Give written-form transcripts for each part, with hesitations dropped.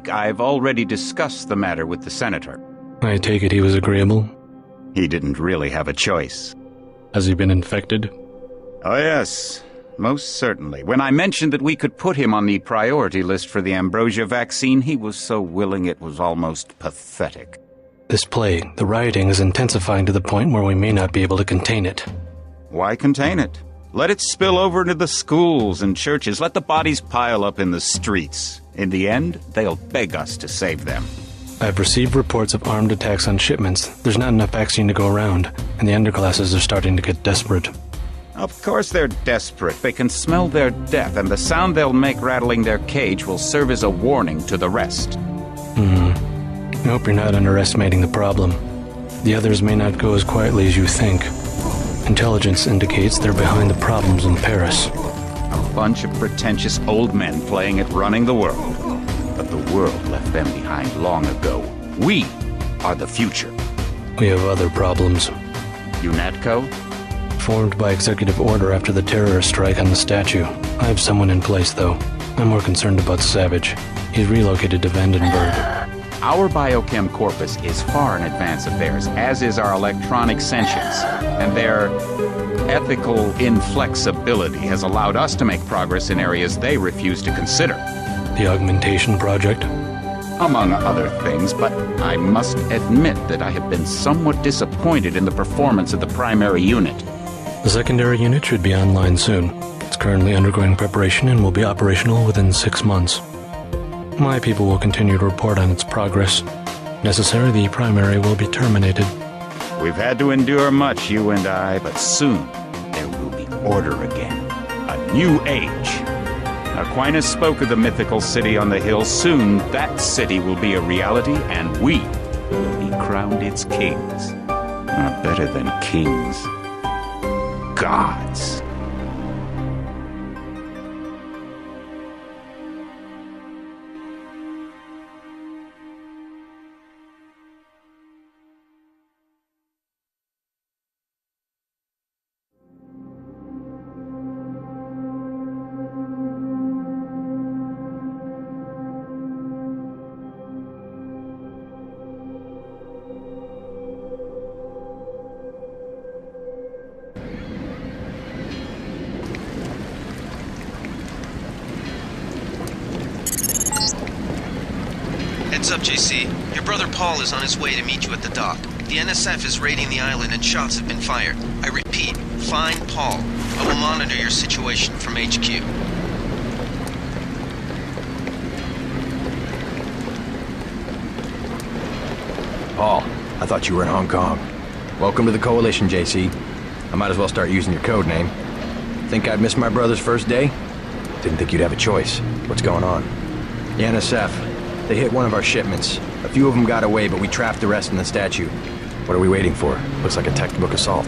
week, I've already discussed the matter with the senator. I take it he was agreeable? He didn't really have a choice. Has he been infected? Oh yes, most certainly. When I mentioned that we could put him on the priority list for the ambrosia vaccine, he was so willing it was almost pathetic. This plague, the rioting, is intensifying to the point where we may not be able to contain it. Why contain it? Let it spill over into the schools and churches. Let the bodies pile up in the streets. In the end, they'll beg us to save them. I've received reports of armed attacks on shipments. There's not enough vaccine to go around, and the underclasses are starting to get desperate. Of course they're desperate. They can smell their death, and the sound they'll make rattling their cage will serve as a warning to the rest. I hope you're not underestimating the problem. The others may not go as quietly as you think. Intelligence indicates they're behind the problems in Paris. A bunch of pretentious old men playing at running the world. But the world left them behind long ago. We are the future. We have other problems. UNATCO? Formed by executive order after the terrorist strike on the statue. I have someone in place, though. I'm more concerned about Savage. He's relocated to Vandenberg. Our biochem corpus is far in advance of theirs, as is our electronic sentience. And their ethical inflexibility has allowed us to make progress in areas they refuse to consider. The augmentation project? Among other things, but I must admit that I have been somewhat disappointed in the performance of the primary unit. The secondary unit should be online soon. It's currently undergoing preparation and will be operational within 6 months. My people will continue to report on its progress. Necessary, the primary will be terminated. We've had to endure much, you and I, but soon there will be order again. A new age. Aquinas spoke of the mythical city on the hill. Soon that city will be a reality, and we will be crowned its kings. Not better than kings. Gods. Heads up, JC. Your brother Paul is on his way to meet you at the dock. The NSF is raiding the island and shots have been fired. I repeat, find Paul. I will monitor your situation from HQ. Paul, I thought you were in Hong Kong. Welcome to the Coalition, JC. I might as well start using your code name. Think I'd miss my brother's first day? Didn't think you'd have a choice. What's going on? The NSF. They hit one of our shipments. A few of them got away, but we trapped the rest in the statue. What are we waiting for? Looks like a textbook assault.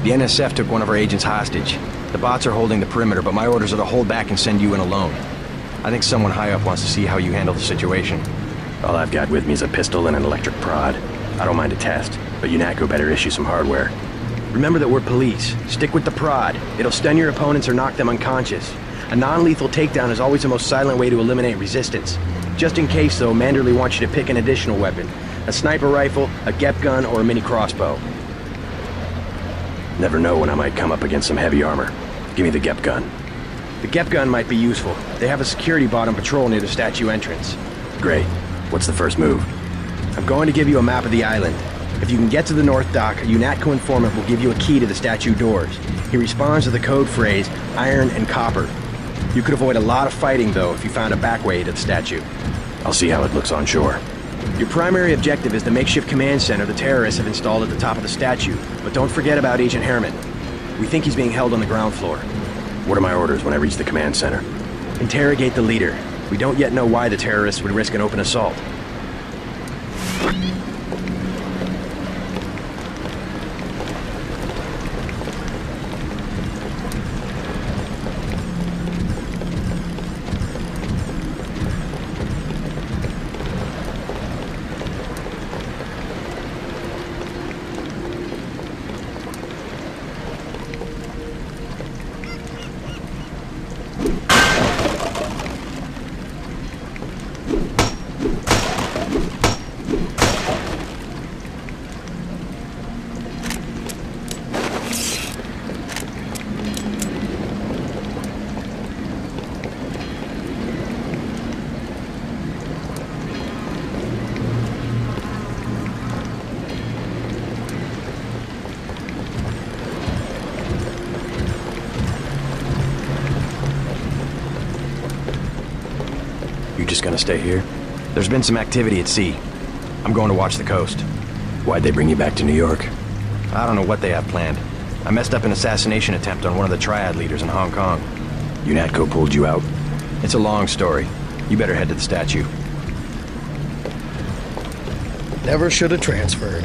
The NSF took one of our agents hostage. The bots are holding the perimeter, but my orders are to hold back and send you in alone. I think someone high up wants to see how you handle the situation. All I've got with me is a pistol and an electric prod. I don't mind a test, but UNATCO better issue some hardware. Remember that we're police. Stick with the prod. It'll stun your opponents or knock them unconscious. A non-lethal takedown is always the most silent way to eliminate resistance. Just in case, though, Manderley wants you to pick an additional weapon. A sniper rifle, a GEP gun, or a mini crossbow. Never know when I might come up against some heavy armor. Give me the GEP gun. The GEP gun might be useful. They have a security bot on patrol near the statue entrance. Great. What's the first move? I'm going to give you a map of the island. If you can get to the North Dock, a UNATCO informant will give you a key to the statue doors. He responds to the code phrase, iron and copper. You could avoid a lot of fighting, though, if you found a back way to the statue. I'll see how it looks on shore. Your primary objective is the makeshift command center the terrorists have installed at the top of the statue. But don't forget about Agent Herman. We think he's being held on the ground floor. What are my orders when I reach the command center? Interrogate the leader. We don't yet know why the terrorists would risk an open assault. just gonna stay here? There's been some activity at sea. I'm going to watch the coast. Why'd they bring you back to New York? I don't know what they have planned. I messed up an assassination attempt on one of the Triad leaders in Hong Kong. UNATCO pulled you out. It's a long story. You better head to the statue. Never should have transferred.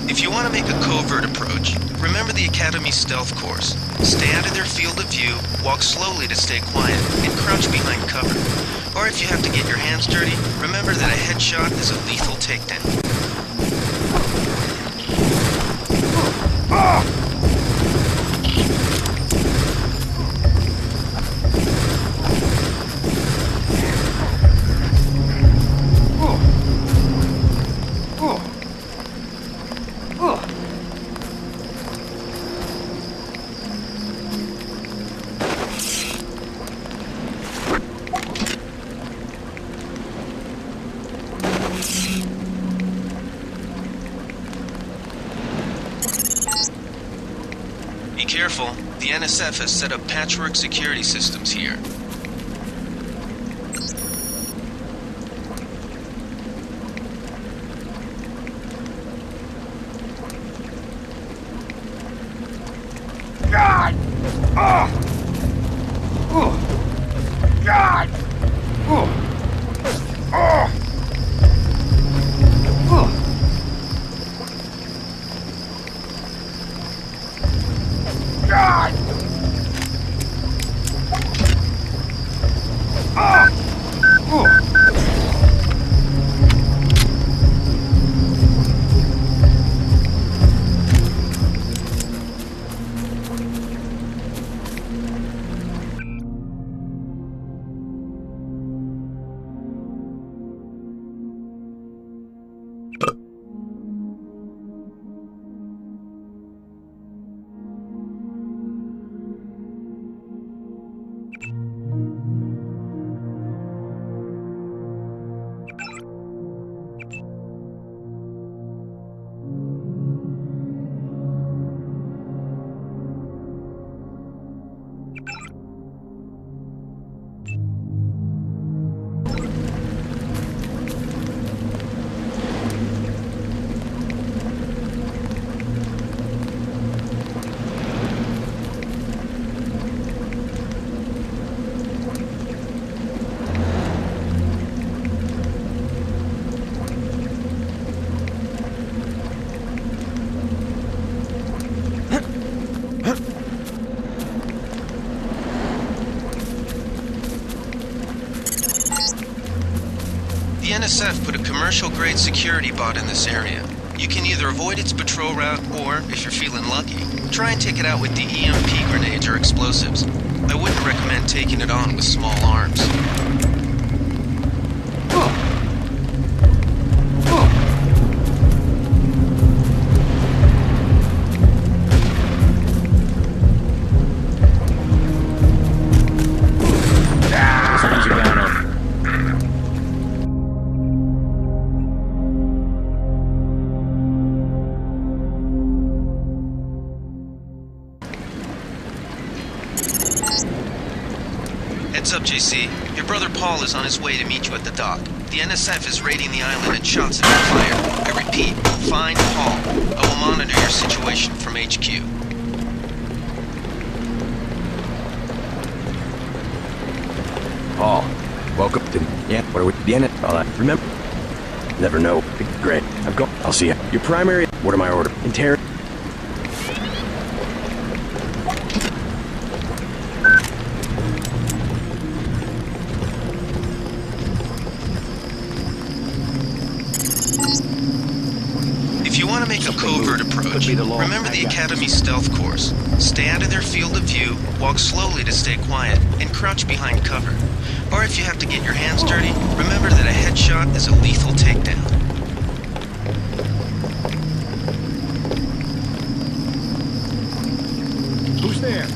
If you want to make a covert approach, remember the Academy stealth course. Stay out of their field of view, walk slowly to stay quiet, and crouch behind cover. Or if you have to get your hands dirty, remember that a headshot is a lethal takedown. Be careful. The NSF has set up patchwork security systems here. God! Oh! Oh! God! Oh! Oh! Oh! God! Ah! Oh! The NSF put a commercial-grade security bot in this area. You can either avoid its patrol route, or, if you're feeling lucky, try and take it out with the EMP grenades or explosives. I wouldn't recommend taking it on with small arms. Heads up, JC. Your brother Paul is on his way to meet you at the dock. The NSF is raiding the island and shots have been fired. I repeat, find Paul. I will monitor your situation from HQ. Paul, welcome to... Yeah, what are we... The end? All that. Remember? Never know. Great. I'm going... I'll see you. Your primary... What am I ordering? Interrogate... If you want to make a covert approach, remember the Academy stealth course. Stay out of their field of view, walk slowly to stay quiet, and crouch behind cover. Or if you have to get your hands dirty, remember that a headshot is a lethal takedown. there.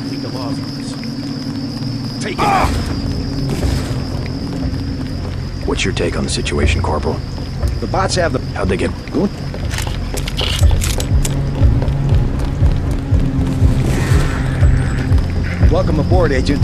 Keep the laws on us. Take it. What's your take on the situation, Corporal? The bots have the... How'd they get... What? Welcome aboard, Agent.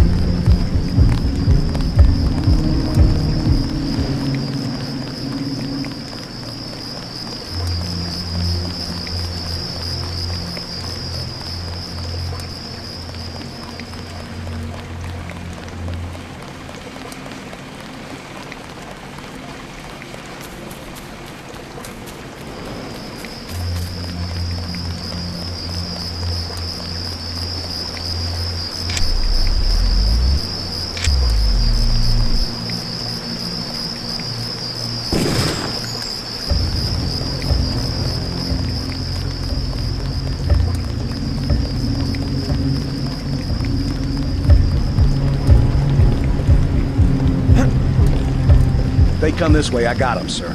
They come this way, I got them, sir.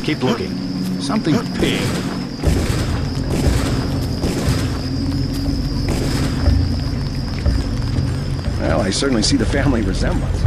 Keep looking. Something big. Well, I certainly see the family resemblance.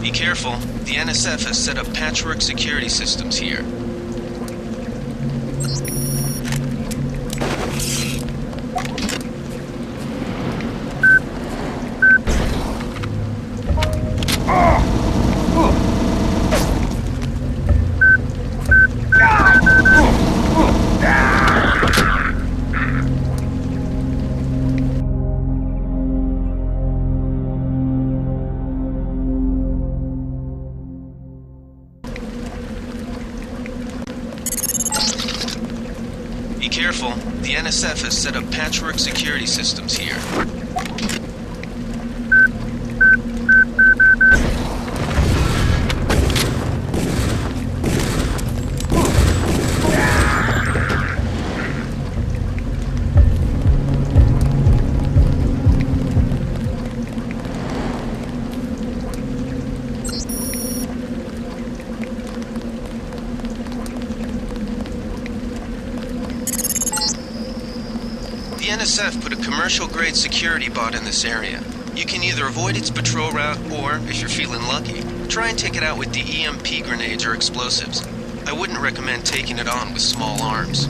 Be careful. The NSF has set up patchwork security systems here. Be careful. The NSF has set up patchwork security systems here. The NSF put a commercial-grade security bot in this area. You can either avoid its patrol route, or, if you're feeling lucky, try and take it out with the EMP grenades or explosives. I wouldn't recommend taking it on with small arms.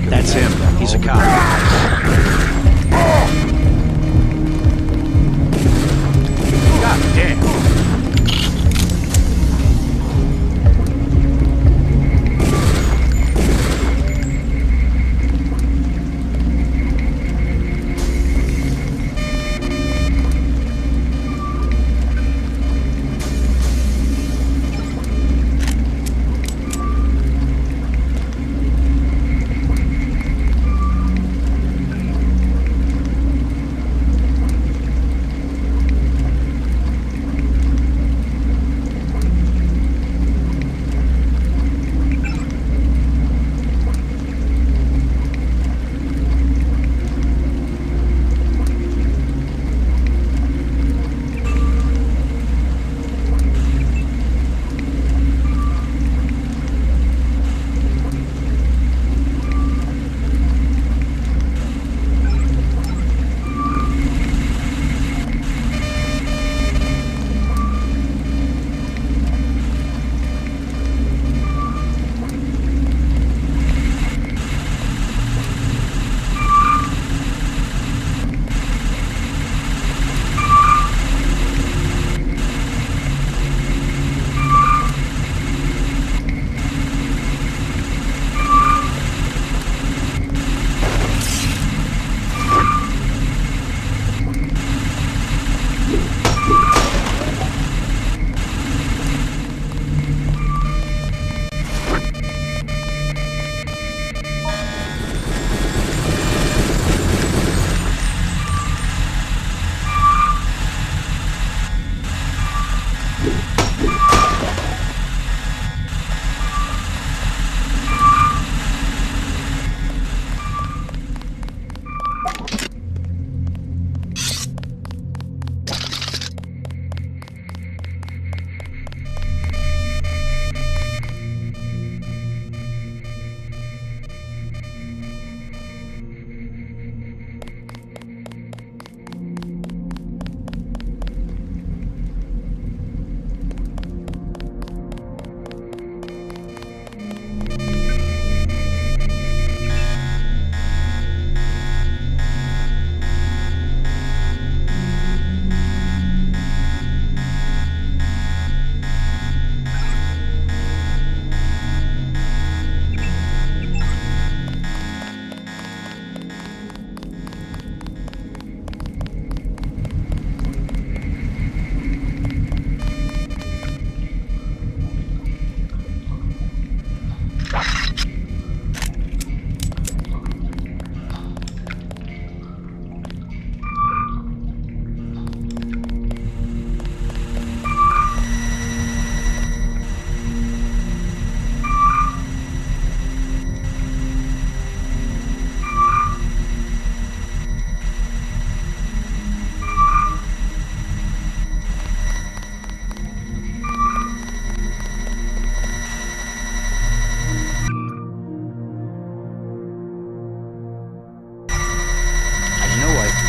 That's him. He's a cop. God damn.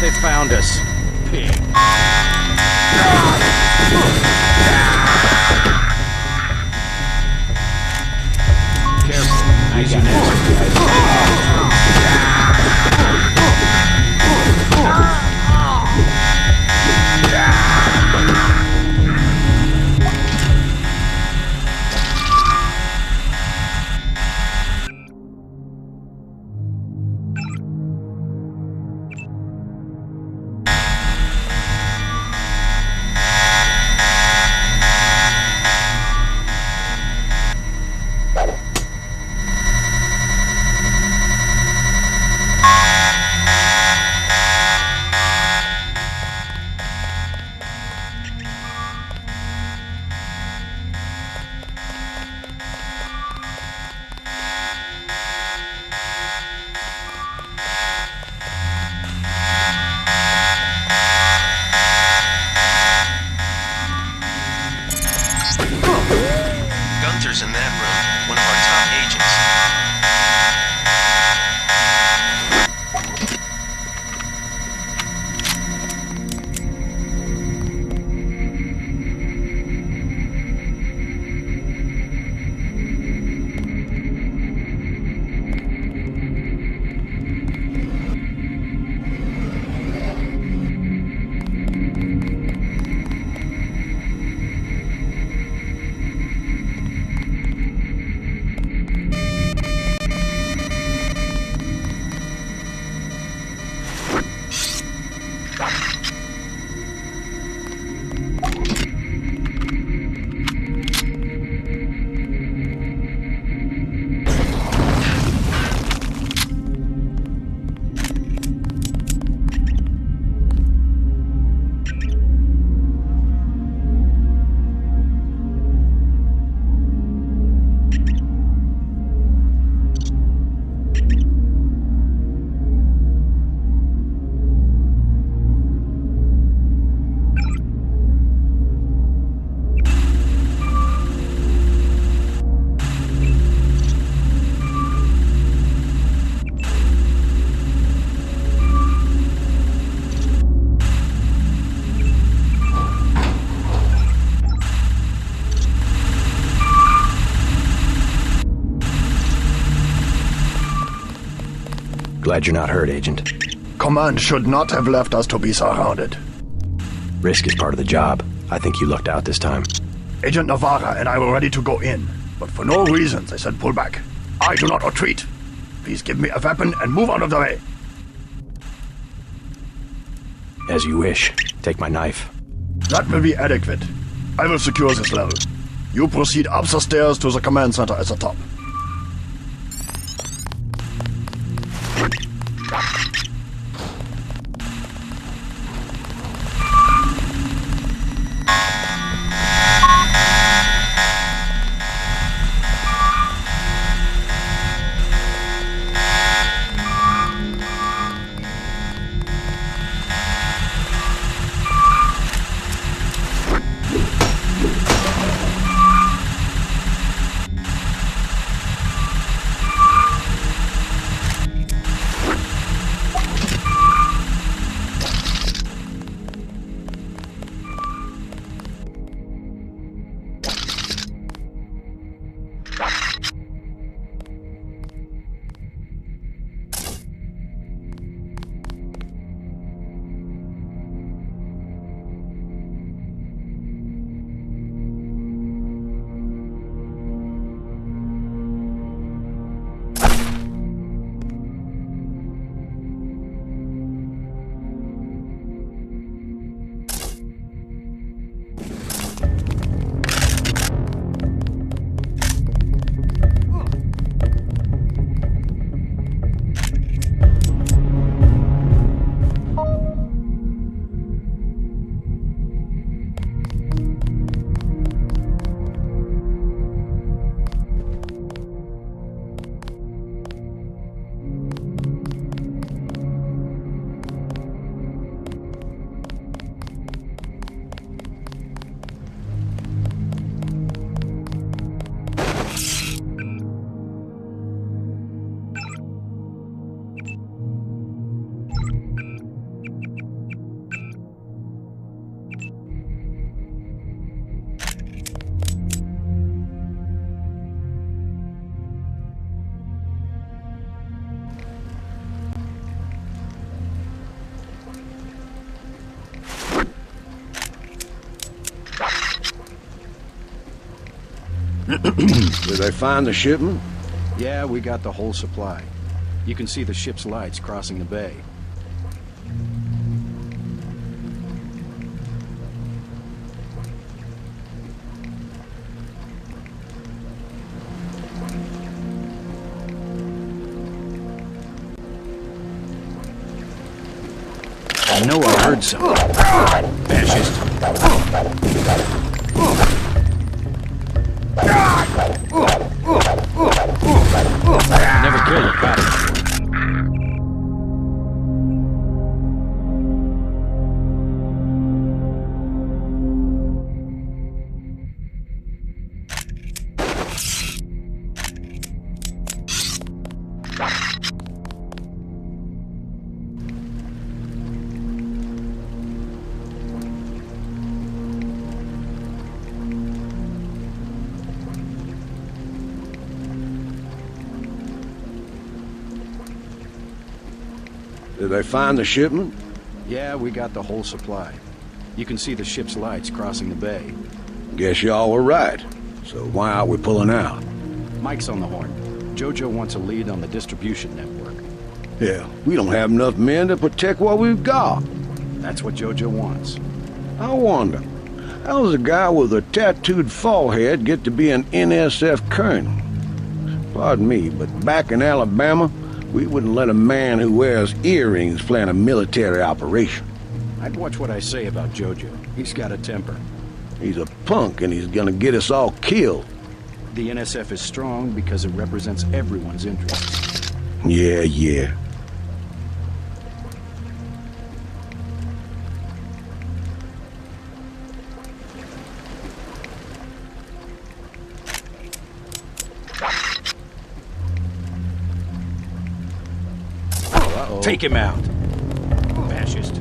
They found us. Pig. Careful. Easy now. Gunther's in that room, one of our top agents. Glad you're not hurt, Agent. Command should not have left us to be surrounded. Risk is part of the job. I think you lucked out this time. Agent Navarra and I were ready to go in, but for no reason they said pull back. I do not retreat. Please give me a weapon and move out of the way. As you wish. Take my knife. That will be adequate. I will secure this level. You proceed up the stairs to the command center at the top. Did they find the shipment? Yeah, we got the whole supply. You can see the ship's lights crossing the bay. I know I heard something. Fascist. Never killed a cop before. Did they find the shipment? Yeah, we got the whole supply. You can see the ship's lights crossing the bay. Guess y'all were right. So why aren't we pulling out? Mike's on the horn. Jojo wants a lead on the distribution network. Yeah, we don't have enough men to protect what we've got. That's what Jojo wants. I wonder, how does a guy with a tattooed forehead get to be an NSF colonel? Pardon me, but back in Alabama, we wouldn't let a man who wears earrings plan a military operation. I'd watch what I say about Jojo. He's got a temper. He's a punk and he's gonna get us all killed. The NSF is strong because it represents everyone's interests. Yeah. Take him out. Fascist.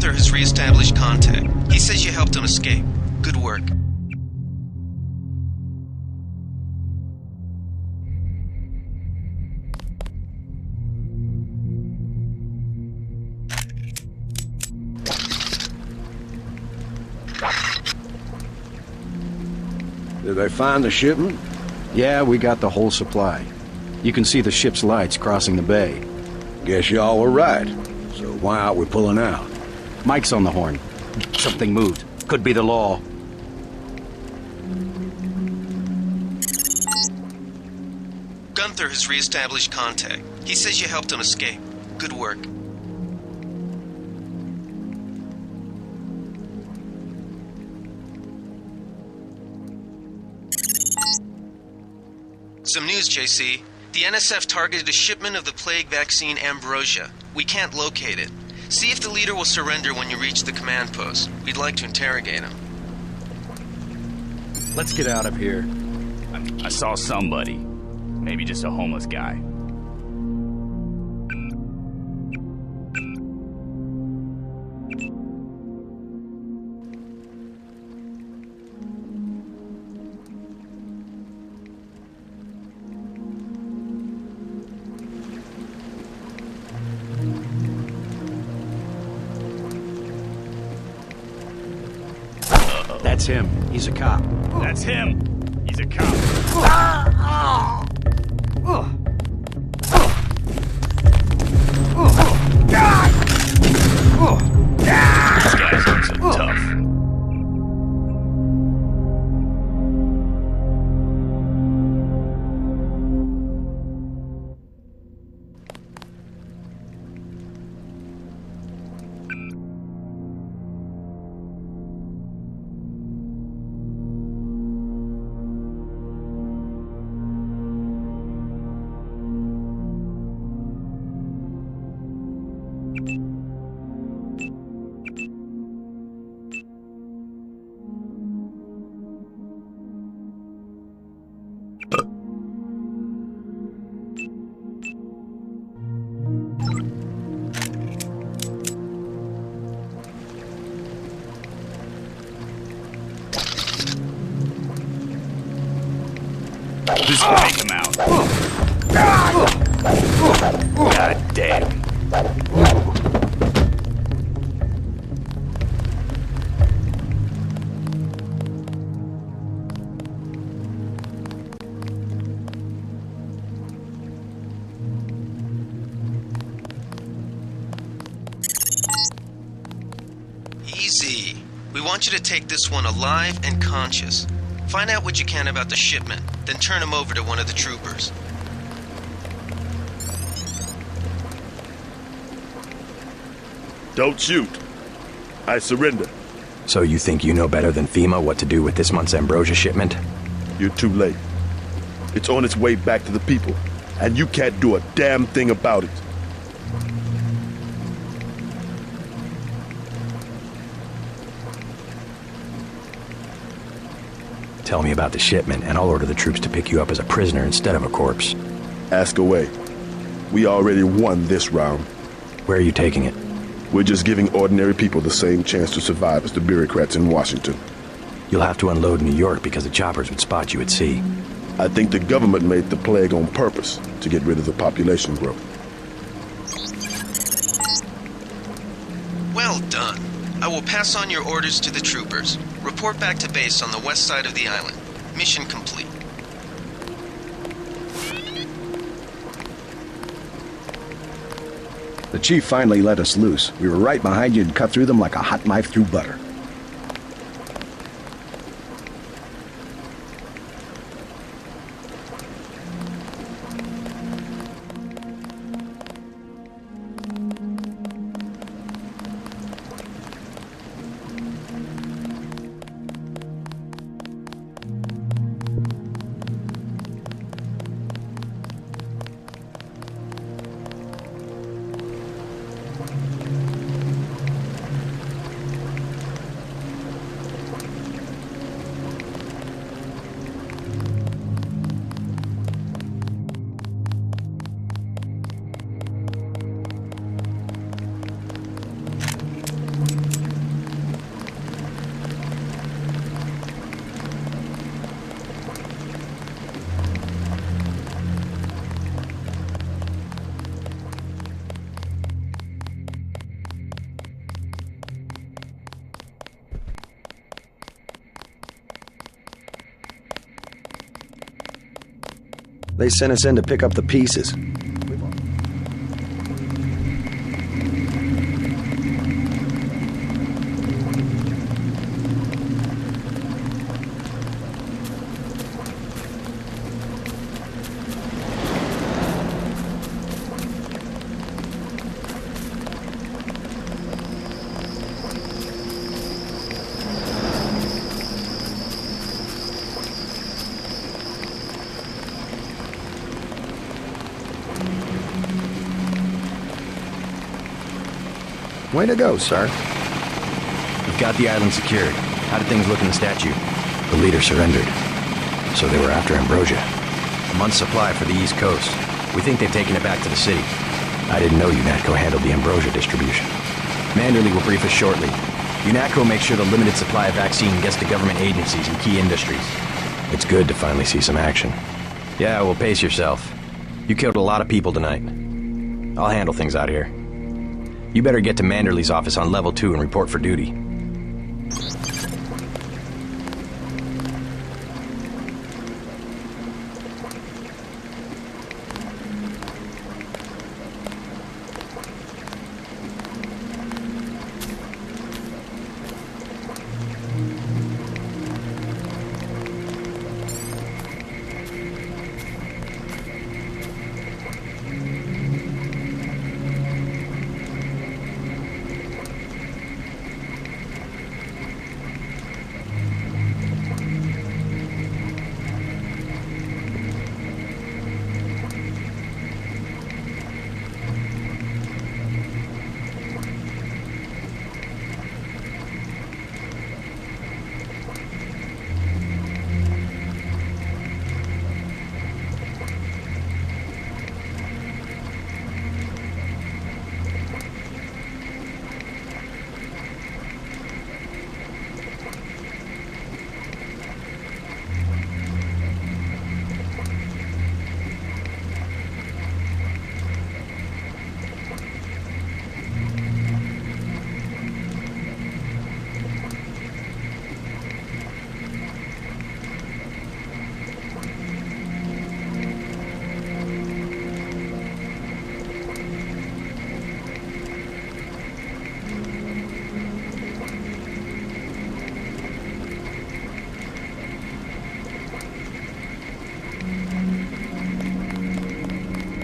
Has re-established contact. He says you helped him escape. Good work. Did they find the shipment? Yeah, we got the whole supply. You can see the ship's lights crossing the bay. Guess y'all were right. So why aren't we pulling out? Mike's on the horn. Something moved. Could be the law. Gunther has re-established contact. He says you helped him escape. Good work. Some news, JC. The NSF targeted a shipment of the plague vaccine Ambrosia. We can't locate it. See if the leader will surrender when you reach the command post. We'd like to interrogate him. Let's get out of here. I saw somebody. Maybe just a homeless guy. That's him. He's a cop. That's him. He's a cop. These guys are so tough. This will take him out. God damn. Easy. We want you to take this one alive and conscious. Find out what you can about the shipment, then turn him over to one of the troopers. Don't shoot. I surrender. So you think you know better than FEMA what to do with this month's Ambrosia shipment? You're too late. It's on its way back to the people, and you can't do a damn thing about it. Tell me about the shipment, and I'll order the troops to pick you up as a prisoner instead of a corpse. Ask away. We already won this round. Where are you taking it? We're just giving ordinary people the same chance to survive as the bureaucrats in Washington. You'll have to unload in New York because the choppers would spot you at sea. I think the government made the plague on purpose to get rid of the population growth. Well done. I will pass on your orders to the troopers. Report back to base on the west side of the island. Mission complete. The chief finally let us loose. We were right behind you and cut through them like a hot knife through butter. They sent us in to pick up the pieces. Way to go, sir. We've got the island secured. How did things look in the statue? The leader surrendered. So they were after Ambrosia. A month's supply for the East Coast. We think they've taken it back to the city. I didn't know UNATCO handled the Ambrosia distribution. Manderley will brief us shortly. UNATCO makes sure the limited supply of vaccine gets to government agencies and key industries. It's good to finally see some action. Yeah, well, pace yourself. You killed a lot of people tonight. I'll handle things out here. You better get to Manderley's office on level 2 and report for duty.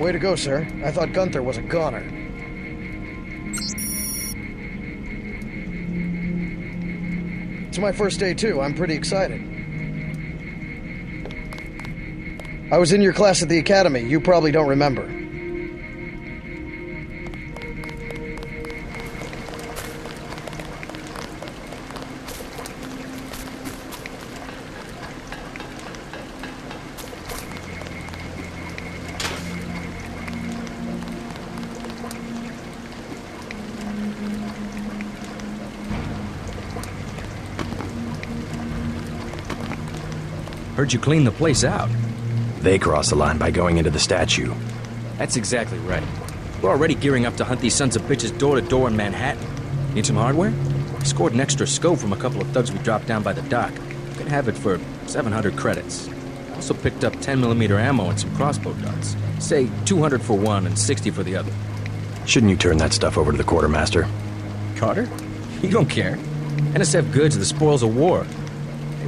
Way to go, sir. I thought Gunther was a goner. It's my first day, too. I'm pretty excited. I was in your class at the academy. You probably don't remember. Heard you clean the place out. They crossed the line by going into the statue. That's exactly right. We're already gearing up to hunt these sons of bitches door to door in Manhattan. Need some hardware? I scored an extra scope from a couple of thugs we dropped down by the dock. You can have it for 700 credits. I also picked up 10mm ammo and some crossbow darts. Say 200 for one and 60 for the other. Shouldn't you turn that stuff over to the quartermaster? Carter? You don't care. NSF goods are the spoils of war.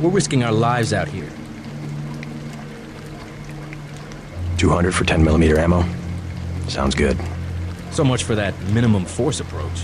We're risking our lives out here. 200 for 10mm ammo? Sounds good. So much for that minimum force approach.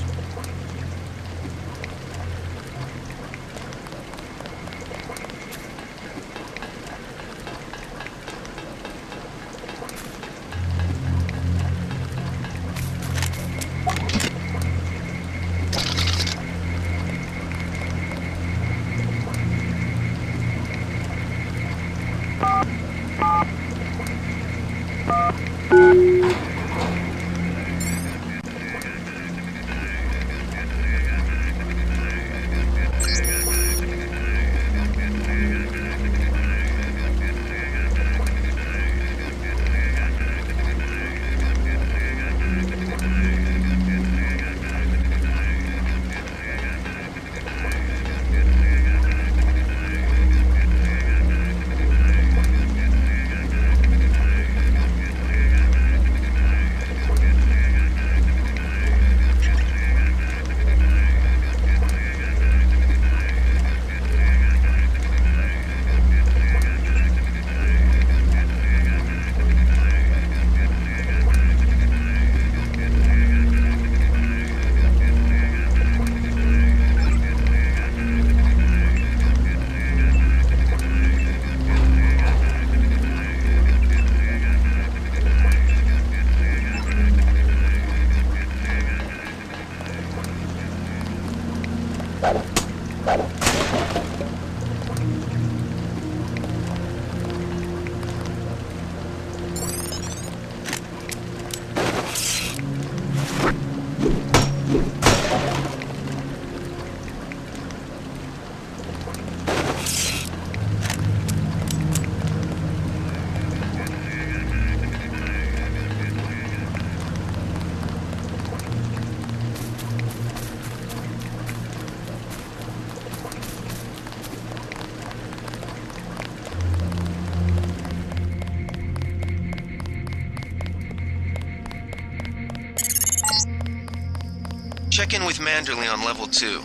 Check in with Manderley on level 2.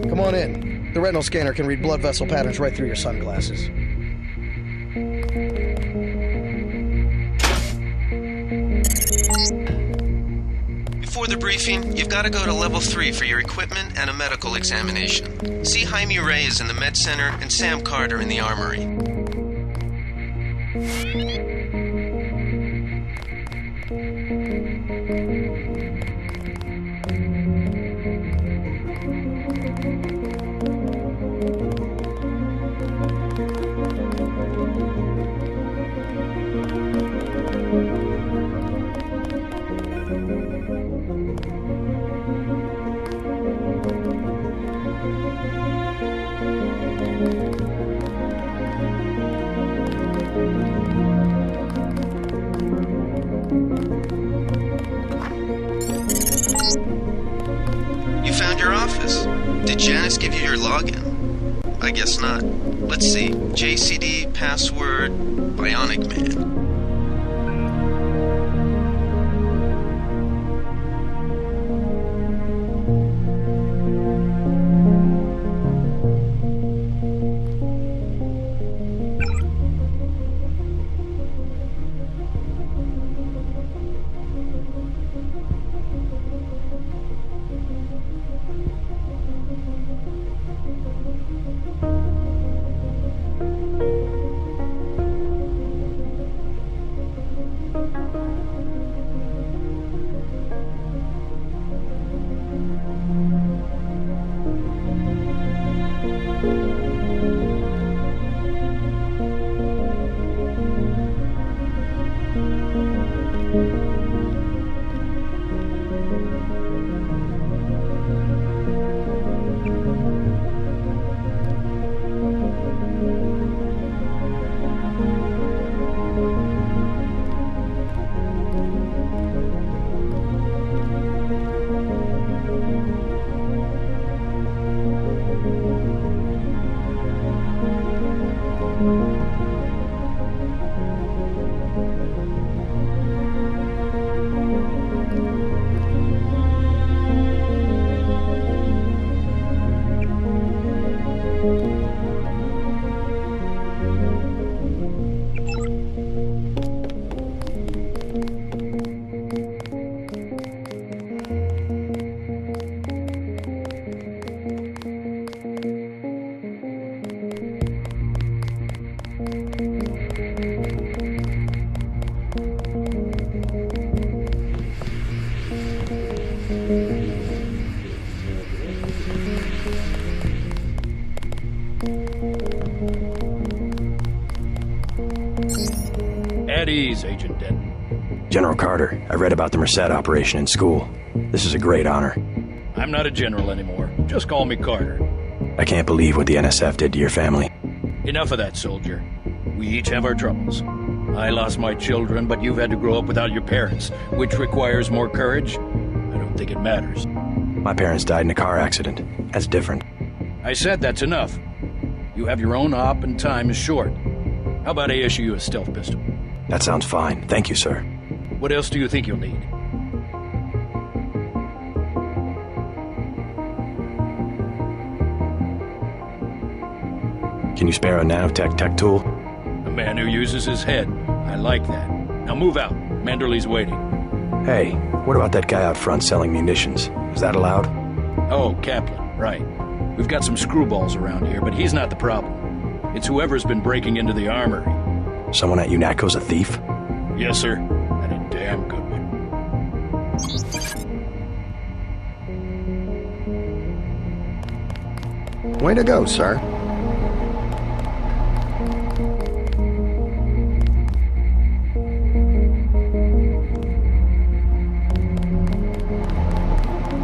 Come on in. The retinal scanner can read blood vessel patterns right through your sunglasses. Before the briefing, you've got to go to level 3 for your equipment and a medical examination. See Jaime Reyes in the med center and Sam Carter in the armory. Did Janice give you your login? I guess not. Let's see. JCD, password, Bionic Man. At ease, Agent Denton. General Carter, I read about the Merced operation in school. This is a great honor. I'm not a general anymore. Just call me Carter. I can't believe what the NSF did to your family. Enough of that, soldier. We each have our troubles. I lost my children, but you've had to grow up without your parents, which requires more courage. I don't think it matters. My parents died in a car accident. That's different. I said that's enough. You have your own op and time is short. How about I issue you a stealth pistol? That sounds fine. Thank you, sir. What else do you think you'll need? Can you spare a nanotech tech tool? A man who uses his head. I like that. Now move out. Manderley's waiting. Hey, what about that guy out front selling munitions? Is that allowed? Oh, Kaplan, right. We've got some screwballs around here, but he's not the problem. It's whoever's been breaking into the armory. Someone at UNATCO's a thief? Yes, sir. And a damn good one. Way to go, sir.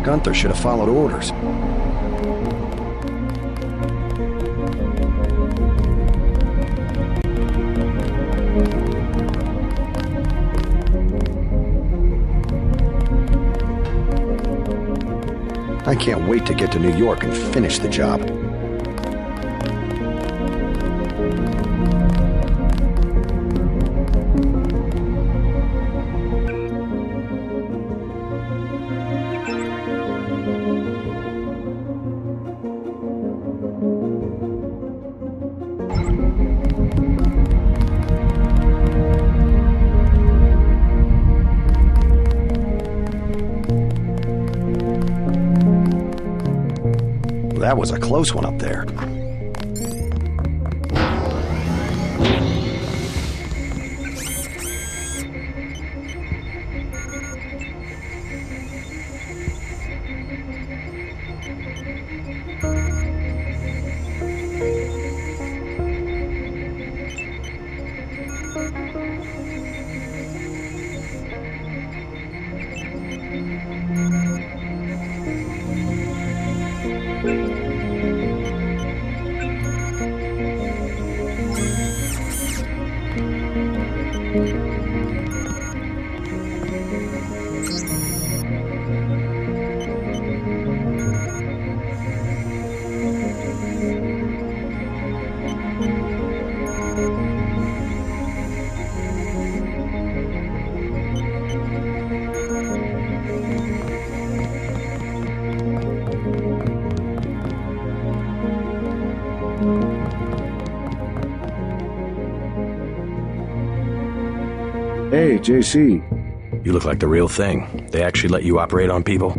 Gunther should have followed orders. I can't wait to get to New York and finish the job. That was a close one up there. Hey, JC. You look like the real thing. They actually let you operate on people?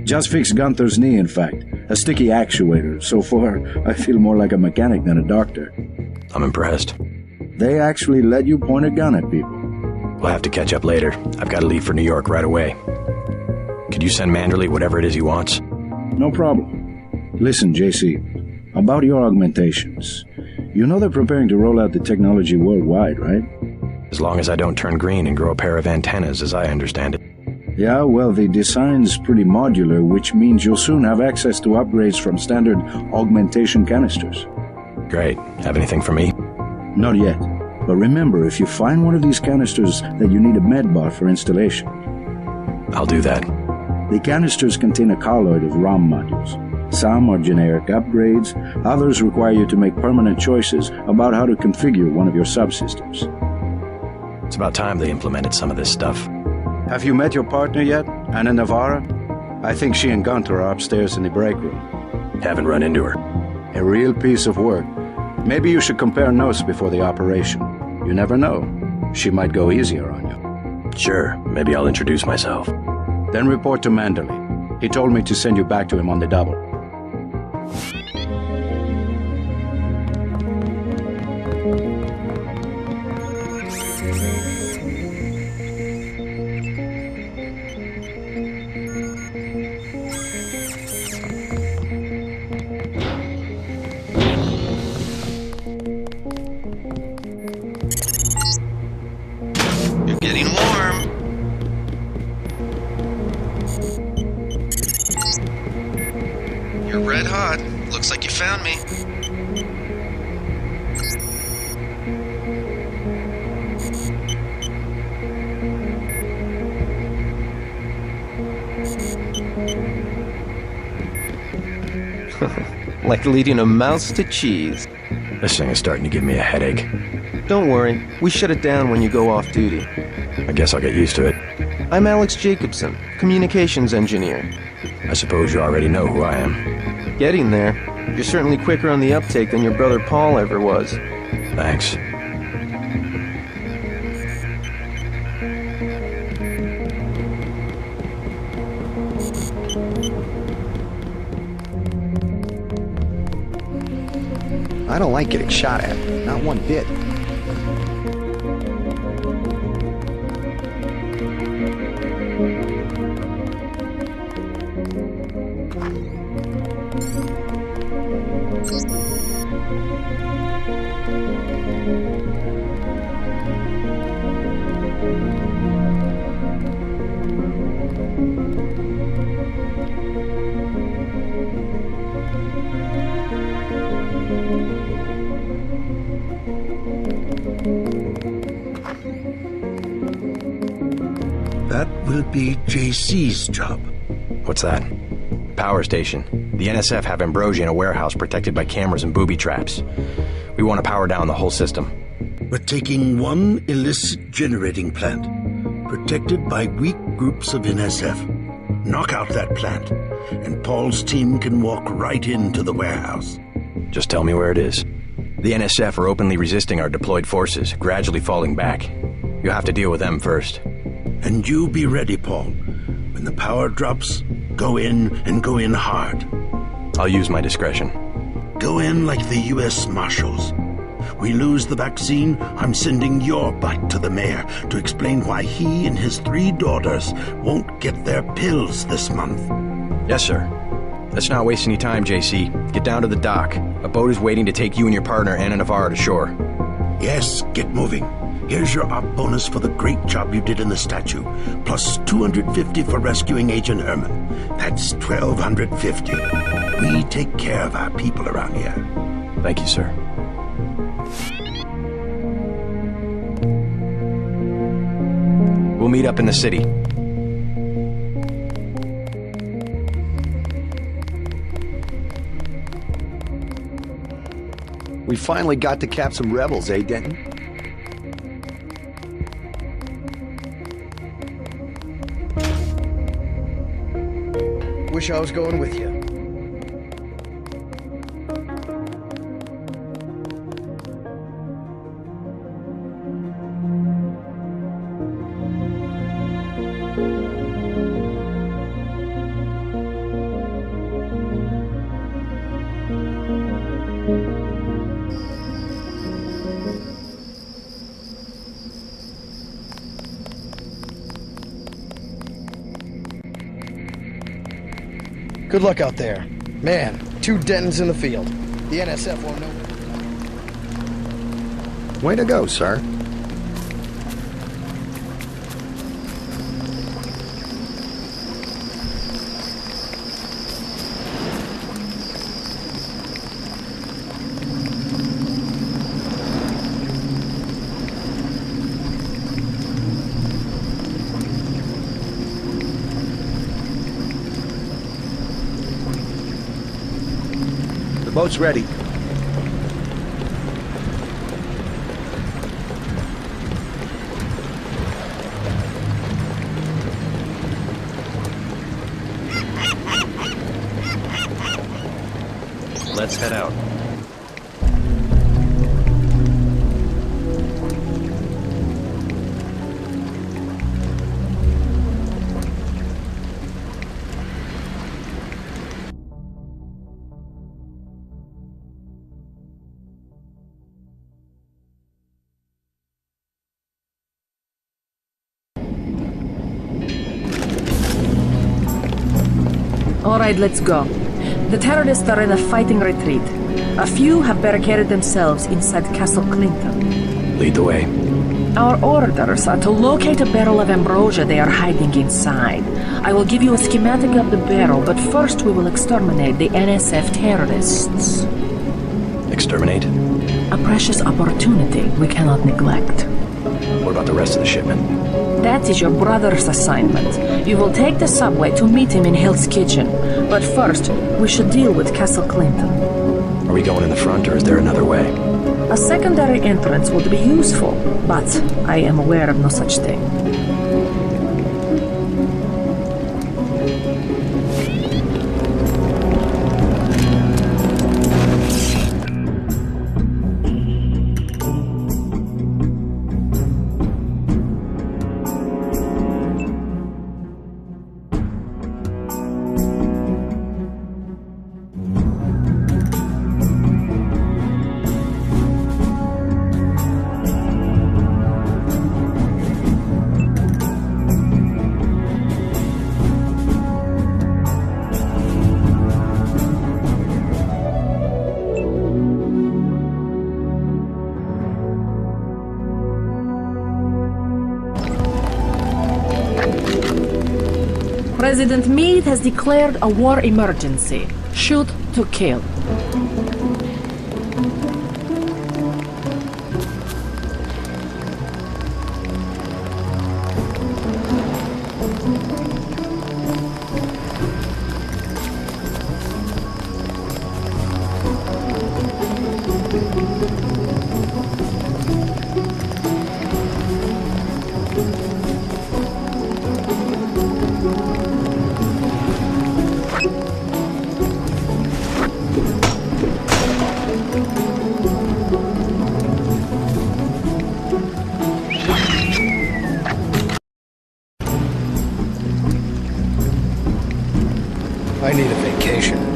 Just fixed Gunther's knee, in fact. A sticky actuator. So far, I feel more like a mechanic than a doctor. I'm impressed. They actually let you point a gun at people. We'll have to catch up later. I've got to leave for New York right away. Could you send Manderley whatever it is he wants? No problem. Listen, JC, about your augmentations. You know they're preparing to roll out the technology worldwide, right? As long as I don't turn green and grow a pair of antennas, as I understand it. Yeah, well, the design's pretty modular, which means you'll soon have access to upgrades from standard augmentation canisters. Great. Have anything for me? Not yet. But remember, if you find one of these canisters that you need a medbot for installation. I'll do that. The canisters contain a colloid of ROM modules. Some are generic upgrades, others require you to make permanent choices about how to configure one of your subsystems. It's about time they implemented some of this stuff. Have you met your partner yet, Anna Navarra? I think she and Gunther are upstairs in the break room. Haven't run into her. A real piece of work. Maybe you should compare notes before the operation. You never know. She might go easier on you. Sure, maybe I'll introduce myself. Then report to Manderley. He told me to send you back to him on the double. Looks like you found me. Like leading a mouse to cheese. This thing is starting to give me a headache. Don't worry, we shut it down when you go off duty. I guess I'll get used to it. I'm Alex Jacobson, communications engineer. I suppose you already know who I am. Getting there. You're certainly quicker on the uptake than your brother Paul ever was. Thanks. I don't like getting shot at. Not one bit. That will be JC's job. What's that? Power station. The NSF have Ambrosia in a warehouse protected by cameras and booby traps. We want to power down the whole system. We're taking one illicit generating plant, protected by weak groups of NSF. Knock out that plant, and Paul's team can walk right into the warehouse. Just tell me where it is. The NSF are openly resisting our deployed forces, gradually falling back. You'll have to deal with them first. And you be ready, Paul. When the power drops, go in and go in hard. I'll use my discretion. Go in like the U.S. Marshals. We lose the vaccine, I'm sending your butt to the mayor to explain why he and his 3 daughters won't get their pills this month. Yes, sir. Let's not waste any time, JC. Get down to the dock. A boat is waiting to take you and your partner, Anna Navarro, to shore. Yes, get moving. Here's your op bonus for the great job you did in the statue, plus 250 for rescuing Agent Herman. That's 1,250. We take care of our people around here. Thank you, sir. We'll meet up in the city. We finally got to cap some rebels, eh, Denton? Wish I was going with you. Good luck out there. Man, 2 Dentons in the field. The NSF won't know. Way to go, sir. Boat's ready. Let's head out. All right, let's go. The terrorists are in a fighting retreat. A few have barricaded themselves inside Castle Clinton. Lead the way. Our orders are to locate a barrel of ambrosia they are hiding inside. I will give you a schematic of the barrel, but first we will exterminate the NSF terrorists. Exterminate? A precious opportunity we cannot neglect. What about the rest of the shipment? That is your brother's assignment. You will take the subway to meet him in Hill's Kitchen. But first, we should deal with Castle Clinton. Are we going in the front, or is there another way? A secondary entrance would be useful, but I am aware of no such thing. President Meade has declared a war emergency. Shoot to kill. I need a vacation.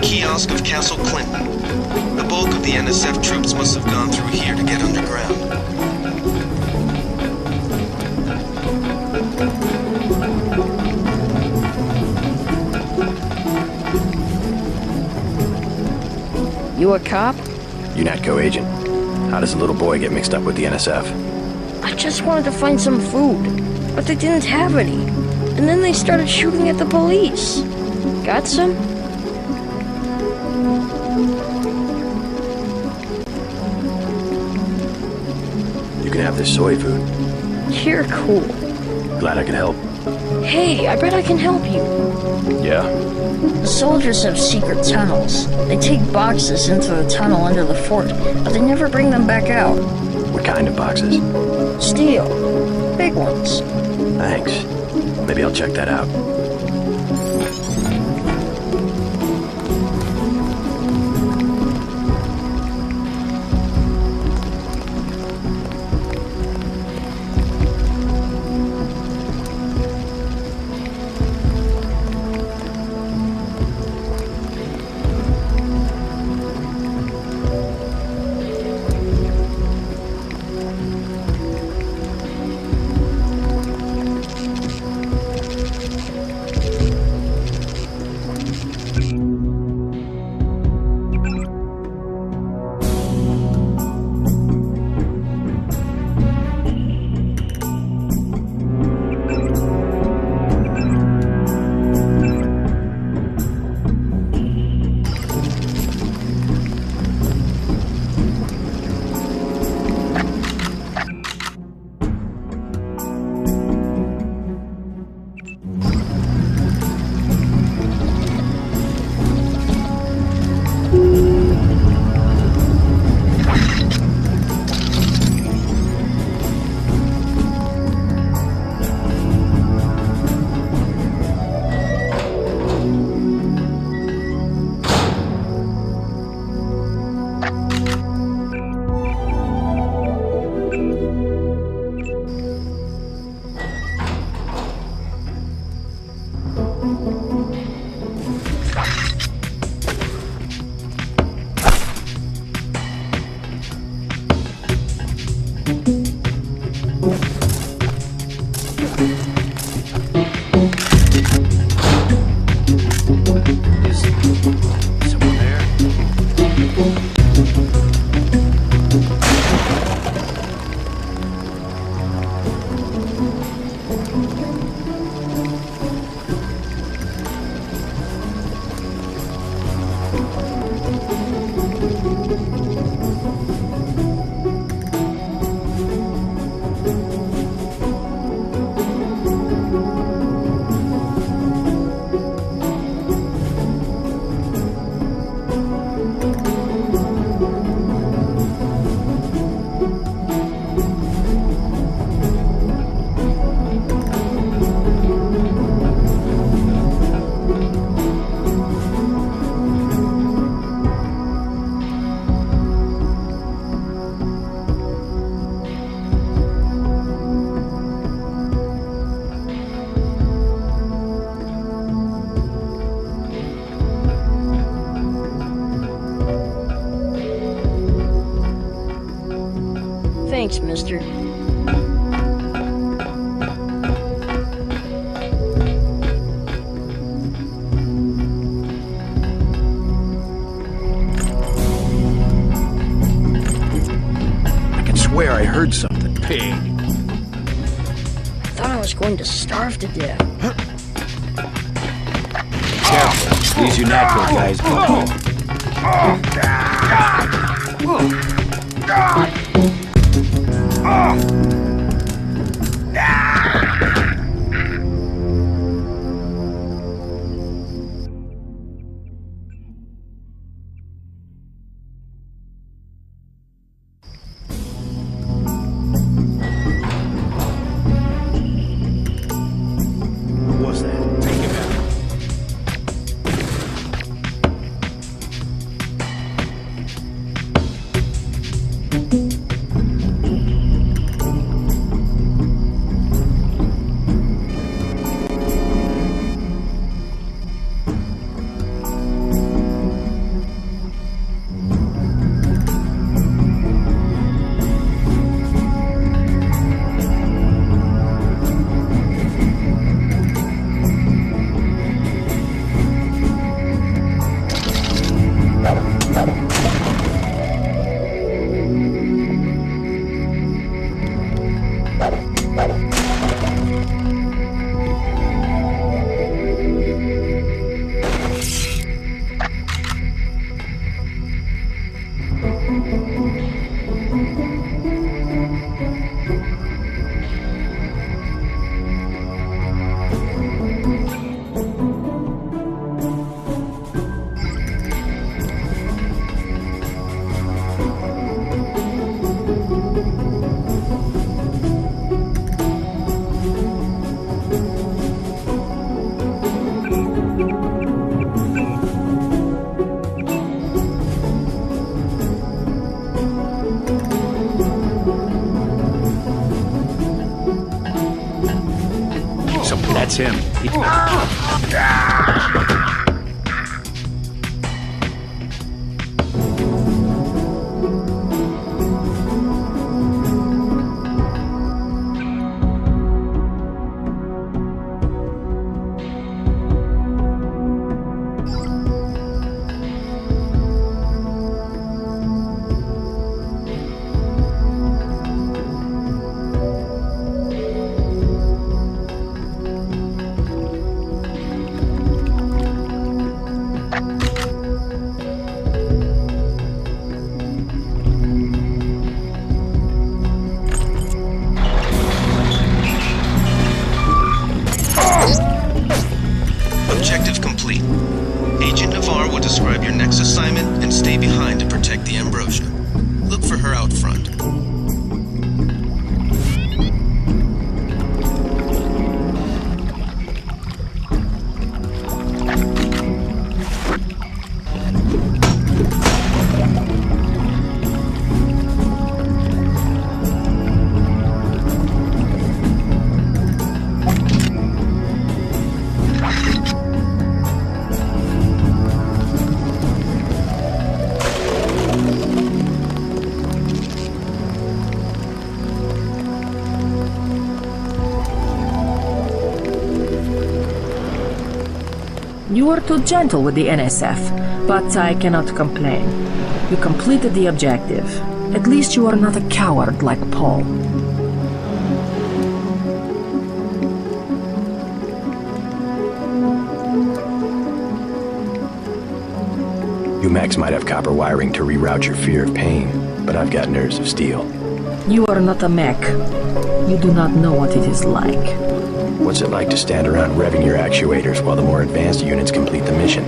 kiosk of Castle Clinton. The bulk of the NSF troops must have gone through here to get underground. You a cop? UNATCO agent. How does a little boy get mixed up with the NSF? I just wanted to find some food, but they didn't have any. And then they started shooting at the police. Got some? You can have this soy food. You're cool. Glad I could help. Hey, I bet I can help you. Yeah? The soldiers have secret tunnels. They take boxes into the tunnel under the fort, but they never bring them back out. What kind of boxes? Steel. Big ones. Thanks. Maybe I'll check that out. Thanks, mister. I can swear I heard something. Pig. I thought I was going to starve to death. Careful. These UNATCO guys What was that? Take him out. That's him. Objective complete. Agent Navarre will describe your next assignment and stay behind to protect the Ambrosia. Look for her out front. You were too gentle with the NSF, but I cannot complain. You completed the objective. At least you are not a coward like Paul. UMAX might have copper wiring to reroute your fear of pain, but I've got nerves of steel. You are not a mech. You do not know what it is like. What's it like to stand around revving your actuators while the more advanced units complete the mission?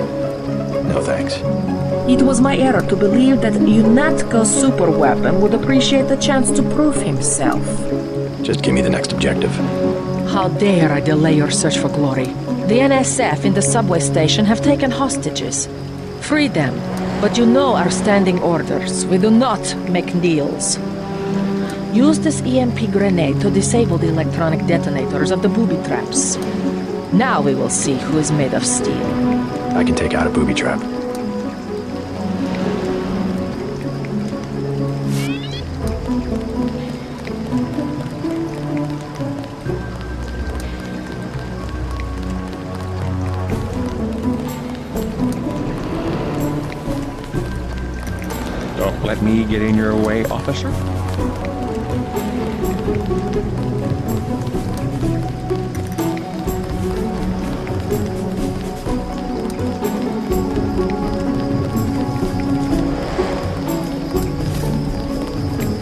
No thanks. It was my error to believe that UNATCO's superweapon would appreciate the chance to prove himself. Just give me the next objective. How dare I delay your search for glory? The NSF in the subway station have taken hostages. Free them, but you know our standing orders. We do not make deals. Use this EMP grenade to disable the electronic detonators of the booby traps. Now we will see who is made of steel. I can take out a booby trap. Don't let me get in your way, officer.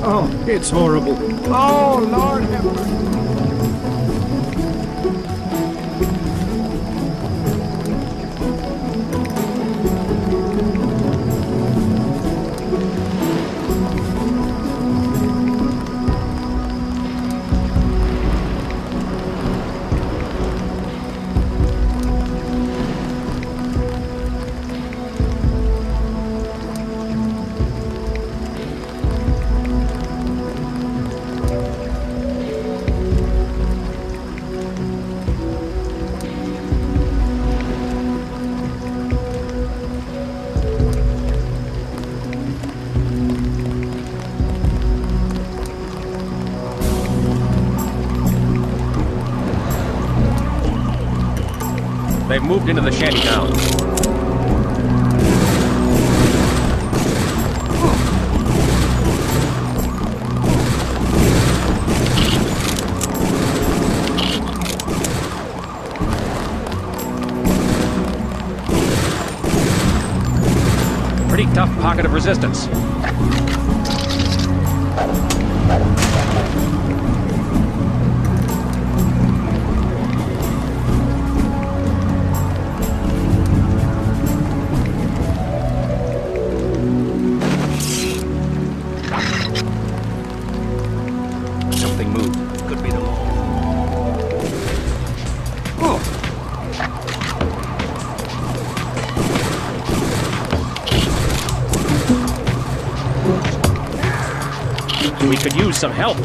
Oh, it's horrible. Oh, Lord have mercy. They've moved into the shanty town. Pretty tough pocket of resistance. something moved. Could be the wall. We could use some help.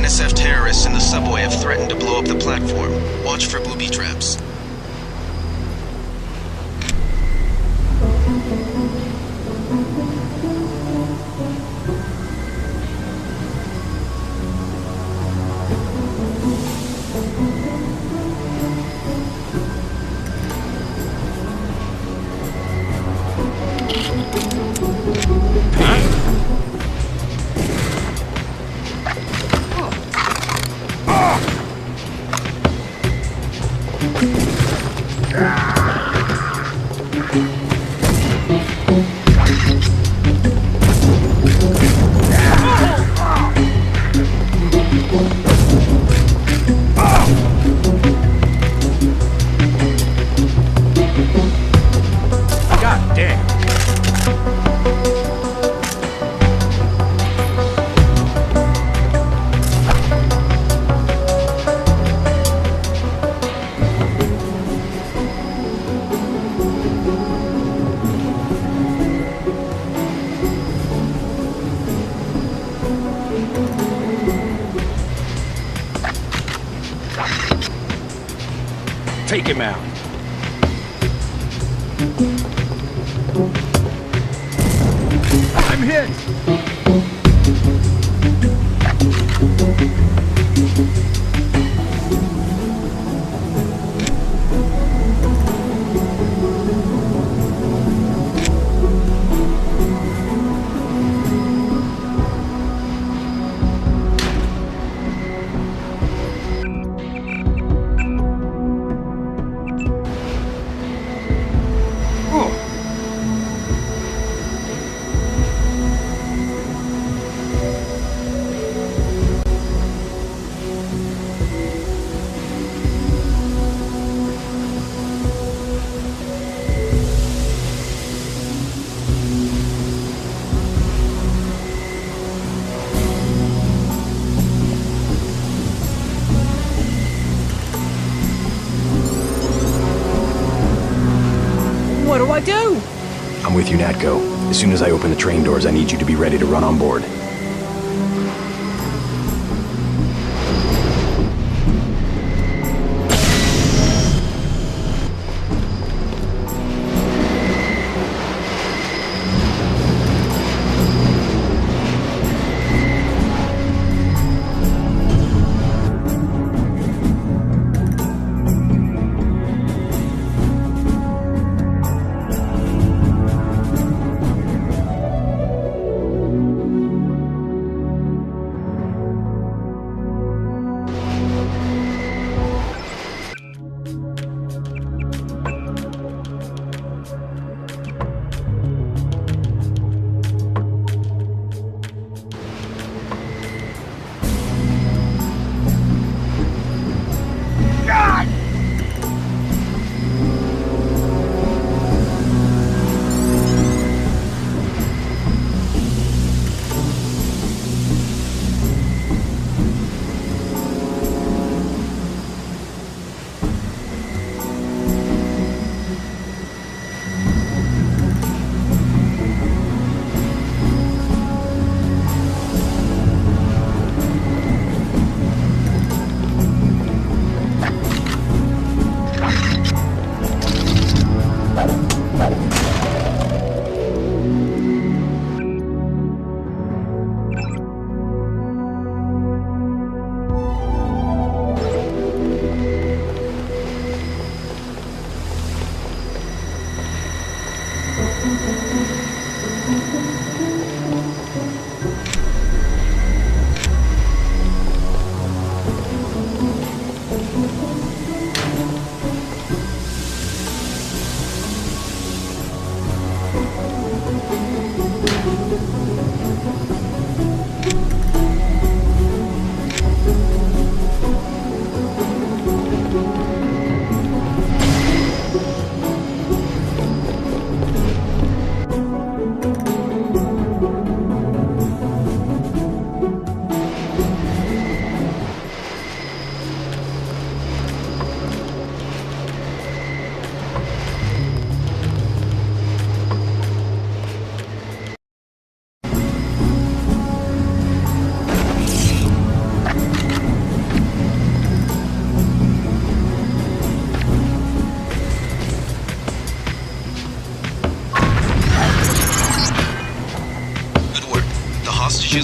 NSF terrorists in the subway have threatened to blow up the platform. Watch for booby traps. Take him out. I'm hit! What do I do? I'm with you, Natko. As soon as I open the train doors, I need you to be ready to run on board.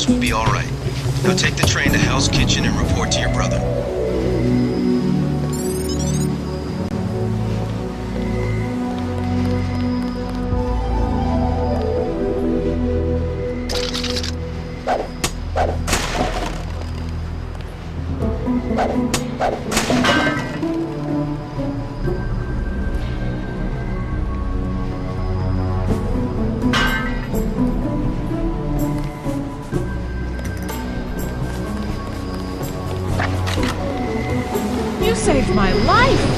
Will be all right. Now take the train to Hell's Kitchen and report to your brother. You saved my life!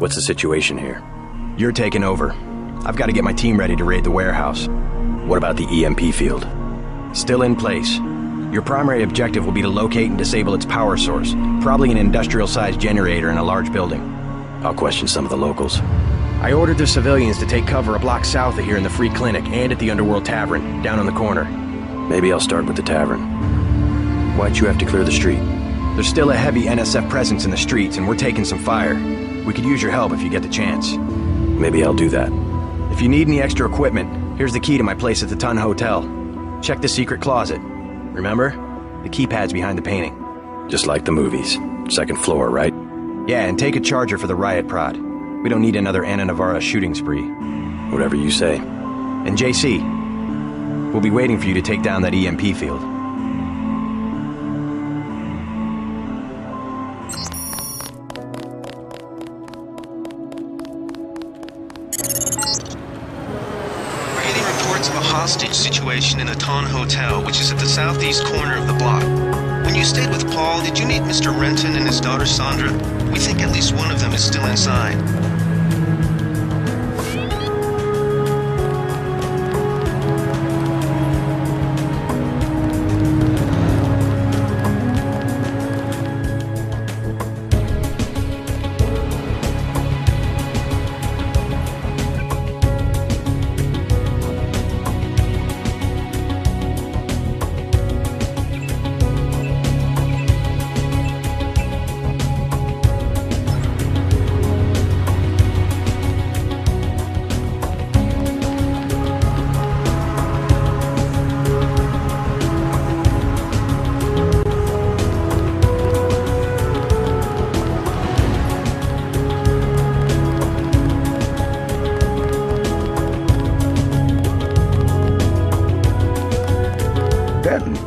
What's the situation here? You're taking over. I've got to get my team ready to raid the warehouse. What about the EMP field? Still in place. Your primary objective will be to locate and disable its power source, probably an industrial-sized generator in a large building. I'll question some of the locals. I ordered the civilians to take cover a block south of here in the Free Clinic and at the Underworld Tavern, down on the corner. Maybe I'll start with the tavern. Why'd you have to clear the street? There's still a heavy NSF presence in the streets, and we're taking some fire. We could use your help if you get the chance. Maybe I'll do that. If you need any extra equipment, here's the key to my place at the Ton Hotel. Check the secret closet. Remember? The keypad's behind the painting. Just like the movies. Second floor, right? Yeah, and take a charger for the riot prod. We don't need another Anna Navarra shooting spree. Whatever you say. And JC, we'll be waiting for you to take down that EMP field. Hostage situation in the Ton Hotel, which is at the southeast corner of the block. When you stayed with Paul, did you meet Mr. Renton and his daughter Sandra? We think at least one of them is still inside.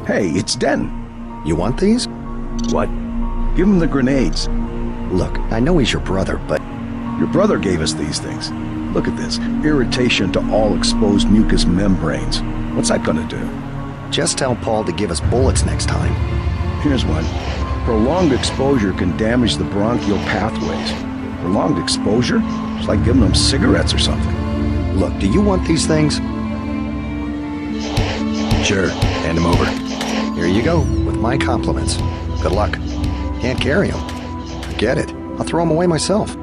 Hey, it's Den. You want these? What? Give him the grenades. Look, I know he's your brother, but... Your brother gave us these things. Look at this. Irritation to all exposed mucous membranes. What's that gonna do? Just tell Paul to give us bullets next time. Here's one. Prolonged exposure can damage the bronchial pathways. Prolonged exposure? It's like giving them cigarettes or something. Look, do you want these things? Sure. Hand them over. Here you go, with my compliments. Good luck. Can't carry them. Forget it. I'll throw them away myself.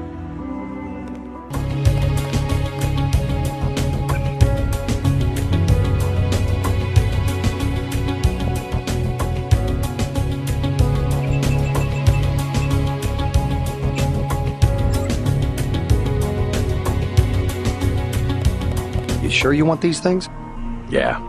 You sure you want these things? Yeah.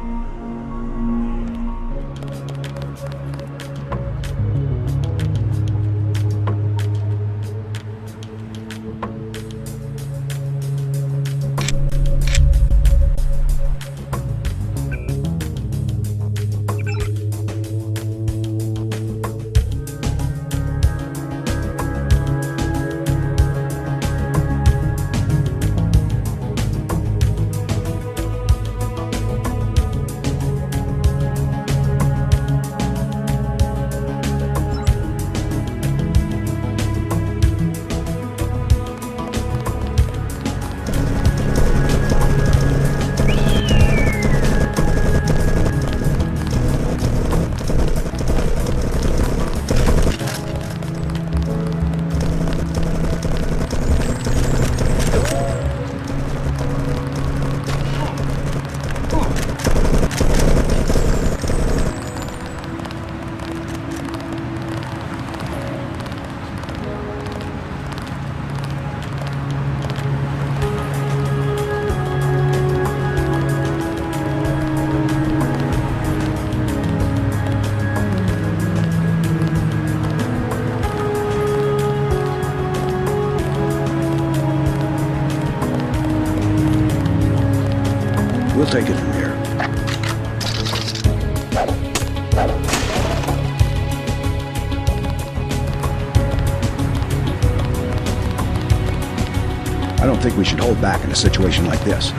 We'll take it from here. I don't think we should hold back in a situation like this.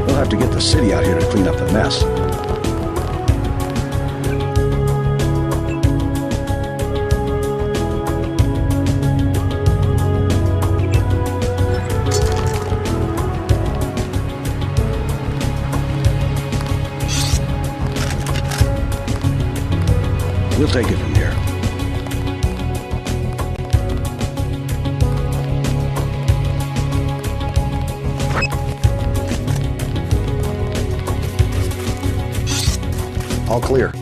We'll have to get the city out here to clean up the mess. We'll take it from here. All clear.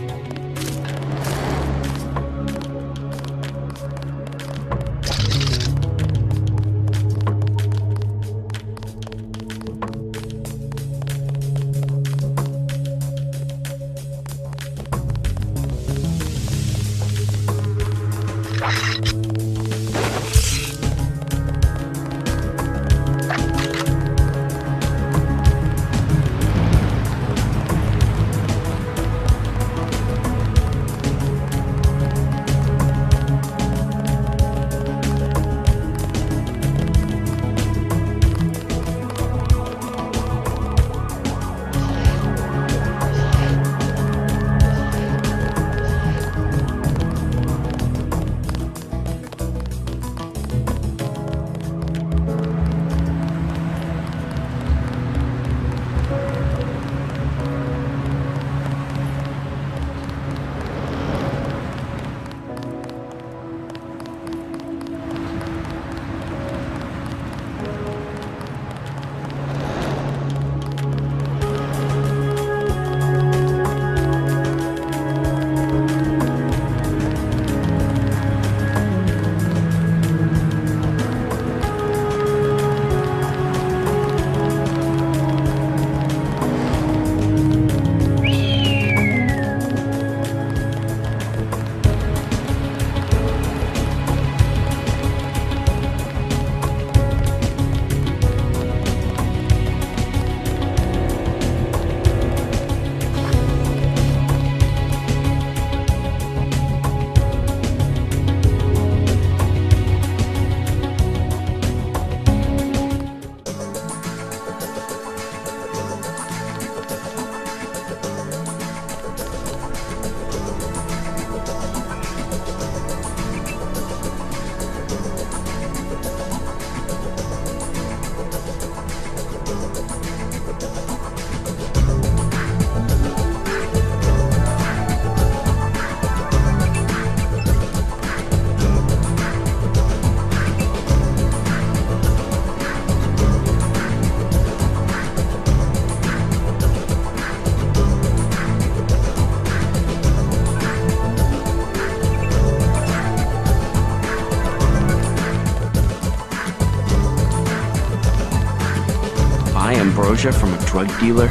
ambrosia from a drug dealer?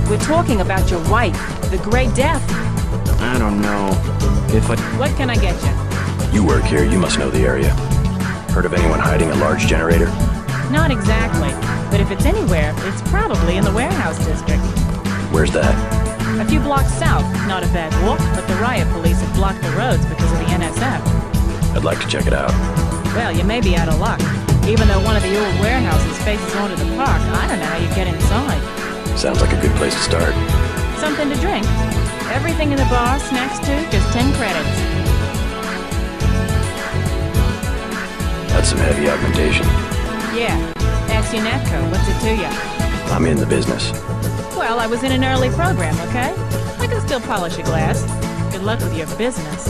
We're talking about your wife, the Great Death. I don't know. What can I get you? You work here, you must know the area. Heard of anyone hiding a large generator? Not exactly, but if it's anywhere, it's probably in the warehouse district. Where's that? A few blocks south, not a bad walk, but the riot police have blocked the roads because of the NSF. I'd like to check it out. Well, you may be out of luck. Even though one of the old warehouses faces onto the park, I don't know how you get inside. Sounds like a good place to start. Something to drink. Everything in the bar, snacks too, just 10 credits. That's some heavy augmentation. Yeah. Ask your netco. What's it to you? I'm in the business. Well, I was in an early program, okay? I can still polish a glass. Good luck with your business.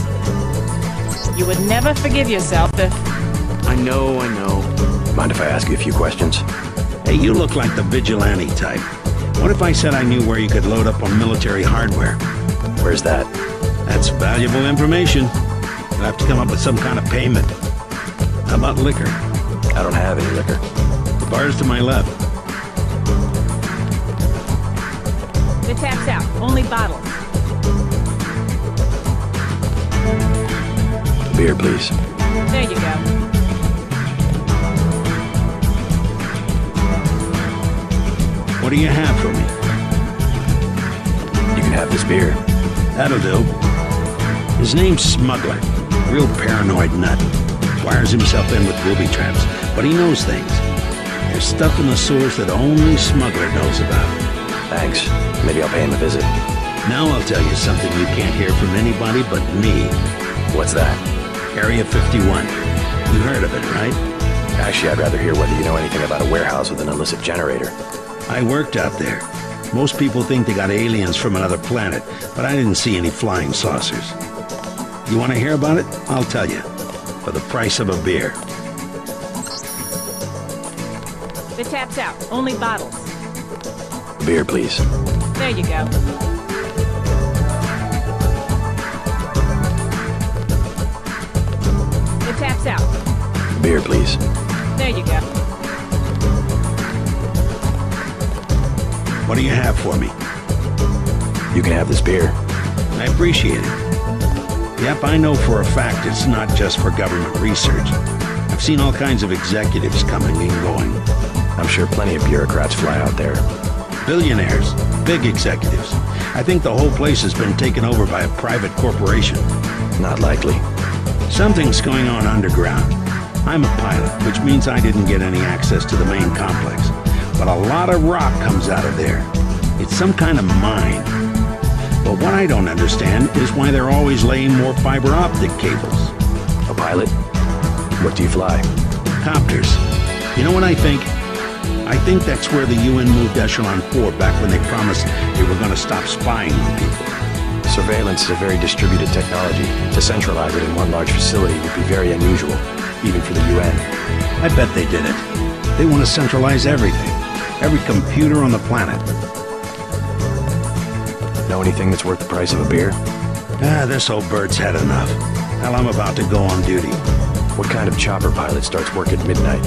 You would never forgive yourself if... I know. Mind if I ask you a few questions? Hey, you look like the vigilante type. What if I said I knew where you could load up on military hardware? Where's that? That's valuable information. You'll have to come up with some kind of payment. How about liquor? I don't have any liquor. The bar's to my left. The tap's out. Only bottles. Beer, please. There you go. What do you have for me? You can have this beer. That'll do. His name's Smuggler. Real paranoid nut. Wires himself in with booby traps, but he knows things. There's stuff in the sewers that only Smuggler knows about. Thanks. Maybe I'll pay him a visit. Now I'll tell you something you can't hear from anybody but me. What's that? Area 51. You heard of it, right? Actually, I'd rather hear whether you know anything about a warehouse with an illicit generator. I worked out there. Most people think they got aliens from another planet, but I didn't see any flying saucers. You want to hear about it? I'll tell you. For the price of a beer. The tap's out. Only bottles. Beer, please. There you go. The tap's out. Beer, please. There you go. What do you have for me? You can have this beer. I appreciate it. Yep, I know for a fact it's not just for government research. I've seen all kinds of executives coming and going. I'm sure plenty of bureaucrats fly out there. Billionaires, big executives. I think the whole place has been taken over by a private corporation. Not likely. Something's going on underground. I'm a pilot, which means I didn't get any access to the main complex. But a lot of rock comes out of there. It's some kind of mine. But what I don't understand is why they're always laying more fiber optic cables. A pilot? What do you fly? Copters. You know what I think? I think that's where the UN moved Echelon 4 back when they promised they were going to stop spying on people. Surveillance is a very distributed technology. To centralize it in one large facility would be very unusual, even for the UN. I bet they did it. They want to centralize everything. Every computer on the planet. Know anything that's worth the price of a beer? This old bird's had enough. Hell, I'm about to go on duty. What kind of chopper pilot starts work at midnight?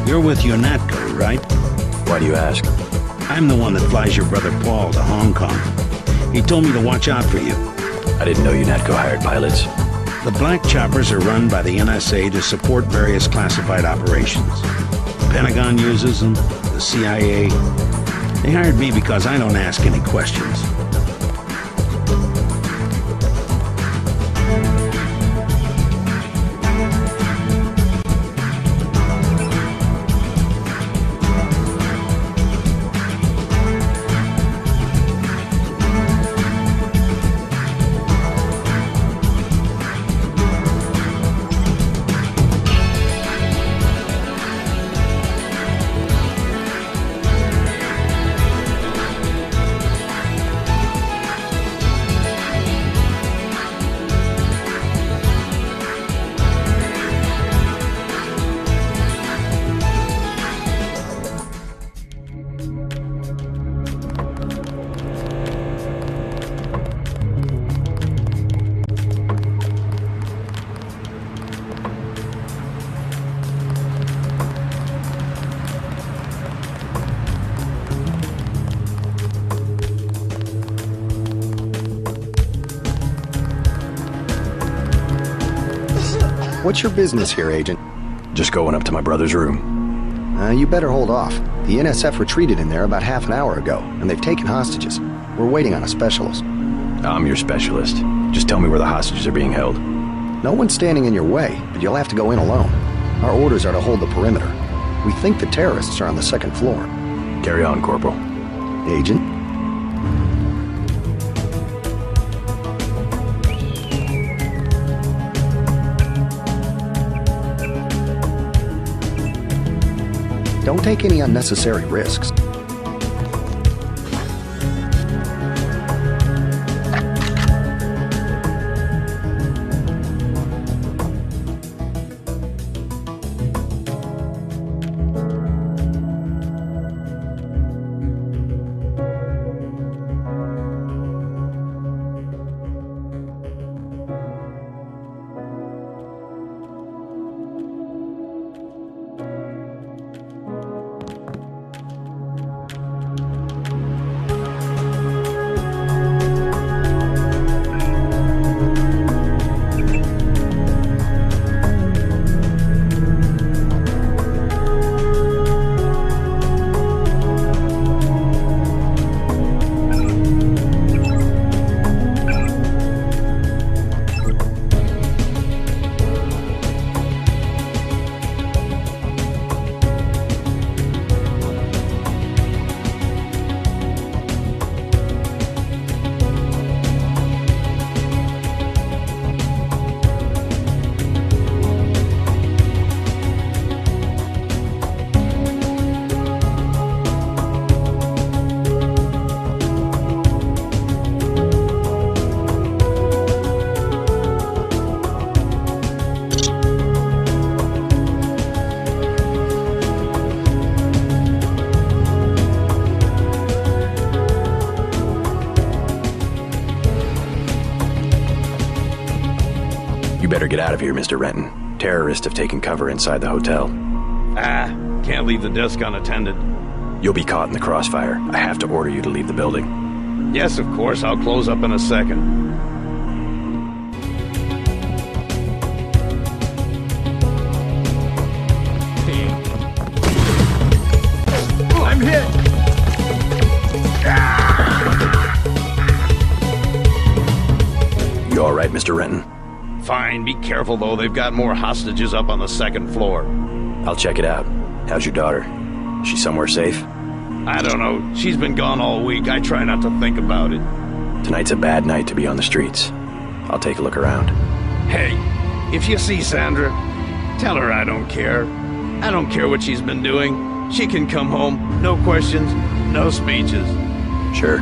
You're with UNATCO, right? Why do you ask? I'm the one that flies your brother Paul to Hong Kong. He told me to watch out for you. I didn't know UNATCO hired pilots. The black choppers are run by the NSA to support various classified operations. The Pentagon uses them, the CIA. They hired me because I don't ask any questions. What's your business here, Agent? Just going up to my brother's room. You better hold off. The NSF retreated in there about half an hour ago, and they've taken hostages. We're waiting on a specialist. I'm your specialist. Just tell me where the hostages are being held. No one's standing in your way, but you'll have to go in alone. Our orders are to hold the perimeter. We think the terrorists are on the second floor. Carry on, Corporal. Agent? Don't take any unnecessary risks. You better get out of here, Mr. Renton. Terrorists have taken cover inside the hotel. Can't leave the desk unattended. You'll be caught in the crossfire. I have to order you to leave the building. Yes, of course. I'll close up in a second. I'm hit! You all right, Mr. Renton? Fine. Be careful, though. They've got more hostages up on the second floor. I'll check it out. How's your daughter? Is she somewhere safe? I don't know. She's been gone all week. I try not to think about it. Tonight's a bad night to be on the streets. I'll take a look around. Hey, if you see Sandra, tell her I don't care. I don't care what she's been doing. She can come home. No questions, no speeches. Sure.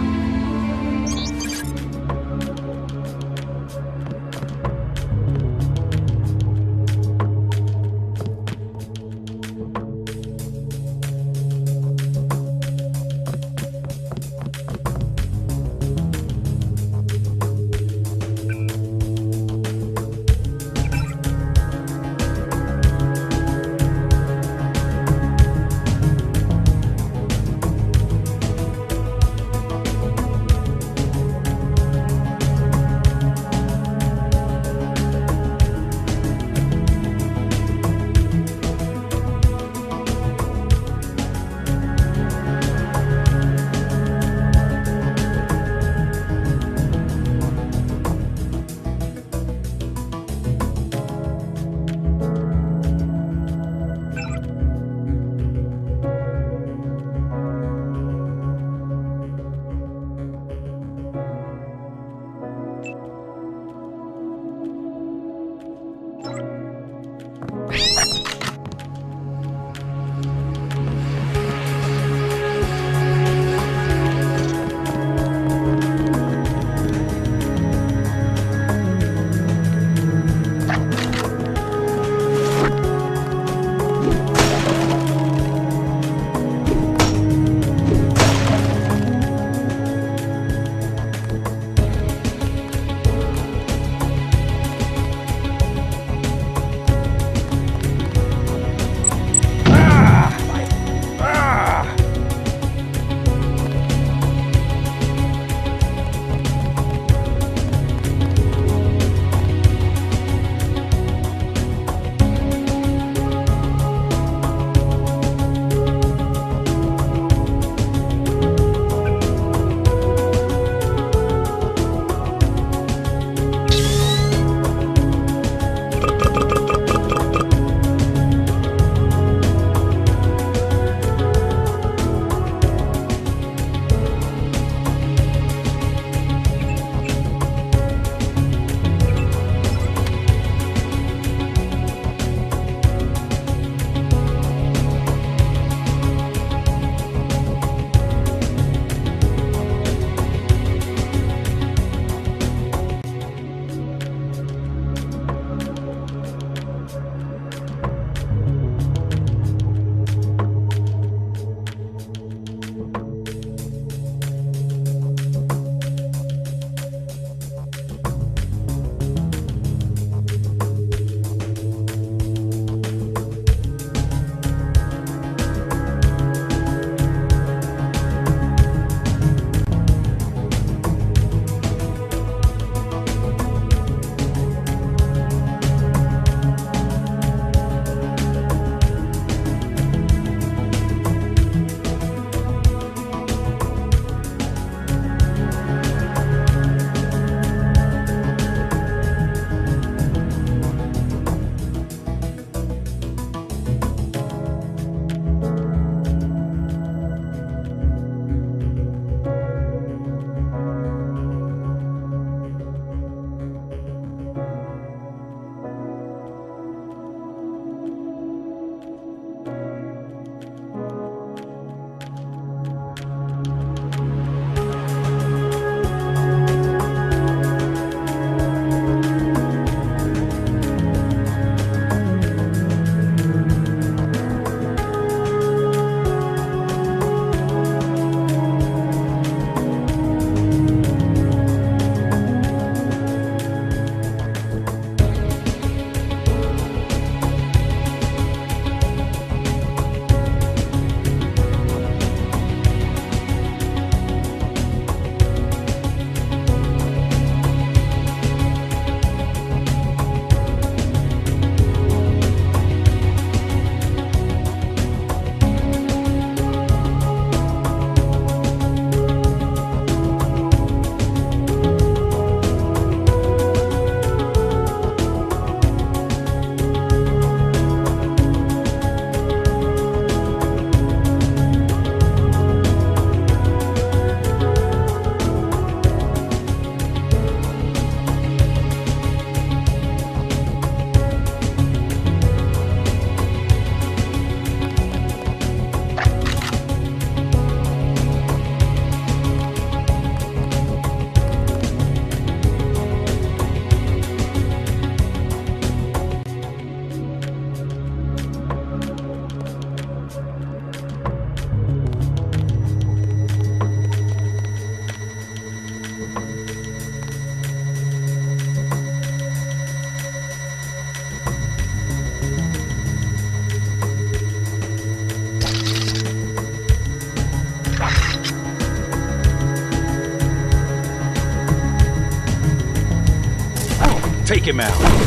take him out.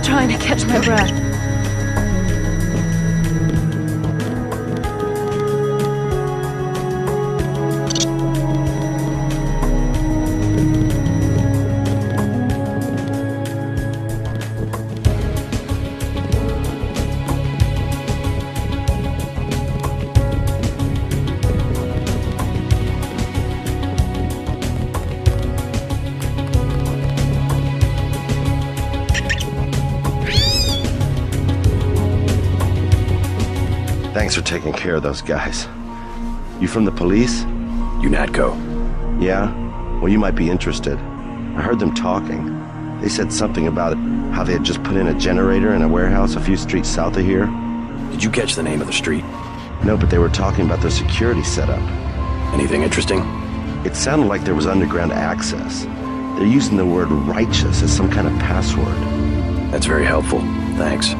Trying to catch my breath. Thanks for taking care of those guys. You from the police? UNATCO. Yeah? Well, you might be interested. I heard them talking. They said something about how they had just put in a generator in a warehouse a few streets south of here. Did you catch the name of the street? No, but they were talking about their security setup. Anything interesting? It sounded like there was underground access. They're using the word righteous as some kind of password. That's very helpful. Thanks.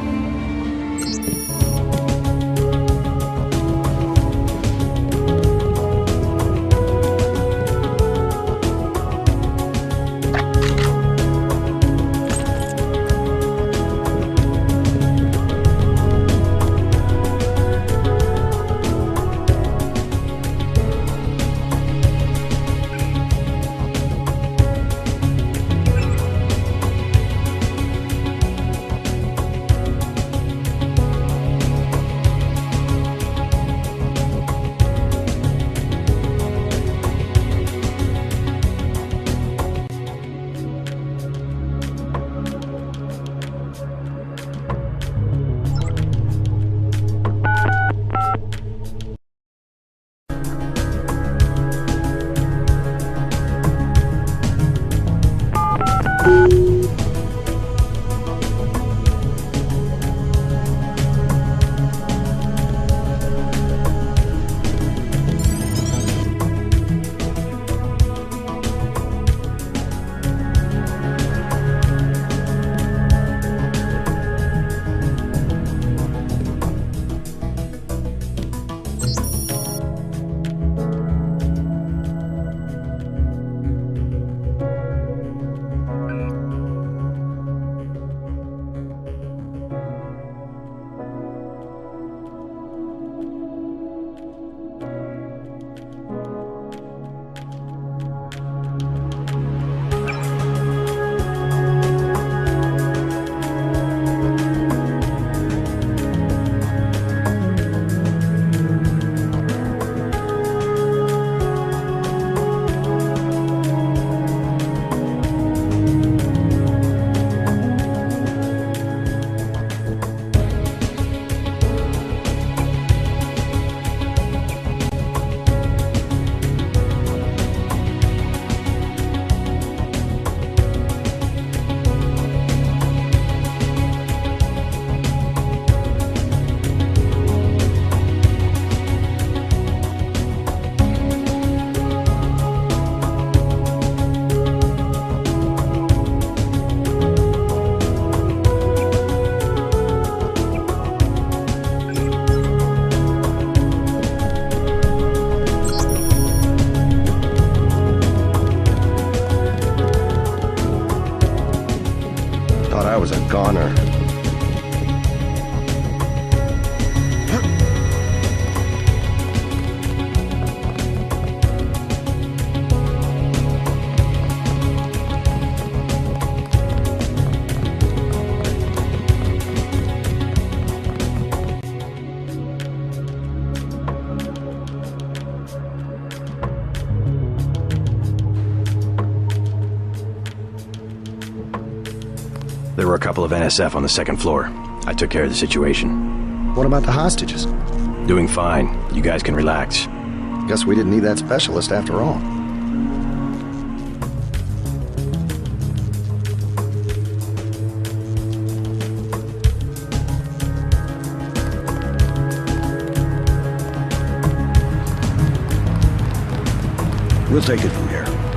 a couple of NSF on the second floor. I took care of the situation. What about the hostages? Doing fine. You guys can relax. Guess we didn't need that specialist after all. We'll take it from here.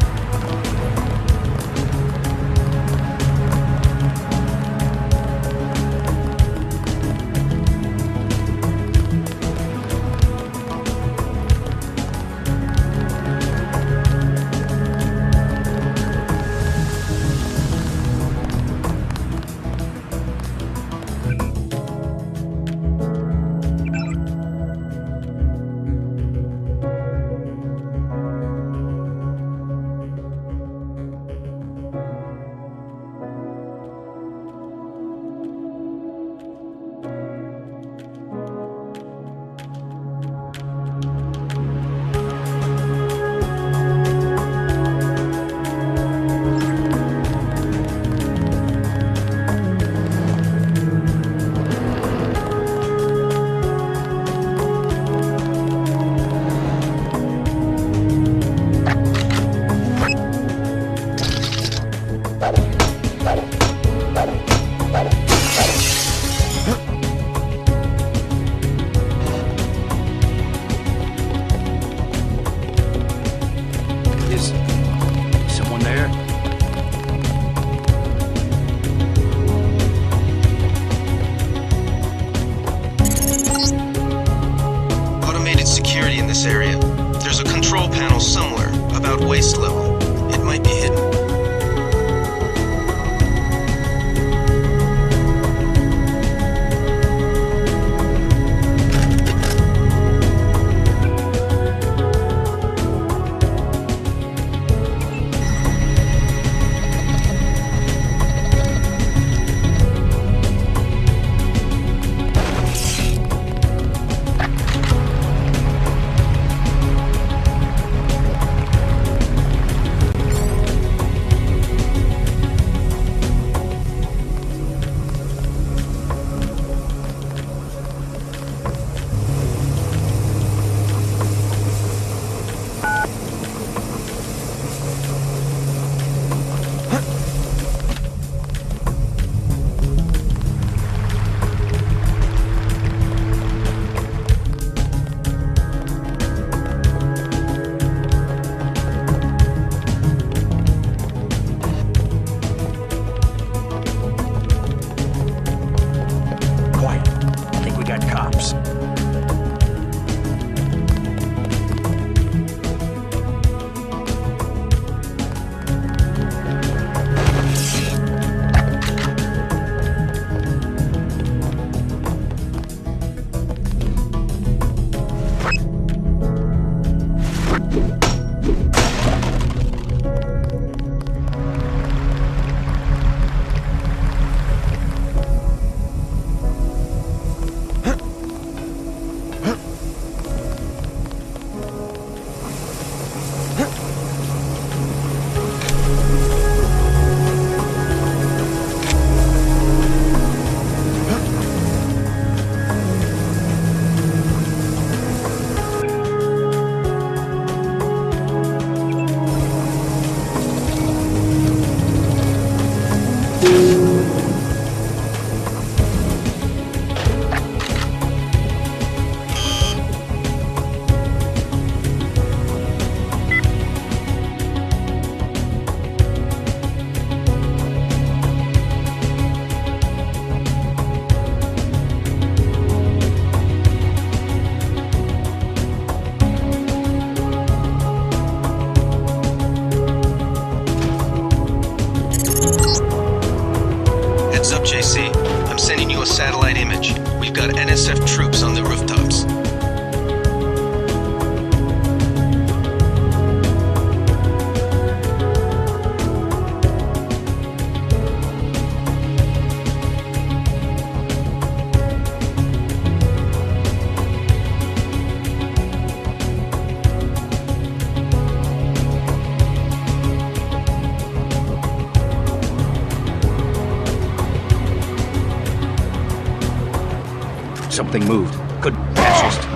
something moved. Good fascist.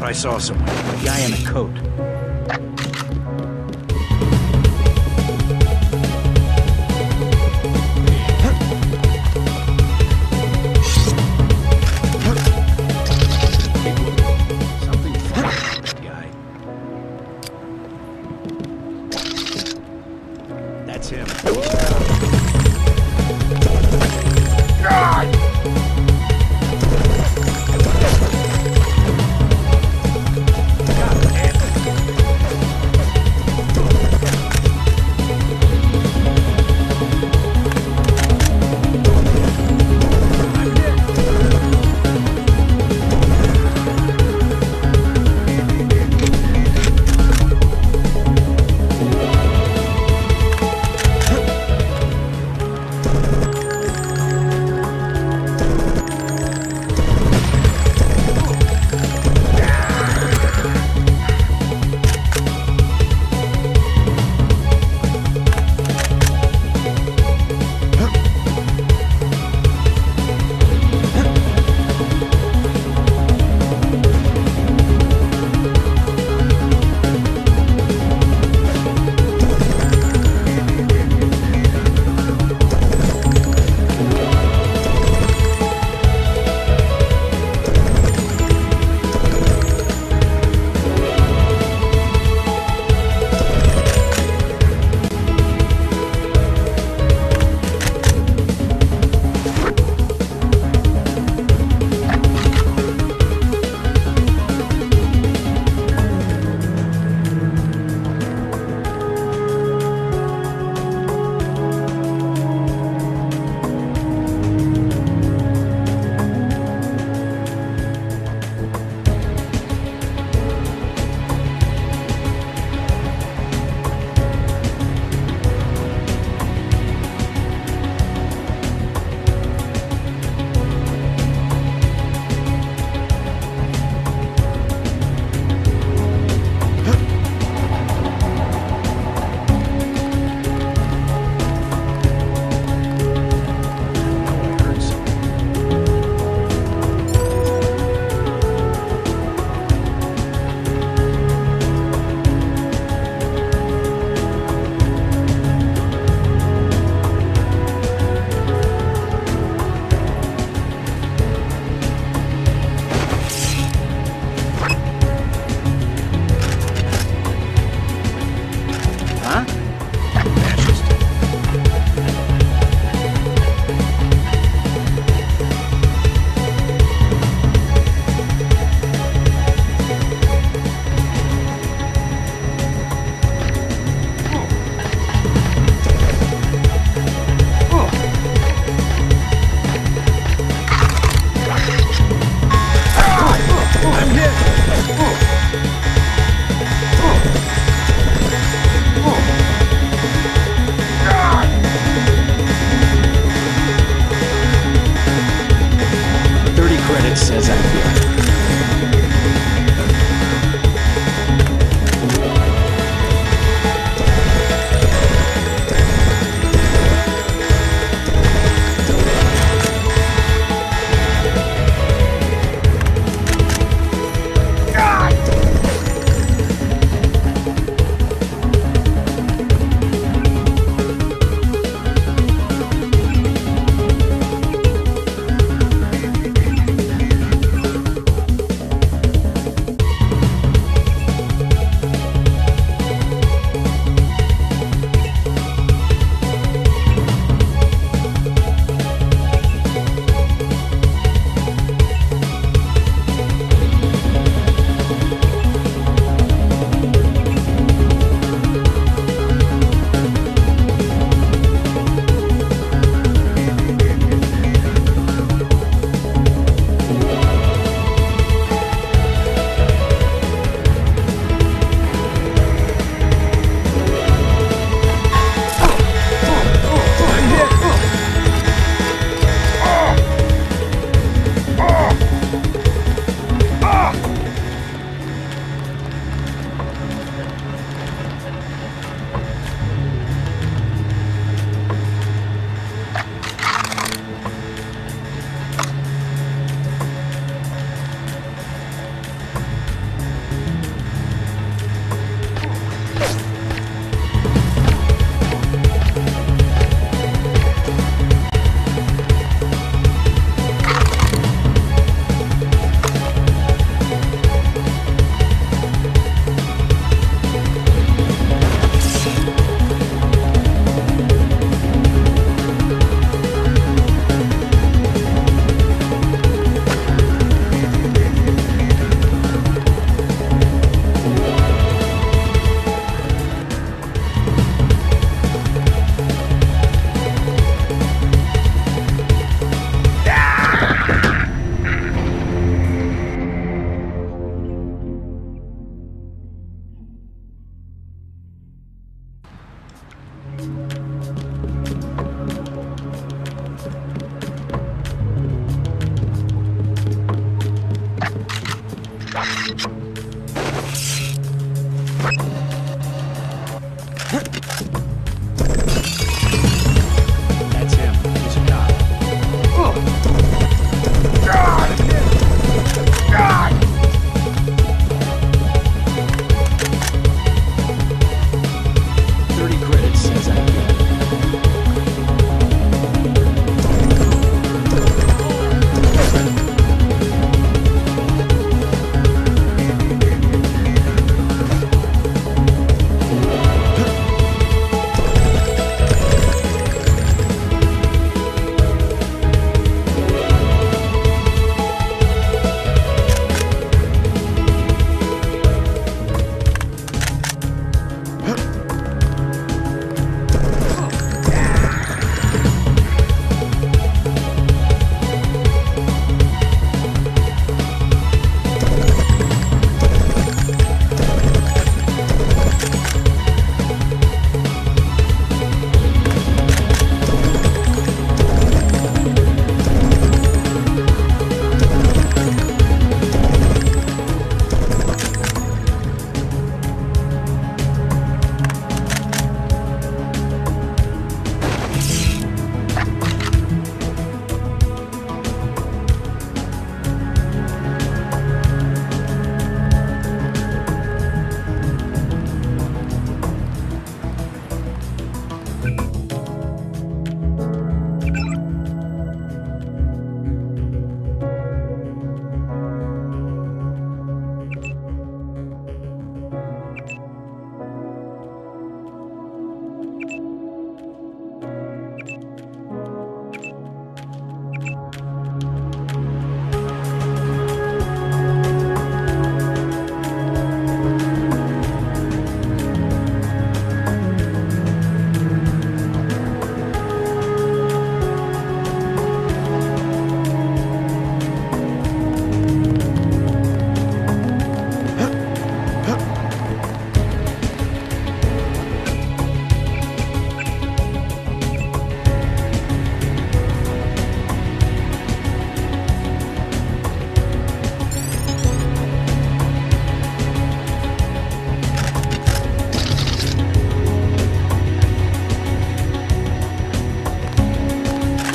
I saw someone. A guy in a coat. Something funny about that guy. That's him. God!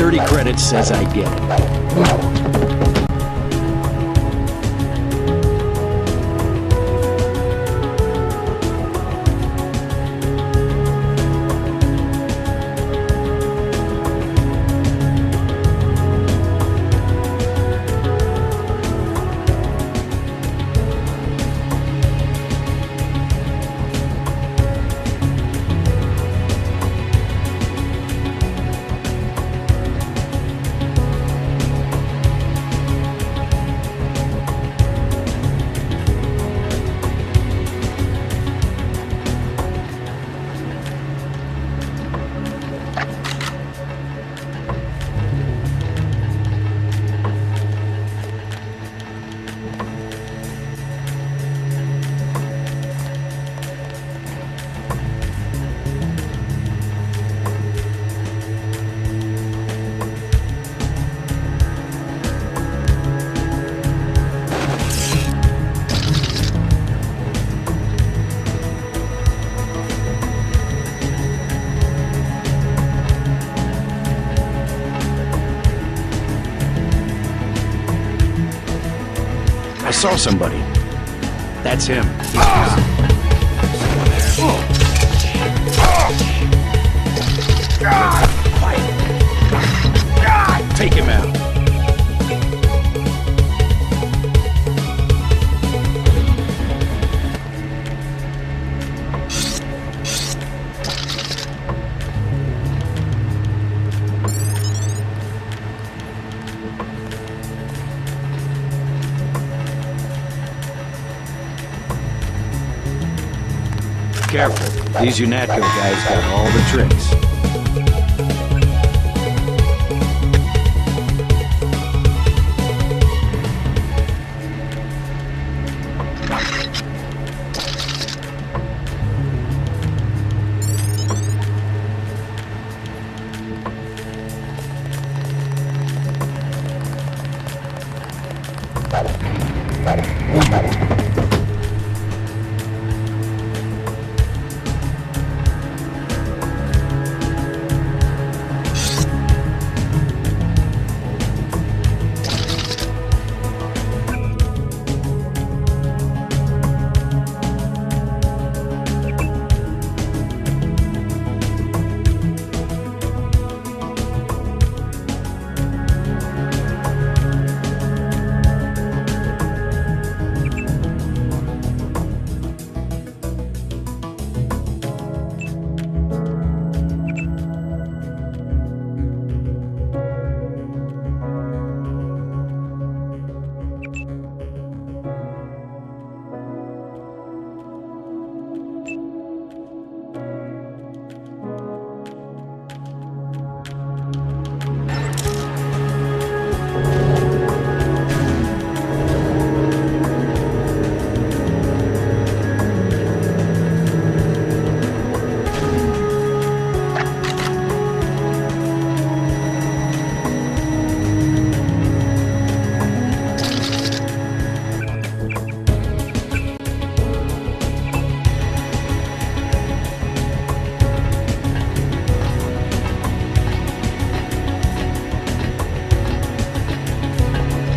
30 credits says I get it. I saw somebody. That's him. Take him out. Careful. These UNATCO guys got all the tricks.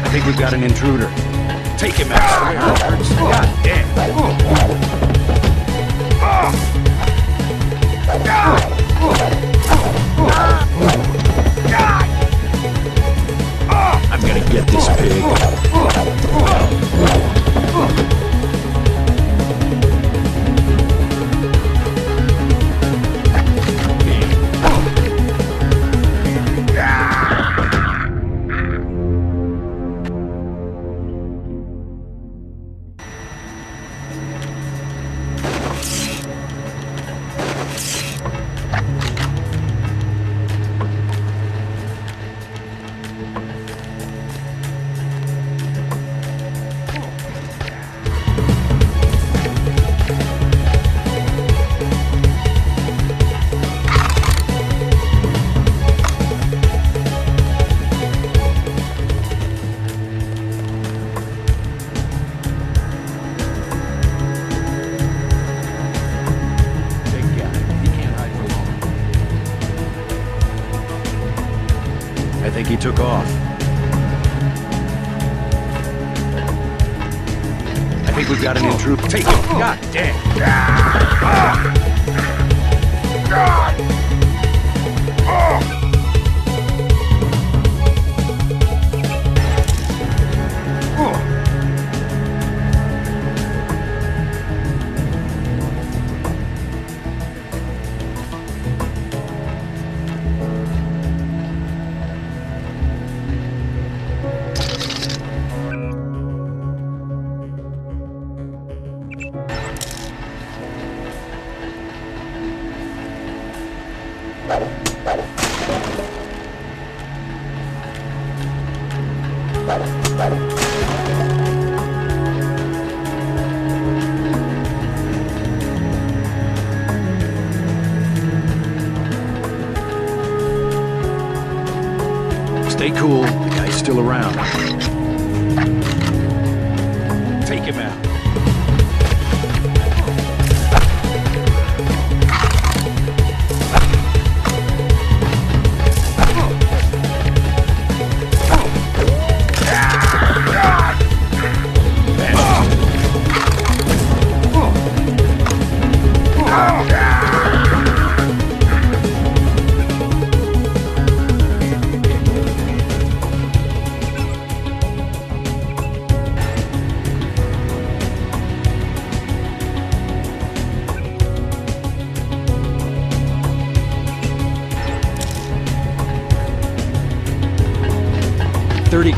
I think we've got an intruder. Take him out. God damn. I'm gonna get this pig. I think he took off. I think we've got an intruder. Take him! God damn! Stay cool. The guy's still around. Take him out.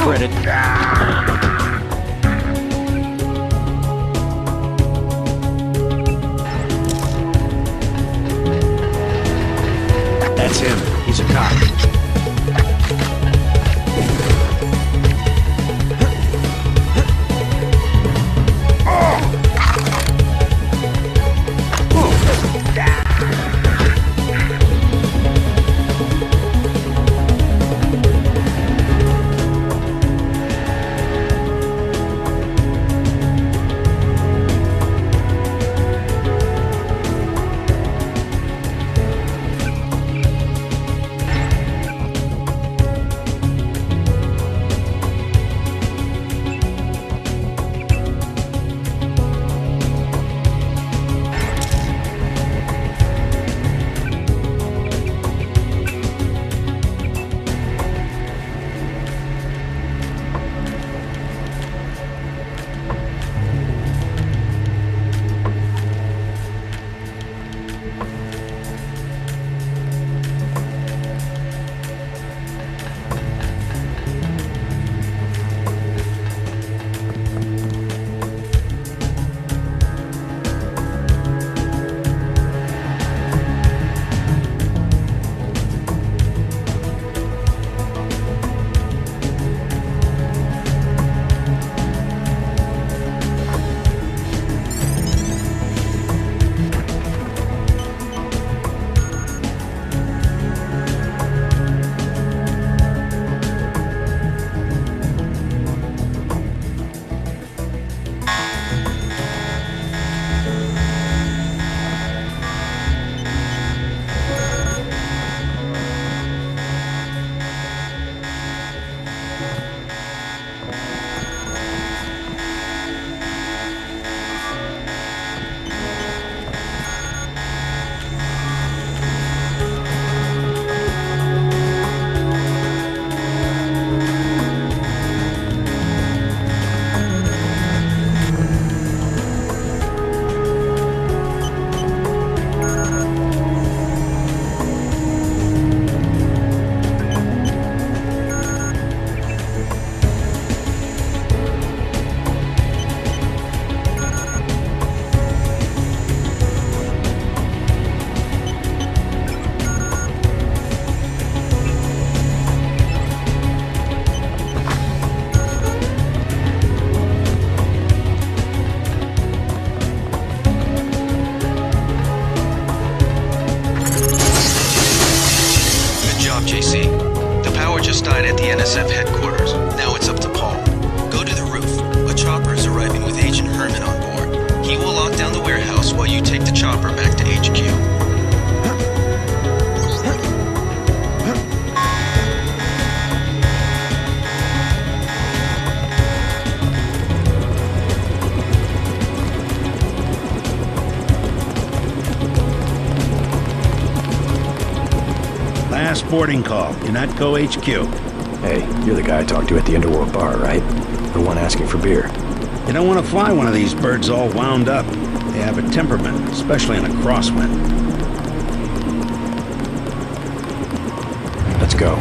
Credit. That's him. He's a cop. NSF headquarters. Now it's up to Paul. Go to the roof. A chopper is arriving with Agent Herman on board. He will lock down the warehouse while you take the chopper back to HQ. Last boarding call in Atco HQ. Hey, you're the guy I talked to at the Underworld bar, right? The one asking for beer. You don't want to fly one of these birds all wound up. They have a temperament, especially in a crosswind. Let's go.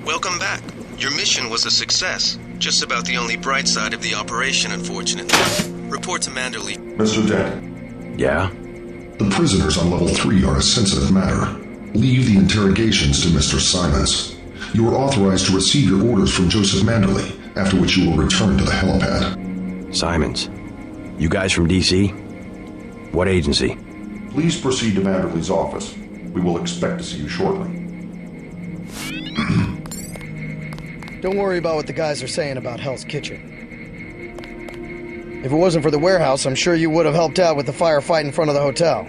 Welcome back. Your mission was a success. Just about the only bright side of the operation, unfortunately. Report to Manderley. Mr. Dent. Yeah? The prisoners on level 3 are a sensitive matter. Leave the interrogations to Mr. Simons. You are authorized to receive your orders from Joseph Manderley, after which you will return to the helipad. Simons. You guys from DC? What agency? Please proceed to Manderley's office. We will expect to see you shortly. Don't worry about what the guys are saying about Hell's Kitchen. If it wasn't for the warehouse, I'm sure you would have helped out with the firefight in front of the hotel.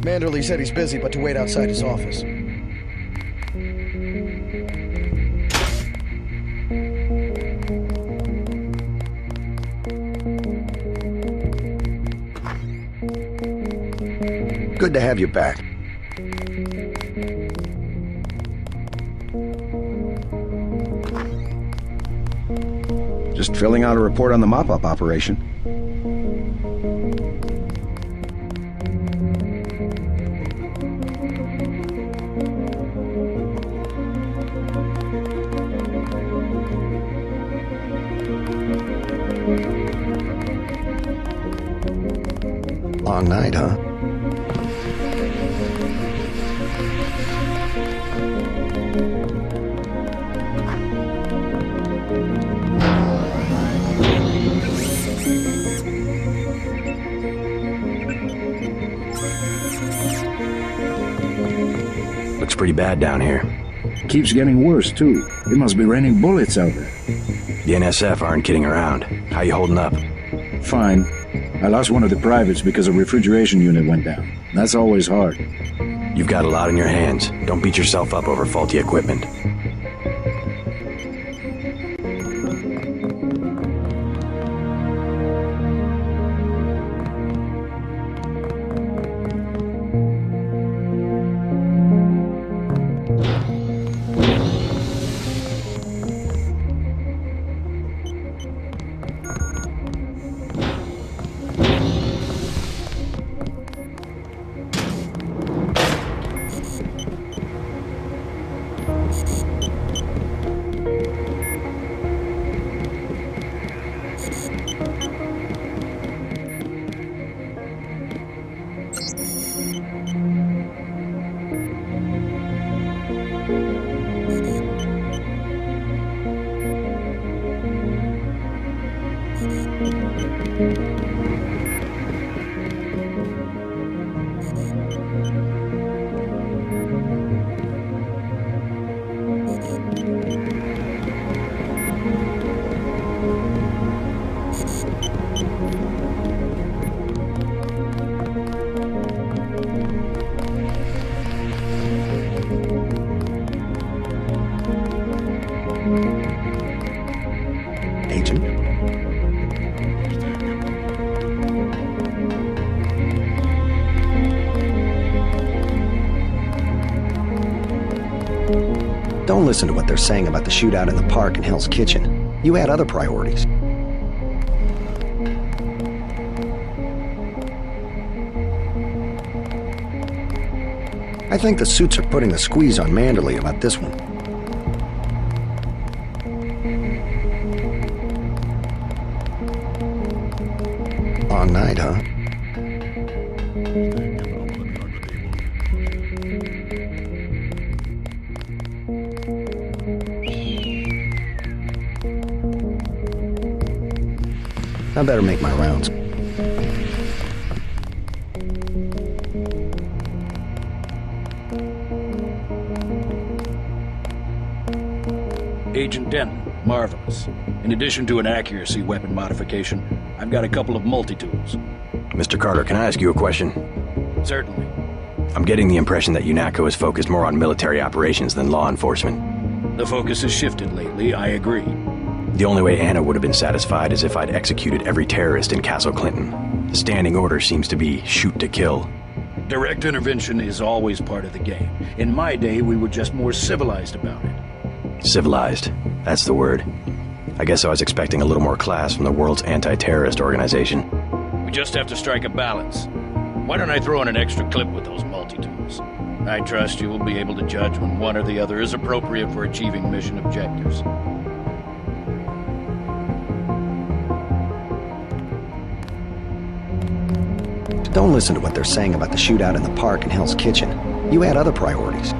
Manderley said he's busy, but to wait outside his office. Good to have you back. Just filling out a report on the mop-up operation. Long night, huh? Looks pretty bad down here. Keeps getting worse, too. It must be raining bullets out there. The NSF aren't kidding around. How you holding up? Fine. I lost one of the privates because a refrigeration unit went down. That's always hard. You've got a lot on your hands. Don't beat yourself up over faulty equipment. Don't listen to what they're saying about the shootout in the park and Hell's Kitchen. You had other priorities. I think the suits are putting the squeeze on Manderley about this one. Long night, huh? I better make my rounds. Agent Denton, marvelous. In addition to an accuracy weapon modification, I've got a couple of multi-tools. Mr. Carter, can I ask you a question? Certainly. I'm getting the impression that UNATCO is focused more on military operations than law enforcement. The focus has shifted lately, I agree. The only way Anna would have been satisfied is if I'd executed every terrorist in Castle Clinton. The standing order seems to be shoot to kill. Direct intervention is always part of the game. In my day, we were just more civilized about it. Civilized. That's the word. I guess I was expecting a little more class from the world's anti-terrorist organization. We just have to strike a balance. Why don't I throw in an extra clip with those multi-tools? I trust you will be able to judge when one or the other is appropriate for achieving mission objectives. Don't listen to what they're saying about the shootout in the park and Hell's Kitchen. You had other priorities.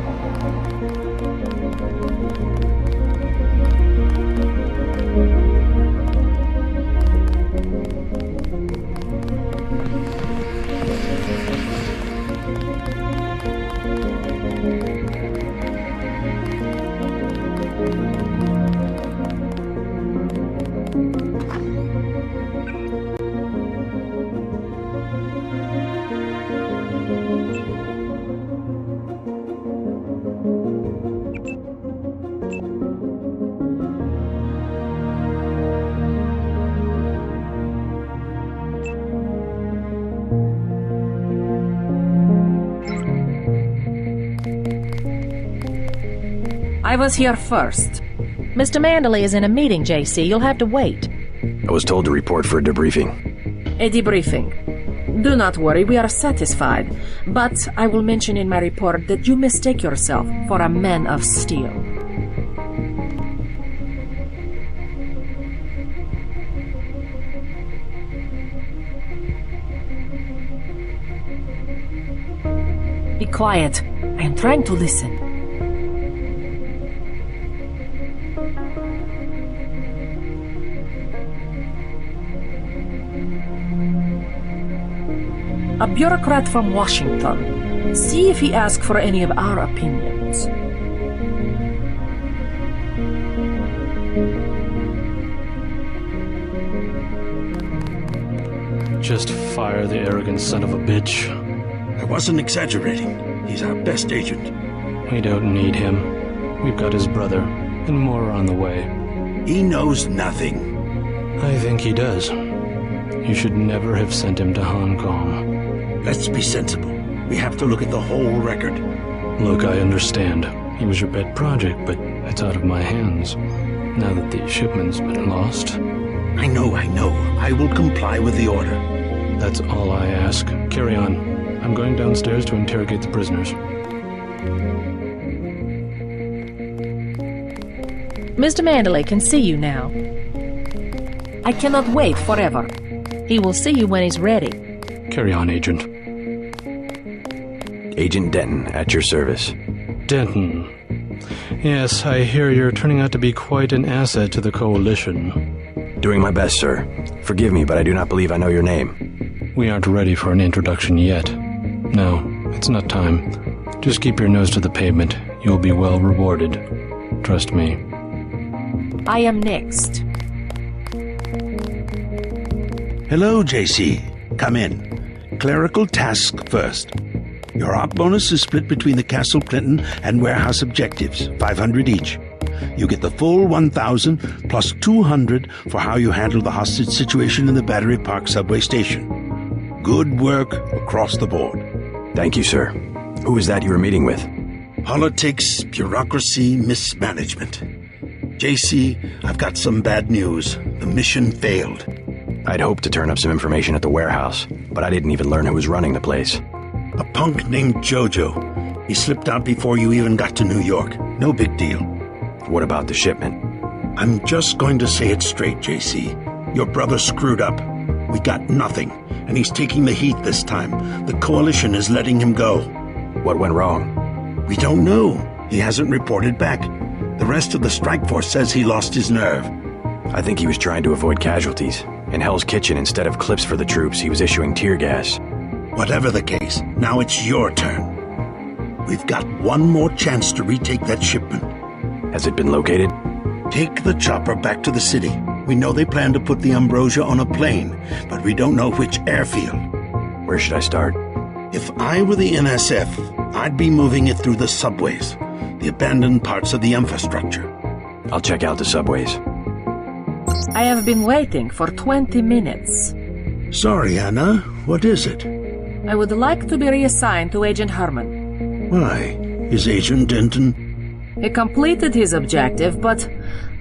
I was here first. Mr. Manderley is in a meeting, JC. You'll have to wait. I was told to report for a debriefing. A debriefing. Do not worry, we are satisfied. But I will mention in my report that you mistake yourself for a man of steel. Be quiet. I am trying to listen. A bureaucrat from Washington. See if he asks for any of our opinions. Just fire the arrogant son of a bitch. I wasn't exaggerating. He's our best agent. We don't need him. We've got his brother, and more are on the way. He knows nothing. I think he does. You should never have sent him to Hong Kong. Let's be sensible. We have to look at the whole record. Look, I understand. He was your pet project, but it's out of my hands. Now that the shipment's been lost. I know. I will comply with the order. That's all I ask. Carry on. I'm going downstairs to interrogate the prisoners. Mr. Manderley can see you now. I cannot wait forever. He will see you when he's ready. Carry on, Agent. Agent Denton, at your service. Denton. Yes, I hear you're turning out to be quite an asset to the Coalition. Doing my best, sir. Forgive me, but I do not believe I know your name. We aren't ready for an introduction yet. No, it's not time. Just keep your nose to the pavement. You'll be well rewarded. Trust me. I am next. Hello, JC. Come in. Clerical task first. Your op bonus is split between the Castle Clinton and warehouse objectives, 500 each. You get the full 1,000 plus 200 for how you handle the hostage situation in the Battery Park subway station. Good work across the board. Thank you, sir. Who is that you were meeting with? Politics, bureaucracy, mismanagement. JC, I've got some bad news. The mission failed. I'd hoped to turn up some information at the warehouse, but I didn't even learn who was running the place. A punk named Jojo. He slipped out before you even got to New York. No big deal. What about the shipment? I'm just going to say it straight, JC. Your brother screwed up. We got nothing, and he's taking the heat this time. The Coalition is letting him go. What went wrong? We don't know. He hasn't reported back. The rest of the strike force says he lost his nerve. I think he was trying to avoid casualties. In Hell's Kitchen, instead of clips for the troops, he was issuing tear gas. Whatever the case, now it's your turn. We've got one more chance to retake that shipment. Has it been located? Take the chopper back to the city. We know they plan to put the Ambrosia on a plane, but we don't know which airfield. Where should I start? If I were the NSF, I'd be moving it through the subways, the abandoned parts of the infrastructure. I'll check out the subways. I have been waiting for 20 minutes. Sorry, Anna. What is it? I would like to be reassigned to Agent Herman. Why? Is Agent Denton... He completed his objective, but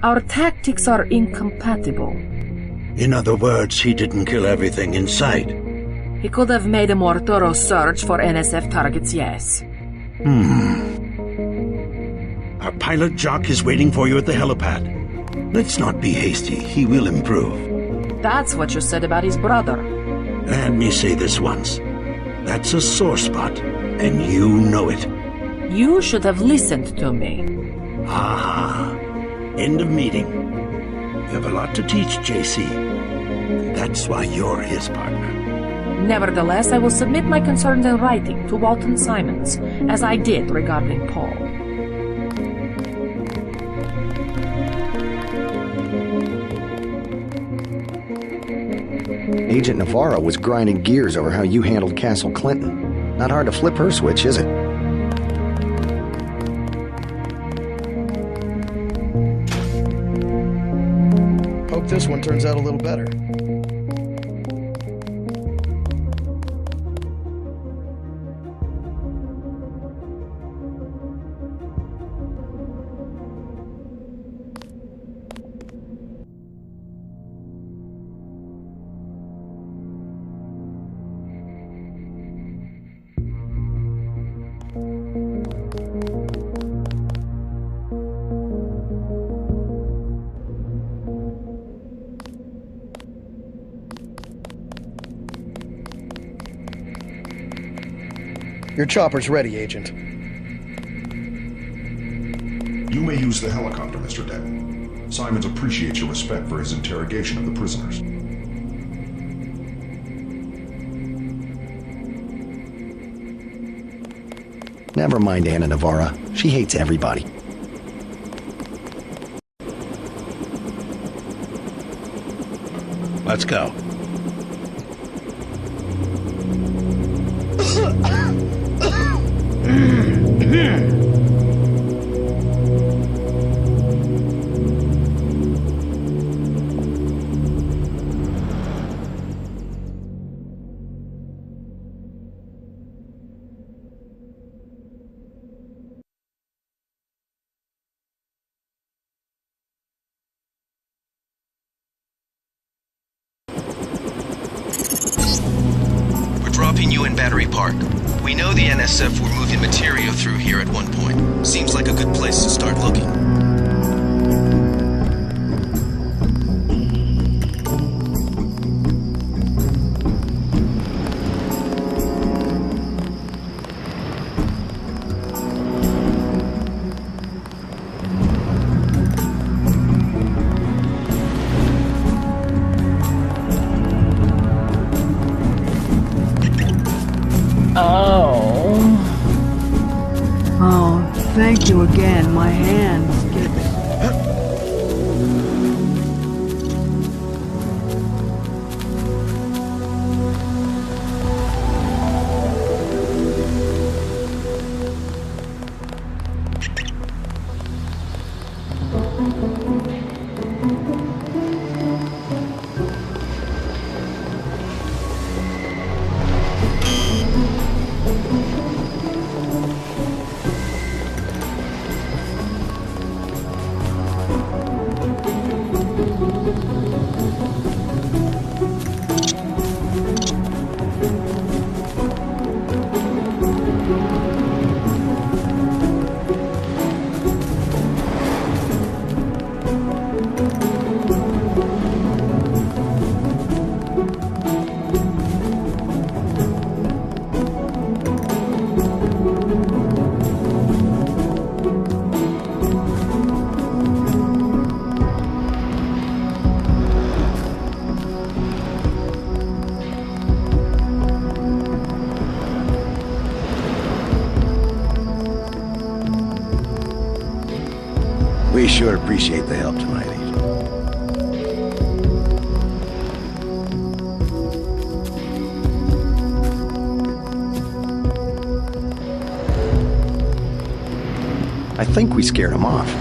our tactics are incompatible. In other words, he didn't kill everything in sight. He could have made a more thorough search for NSF targets, yes. Our pilot Jock is waiting for you at the helipad. Let's not be hasty. He will improve. That's what you said about his brother. Let me say this once. That's a sore spot, and you know it. You should have listened to me. Ah, end of meeting. You have a lot to teach, JC. That's why you're his partner. Nevertheless, I will submit my concerns in writing to Walton Simons, as I did regarding Paul. Agent Navarro was grinding gears over how you handled Castle Clinton. Not hard to flip her switch, is it? Hope this one turns out a little better. Your chopper's ready, Agent. You may use the helicopter, Mr. Denton. Simons appreciates your respect for his interrogation of the prisoners. Never mind Anna Navarra. She hates everybody. Let's go. Dropping you in Battery Park. We know the NSF were moving material through here at one point. Seems like a good place to start looking. Thank you again. My hands get... sure appreciate the help tonight, Agent. I think we scared him off.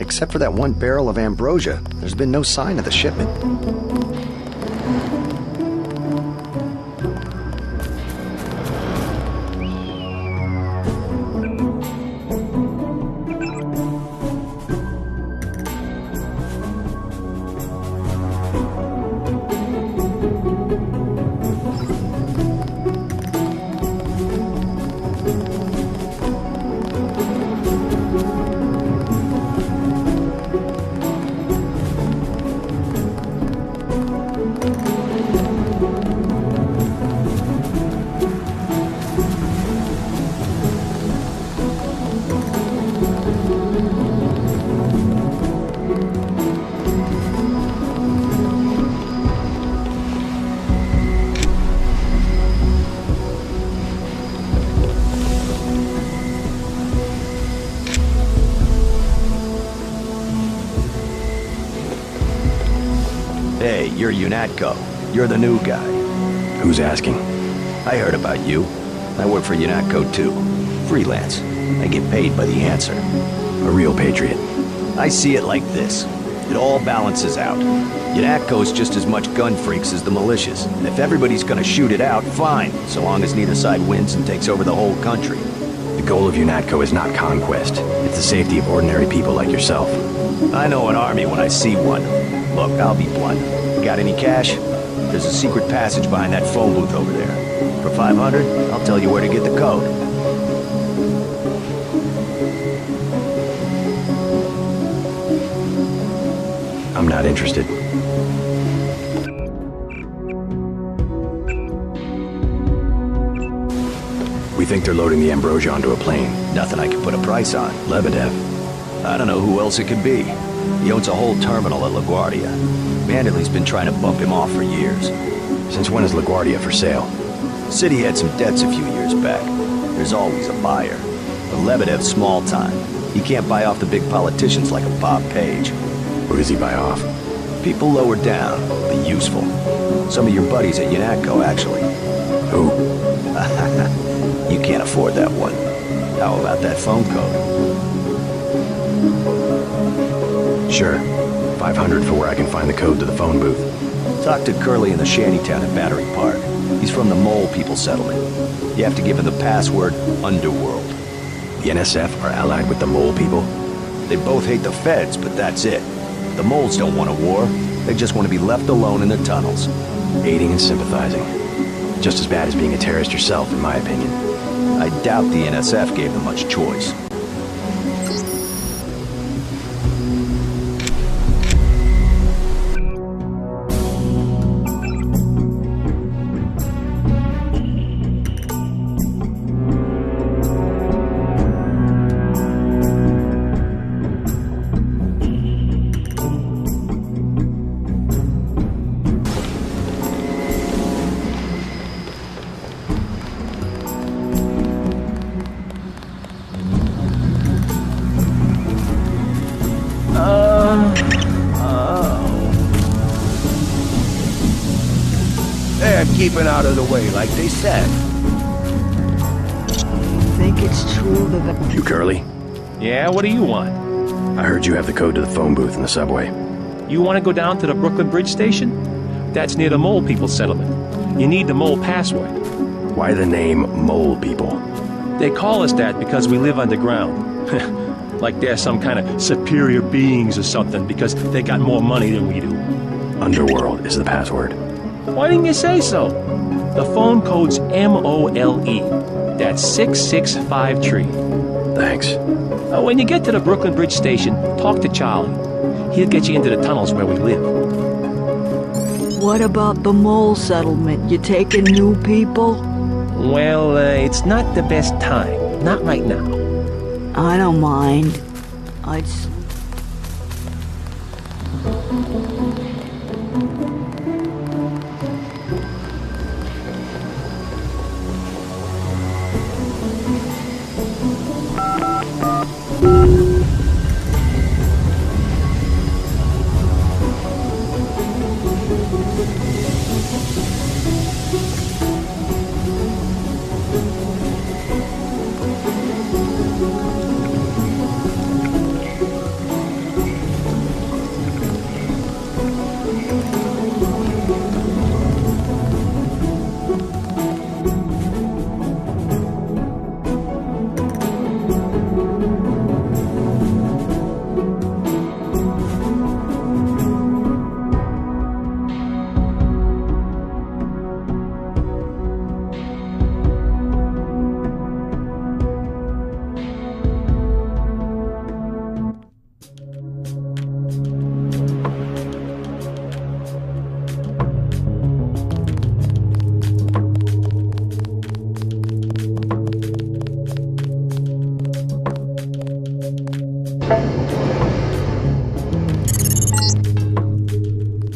Except for that one barrel of ambrosia, there's been no sign of the shipment. Hey, you're UNATCO. You're the new guy. Who's asking? I heard about you. I work for UNATCO too. Freelance. I get paid by the answer. A real patriot. I see it like this. It all balances out. UNATCO's just as much gun freaks as the militias. And if everybody's gonna shoot it out, fine, so long as neither side wins and takes over the whole country. The goal of UNATCO is not conquest. It's the safety of ordinary people like yourself. I know an army when I see one. Look, I'll be blunt. Got any cash? There's a secret passage behind that phone booth over there. For 500, I'll tell you where to get the code. I'm not interested. We think they're loading the ambrosia onto a plane. Nothing I can put a price on. Lebedev. I don't know who else it could be. He owns a whole terminal at LaGuardia. Manderley's been trying to bump him off for years. Since when is LaGuardia for sale? The city had some debts a few years back. There's always a buyer. But Lebedev's small time. He can't buy off the big politicians like a Bob Page. Who does he buy off? People lower down, but useful. Some of your buddies at UNATCO, actually. Who? You can't afford that one. How about that phone code? Sure. 500 for where I can find the code to the phone booth. Talk to Curly in the shantytown at Battery Park. He's from the Mole People settlement. You have to give him the password Underworld. The NSF are allied with the Mole People? They both hate the feds, but that's it. The Moles don't want a war. They just want to be left alone in their tunnels. Aiding and sympathizing. Just as bad as being a terrorist yourself, in my opinion. I doubt the NSF gave them much choice. Keeping out of the way, like they said. Think it's true that the... You Curly? Yeah, what do you want? I heard you have the code to the phone booth in the subway. You want to go down to the Brooklyn Bridge Station? That's near the Mole People settlement. you need the mole password. Why the name Mole People? They call us that because we live underground. Like they're some kind of superior beings or something because they got more money than we do. Underworld is the password. Why didn't you say so? The phone code's MOLE. That's 665 tree. Thanks. When you get to the Brooklyn Bridge station, talk to Charlie. He'll get you into the tunnels where we live. What about the mole settlement? You taking new people? Well, it's not the best time. Not right now. I don't mind.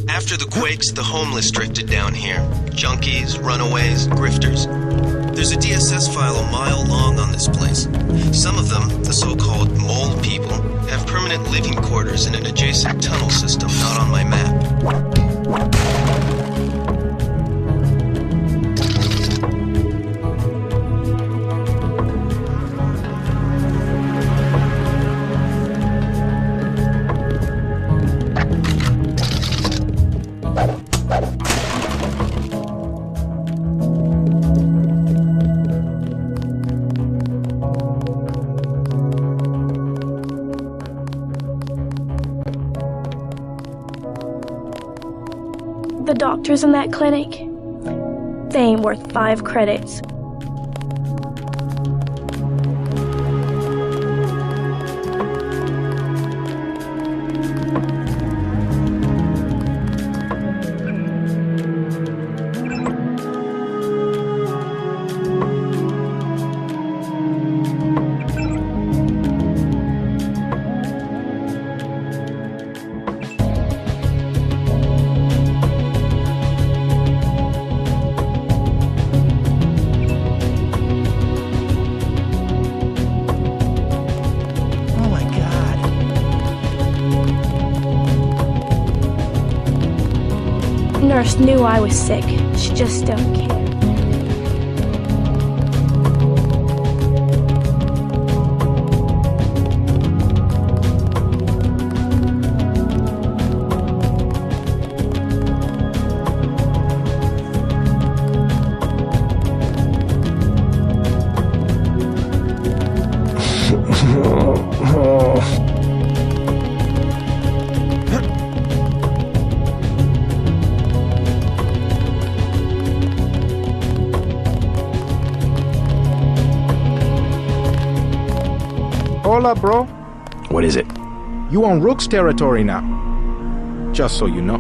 After the quakes, the homeless drifted down here. Junkies, runaways, grifters. There's a DSS file a mile long on this place. Some of them, the so-called mole people, have permanent living quarters in an adjacent tunnel system not on my map. The doctors in that clinic, they ain't worth 5 credits. Nurse knew I was sick. She just don't care. Hola, bro. What is it? You on Rook's territory now. Just so you know.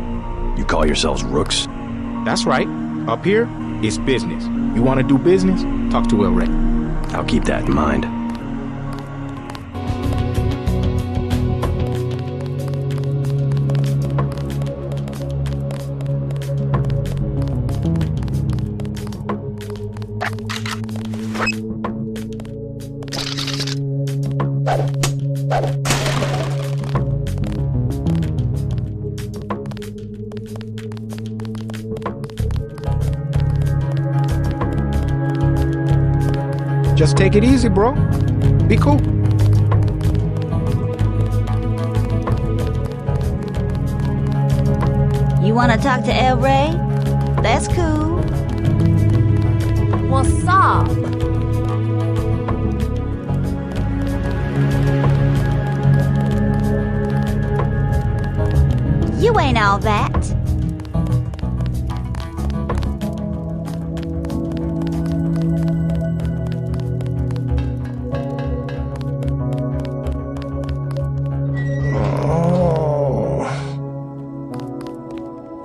You call yourselves Rooks? That's right. Up here, it's business. You want to do business? Talk to El Rey. I'll keep that in mind. Just take it easy, bro. Be cool. You want to talk to El Rey? That's cool. What's up? You ain't all that.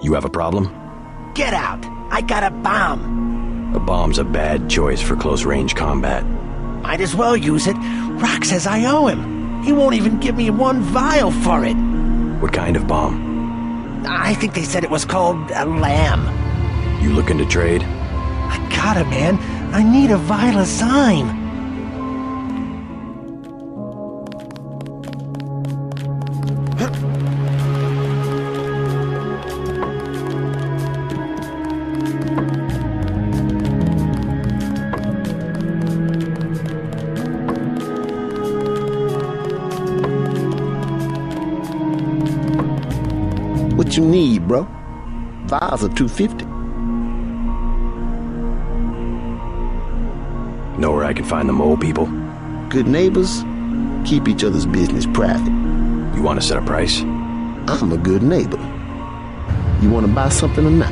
You have a problem? Get out! I got a bomb! A bomb's a bad choice for close-range combat. Might as well use it. Rock says I owe him. He won't even give me 1 vial for it. What kind of bomb? I think they said it was called a lamb. You looking to trade? I gotta, man. I need a vial of Zyme. What you need, bro? Vials are $250. Know where I can find the mole people? Good neighbors keep each other's business private. You want to set a price? I'm a good neighbor. You want to buy something or not?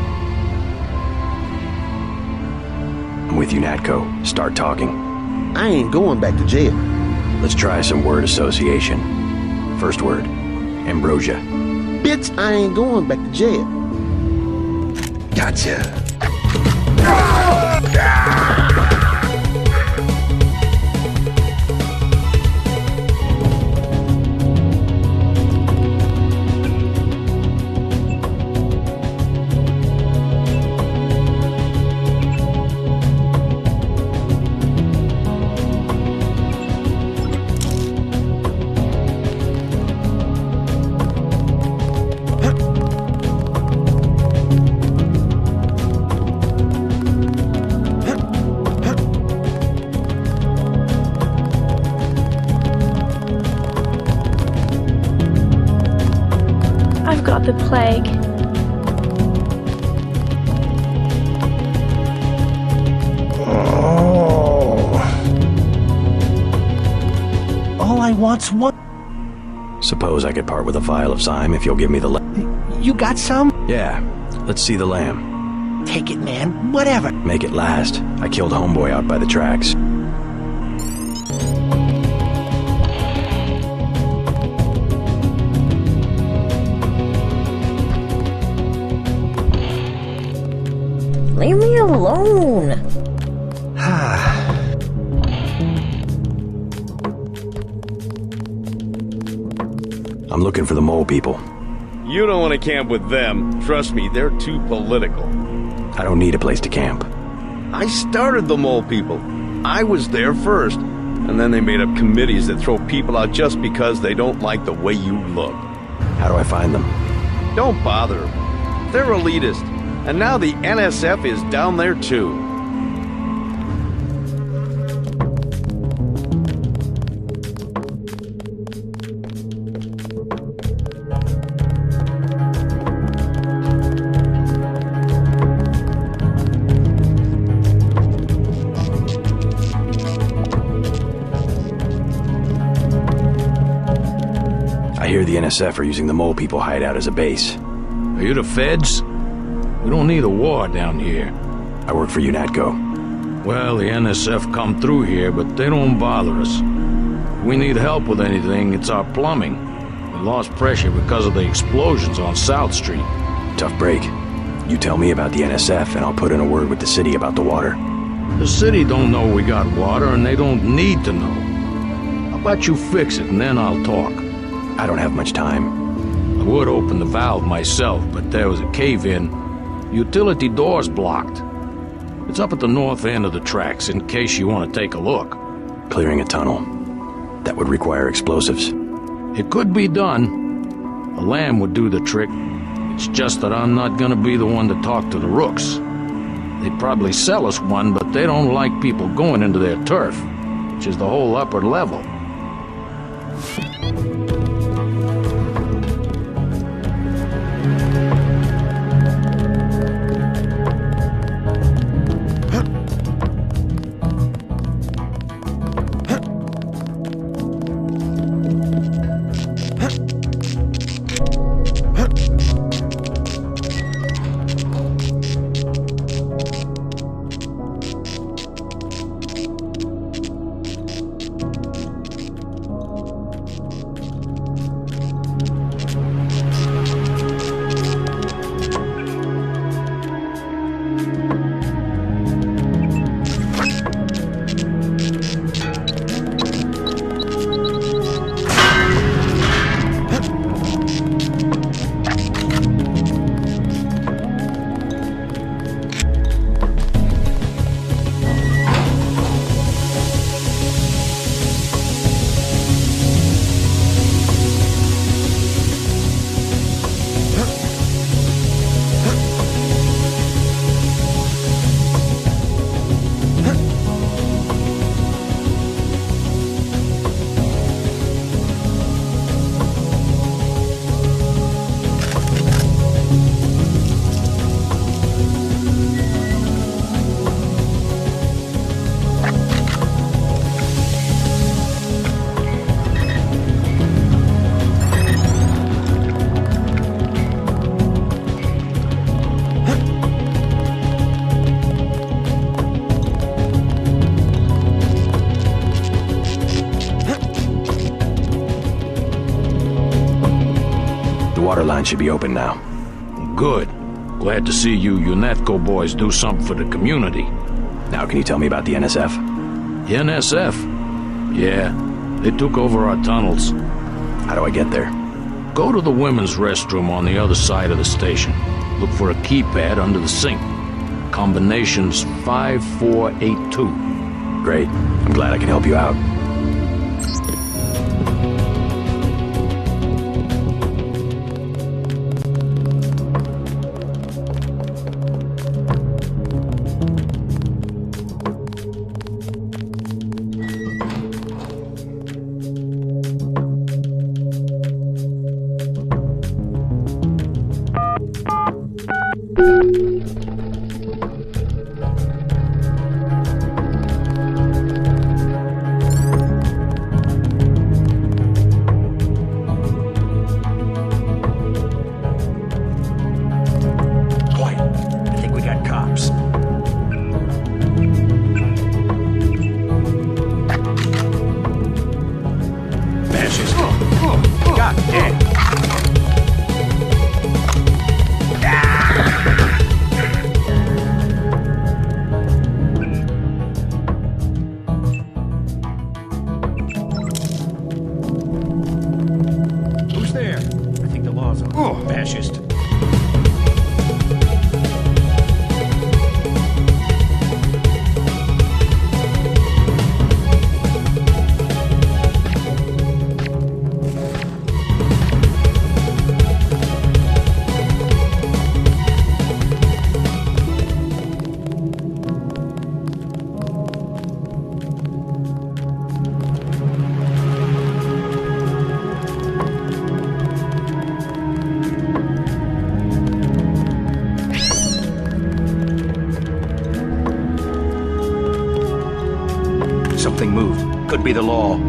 I'm with you, Natko. Start talking. I ain't going back to jail. Let's try some word association. First word, ambrosia. Bitch, I ain't going back to jail. Gotcha. The plague. All I want's 1. Suppose I could part with a vial of Zyme if you'll give me the You got some? Yeah. Let's see the lamb. Take it, man. Whatever. Make it last. I killed homeboy out by the tracks. Leave me alone. I'm looking for the mole people. You don't want to camp with them. Trust me, they're too political. I don't need a place to camp. I started the mole people. I was there first. And then they made up committees that throw people out just because they don't like the way you look. How do I find them? Don't bother. They're elitist. And now the NSF is down there too. I hear the NSF are using the mole people hideout as a base. Are you the feds? We don't need a war down here. I work for UNATCO. Well, the NSF come through here, but they don't bother us. If we need help with anything, it's our plumbing. We lost pressure because of the explosions on South Street. Tough break. You tell me about the NSF, and I'll put in a word with the city about the water. The city don't know we got water, and they don't need to know. How about you fix it, and then I'll talk? I don't have much time. I would open the valve myself, but there was a cave-in. Utility door's blocked. It's up at the north end of the tracks, in case you want to take a look. Clearing a tunnel. That would require explosives. It could be done. A lamb would do the trick. It's just that I'm not gonna be the one to talk to the rooks. They'd probably sell us one, but they don't like people going into their turf, which is the whole upper level. water line should be open now. Good. Glad to see you UNETCO boys do something for the community. Now can you tell me about the NSF? The NSF? Yeah, they took over our tunnels. How do I get there? Go to the women's restroom on the other side of the station. Look for a keypad under the sink. Combination's 5482. Great. I'm glad I can help you out. Something moved. Could be the law.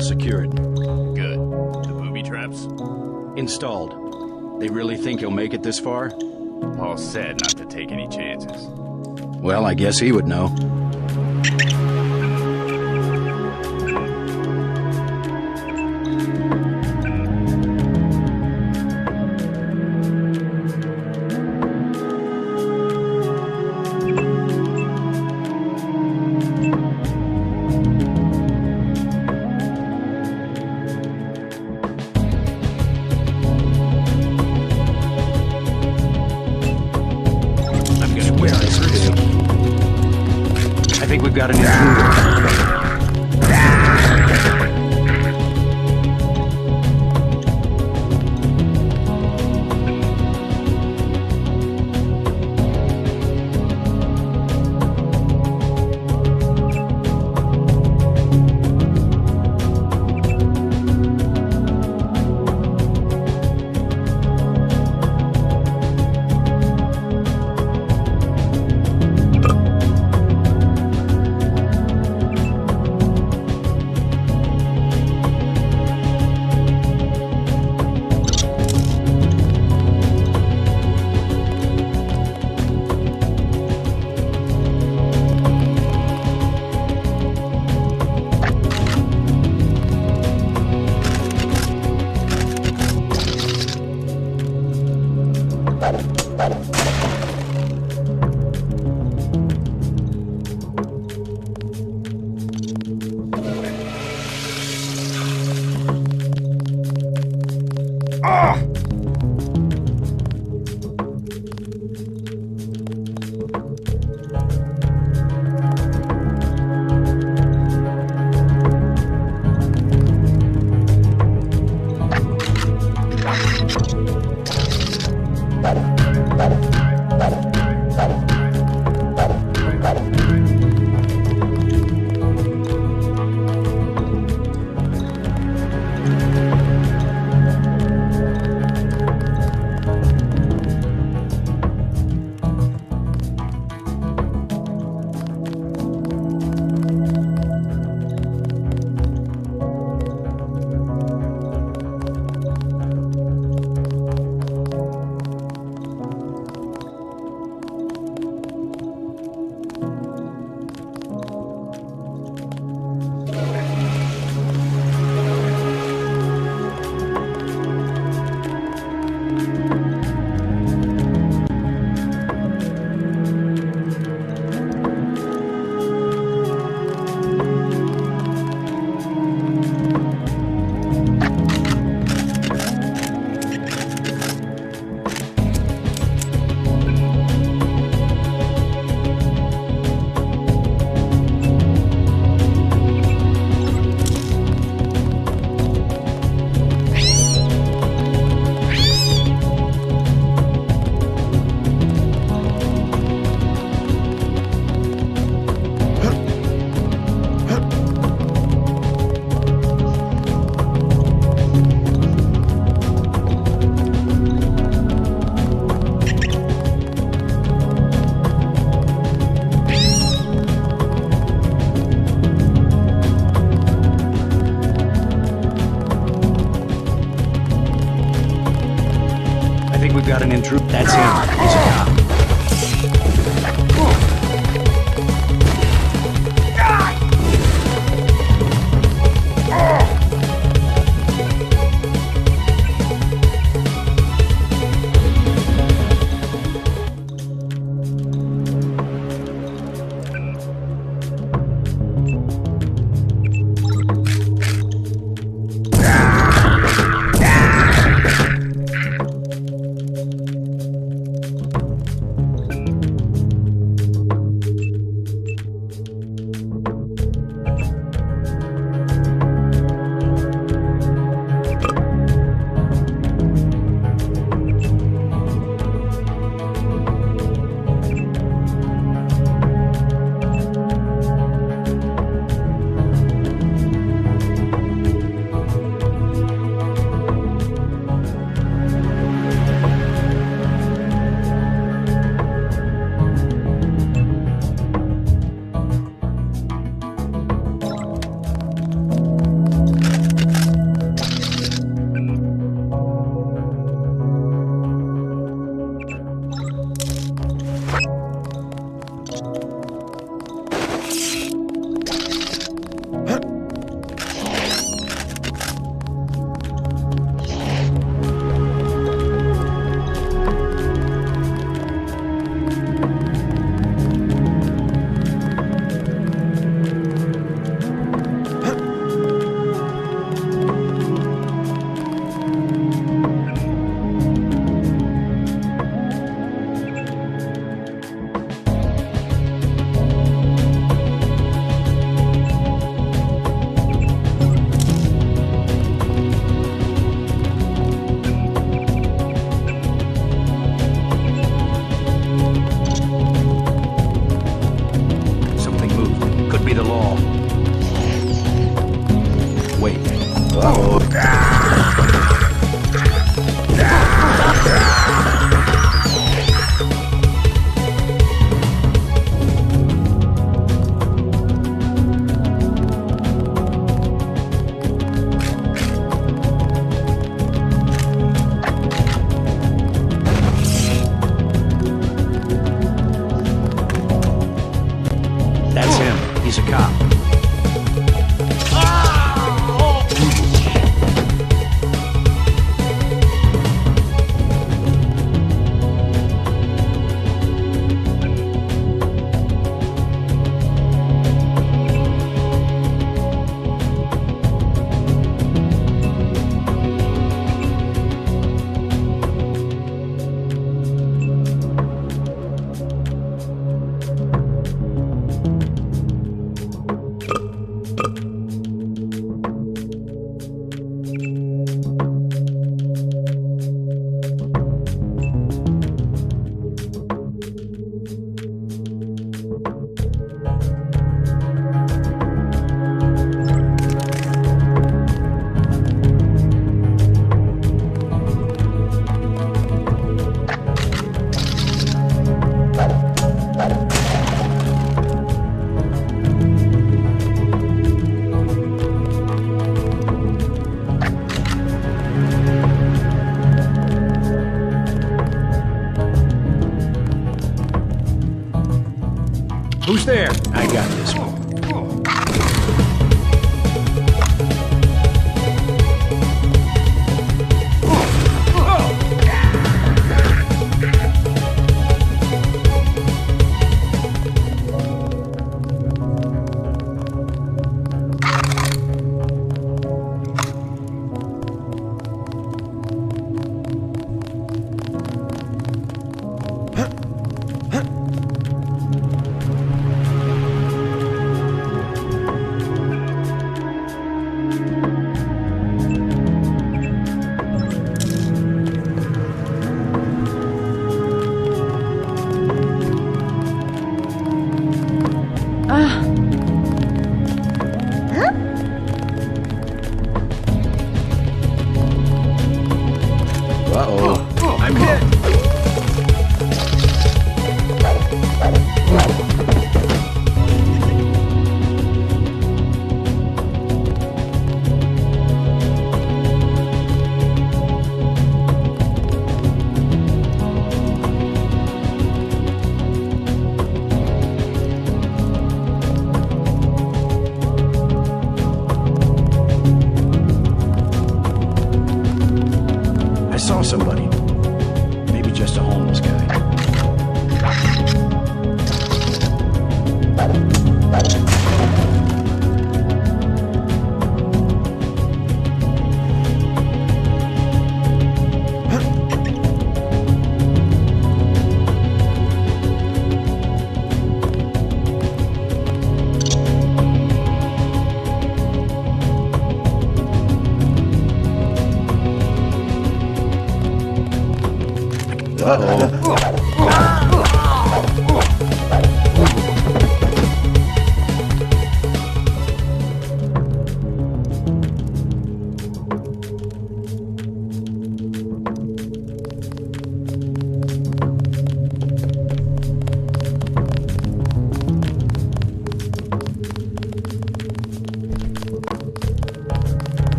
Secured. Good. The booby traps? Installed. They really think he'll make it this far? Paul said not to take any chances. Well, I guess he would know. intruder. That's him. He's a cop. Who's there? I got this one.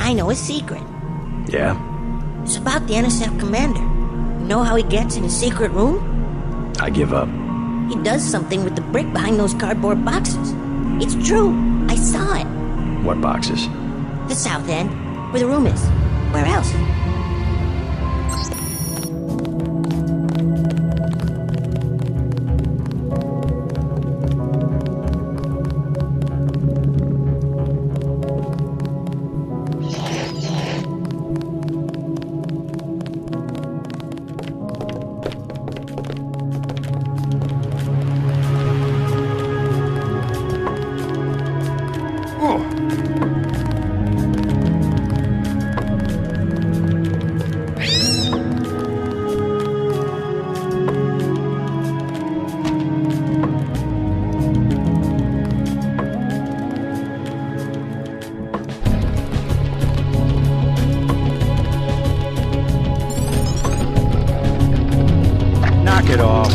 I know a secret. Yeah? It's about the NSF commander. You know how he gets in his secret room? I give up. He does something with the brick behind those cardboard boxes. It's true. I saw it. What boxes? The south end, where the room is. Where else? Knock it off.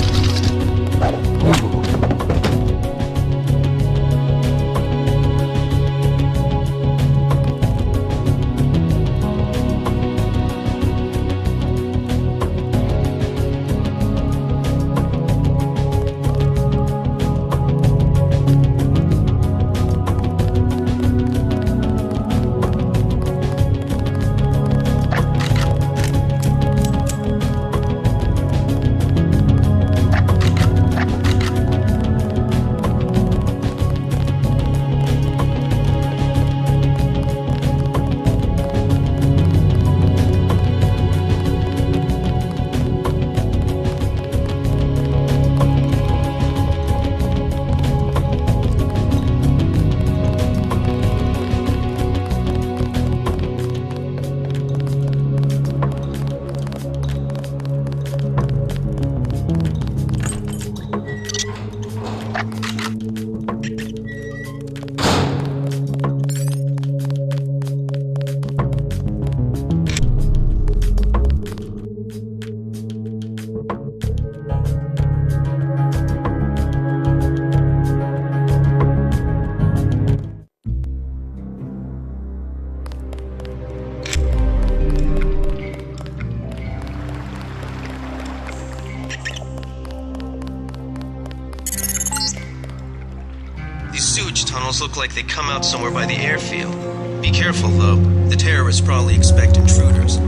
These sewage tunnels look like they come out somewhere by the airfield. Be careful, though. The terrorists probably expect intruders.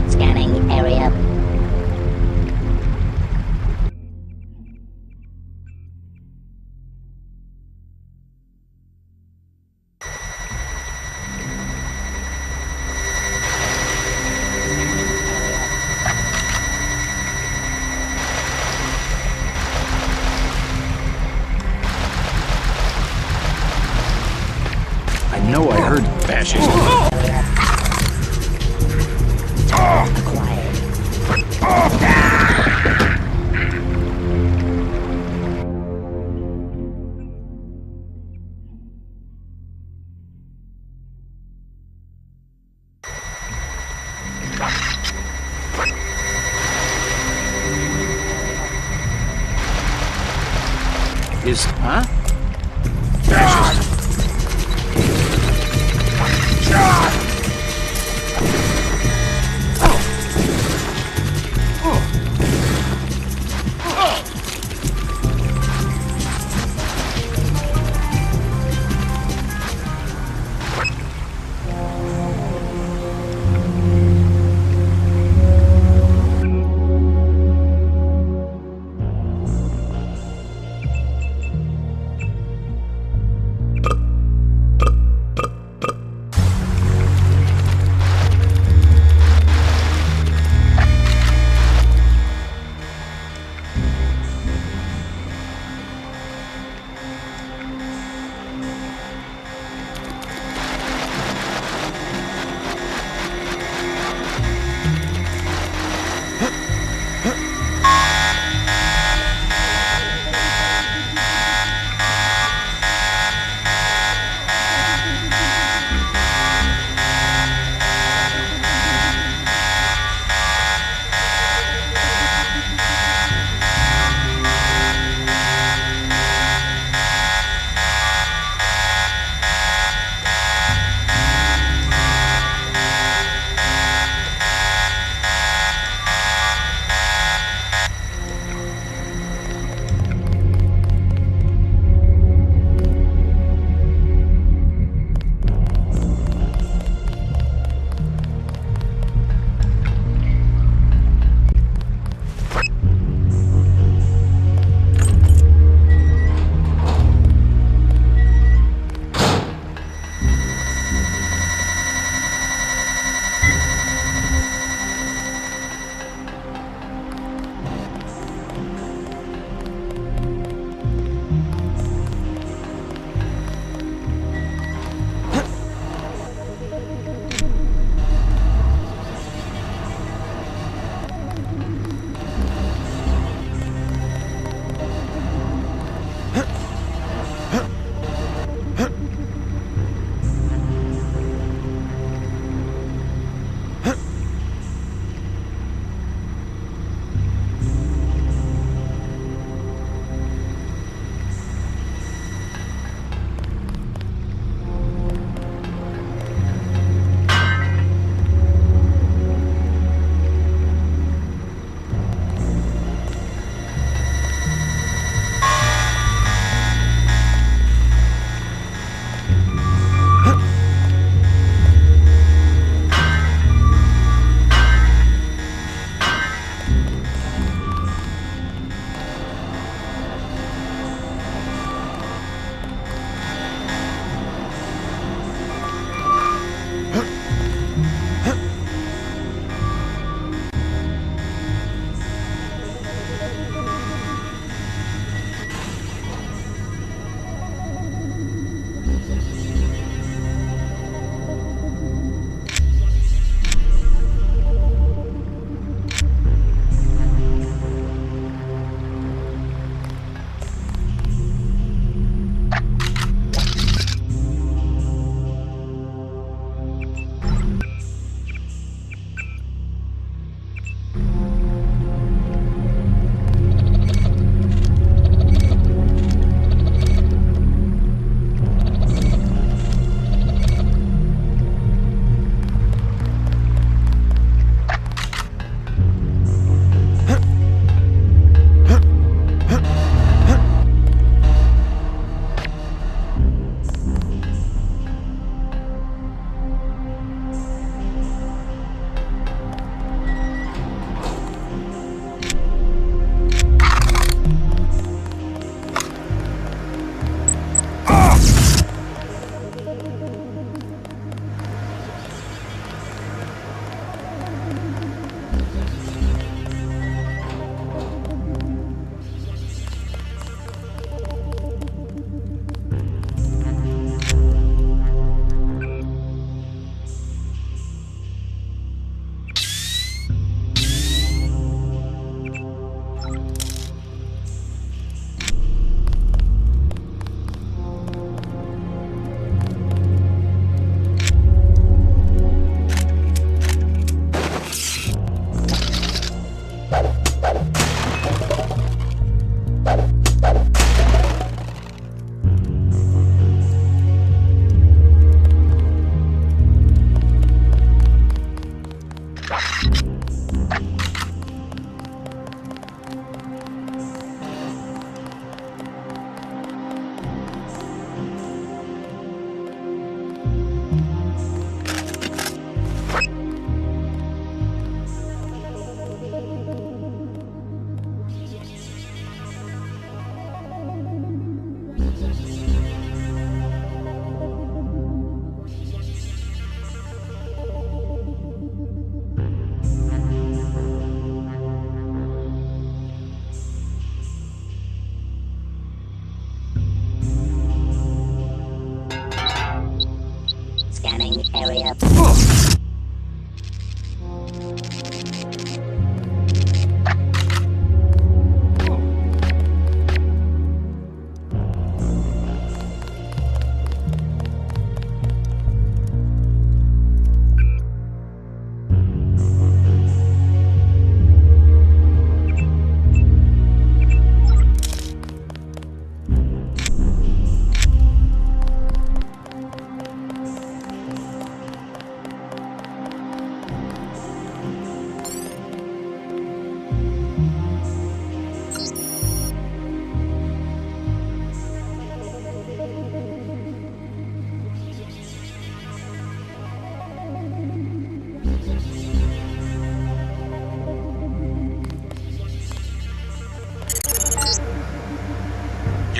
Scanning area. I know I heard fascism. Huh? Fascism.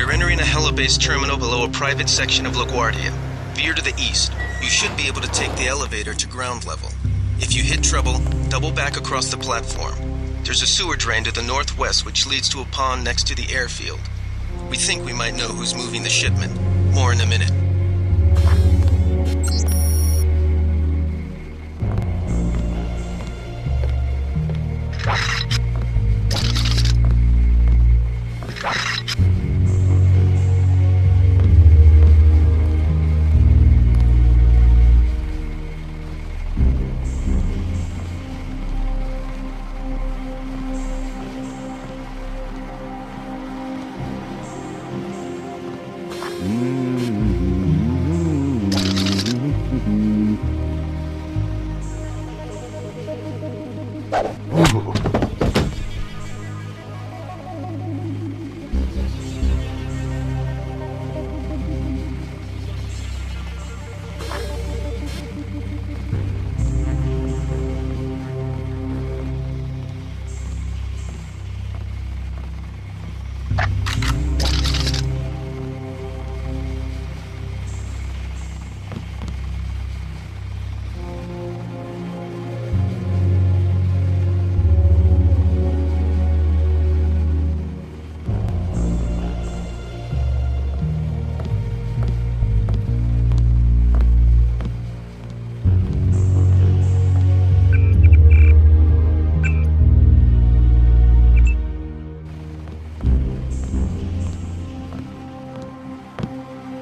You're entering a helibase terminal below a private section of LaGuardia. Veer to the east. You should be able to take the elevator to ground level. If you hit trouble, double back across the platform. There's a sewer drain to the northwest which leads to a pond next to the airfield. We think we might know who's moving the shipment. More in a minute.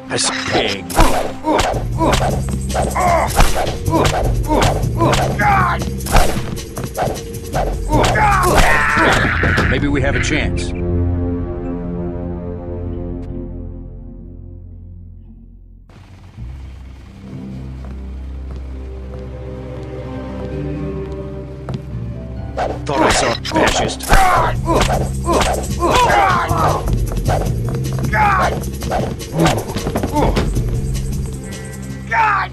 This pig. Maybe we have a chance. Thought I saw a fascist. God!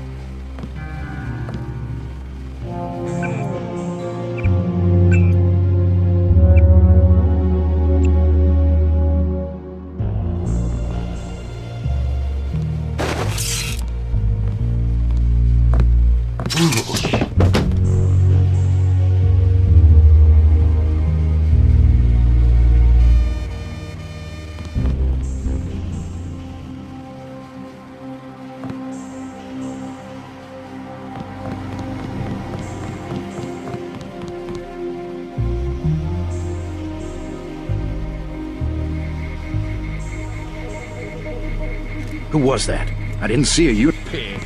Who was that? I didn't see a you pig.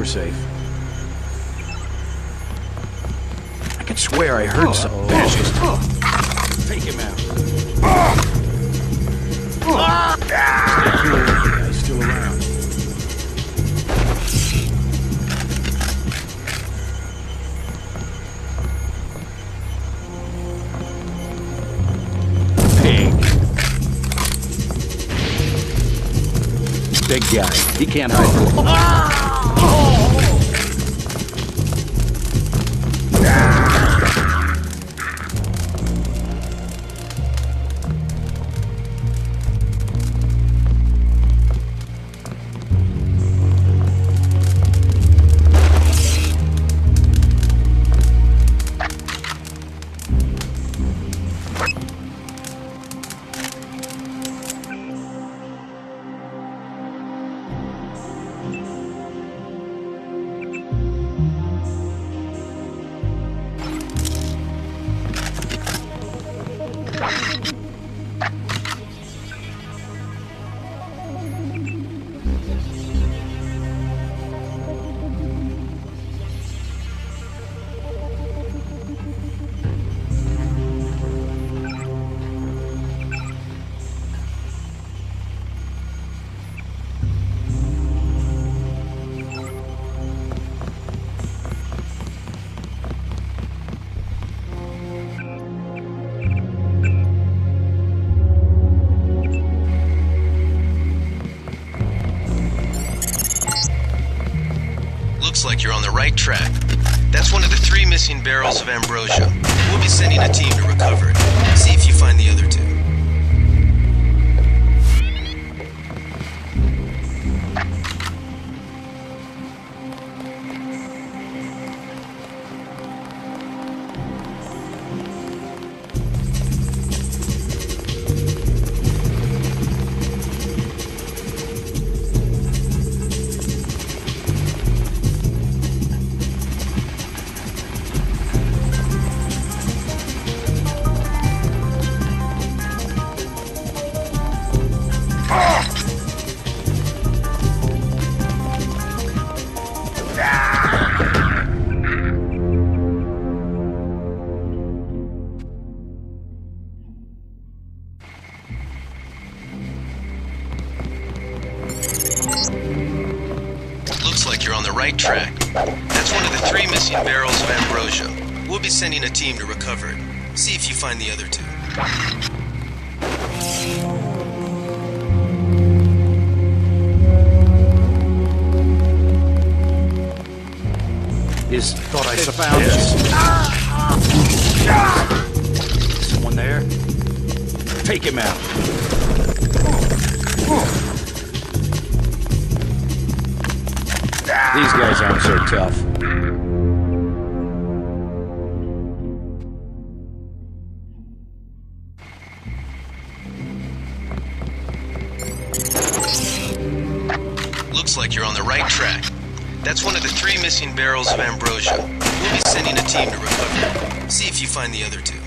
we're safe. I could swear I heard some fascist. Take him out. Stay cool, guy's still around. Pig. Big guy. He can't hide from Looks like you're on the right track. That's one of the 3 missing barrels of ambrosia. We'll be sending a team to recover it. See if you find the other 2. Looks like you're on the right track. That's one of the 3 missing barrels of ambrosia. We'll be sending a team to recover it. See if you find the other 2. Thought I found it. Someone there? Take him out. These guys aren't so tough. Looks like you're on the right track. That's one of the 3 missing barrels of ambrosia. We'll be sending a team to recover it. See if you find the other 2.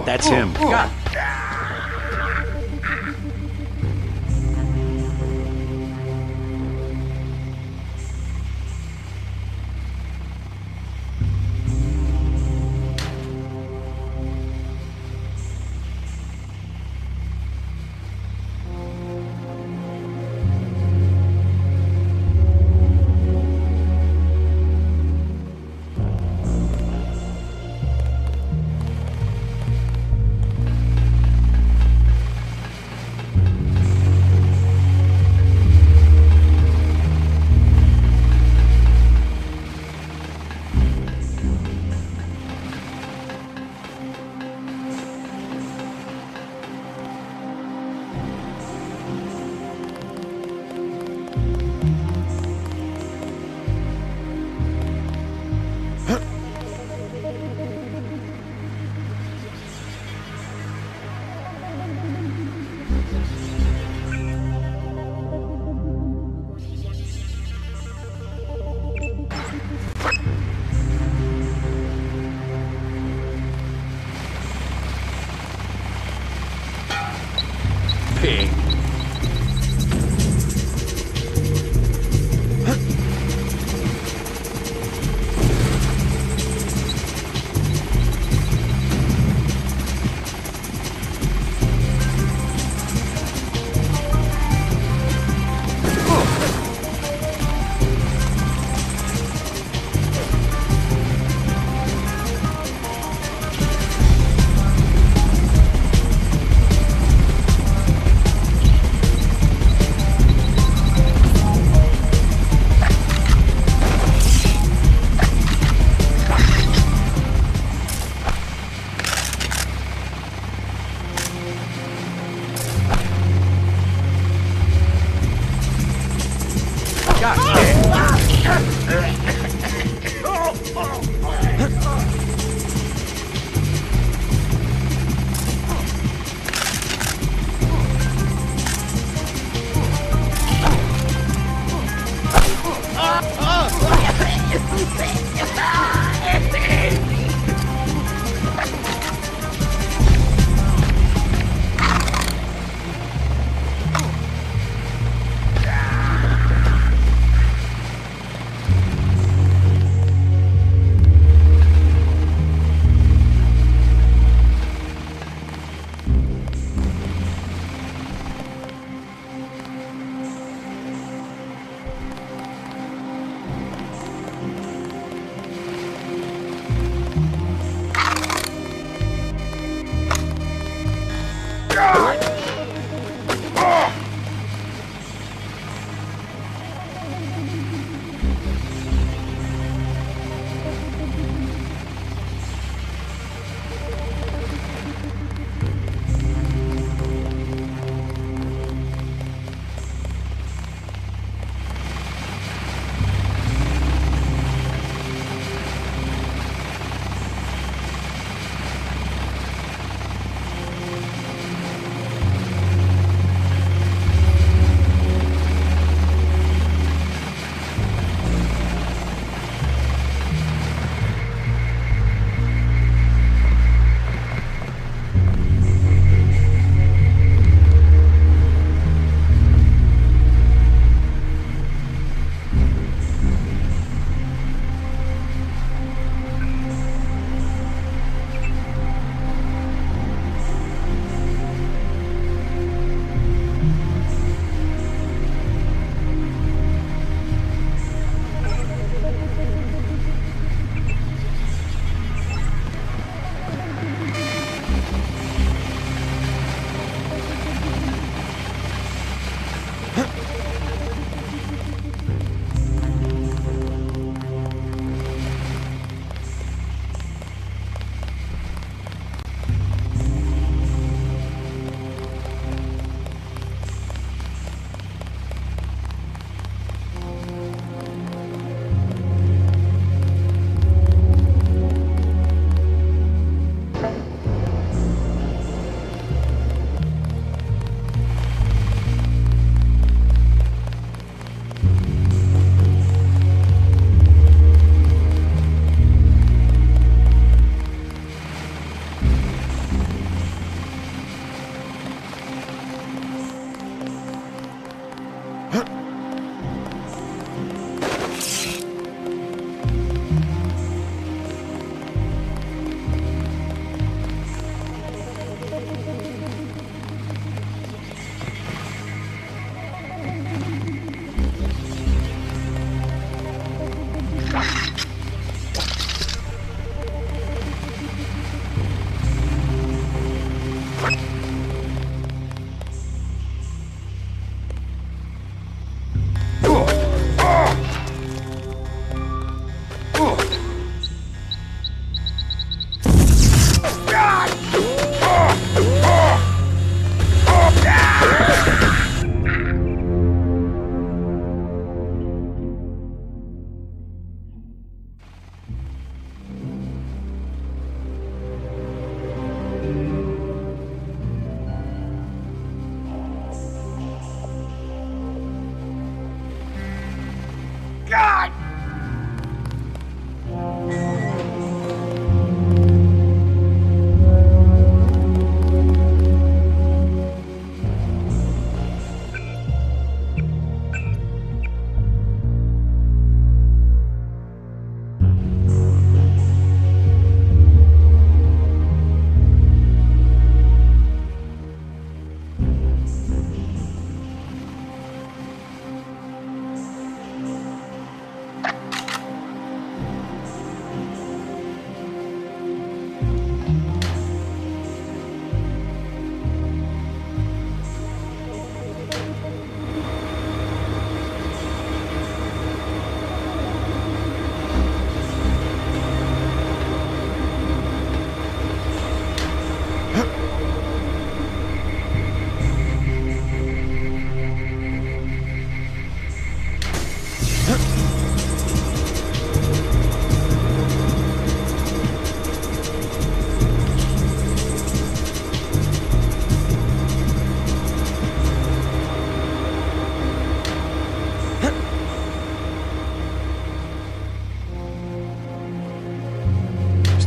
That's him. God. Pig.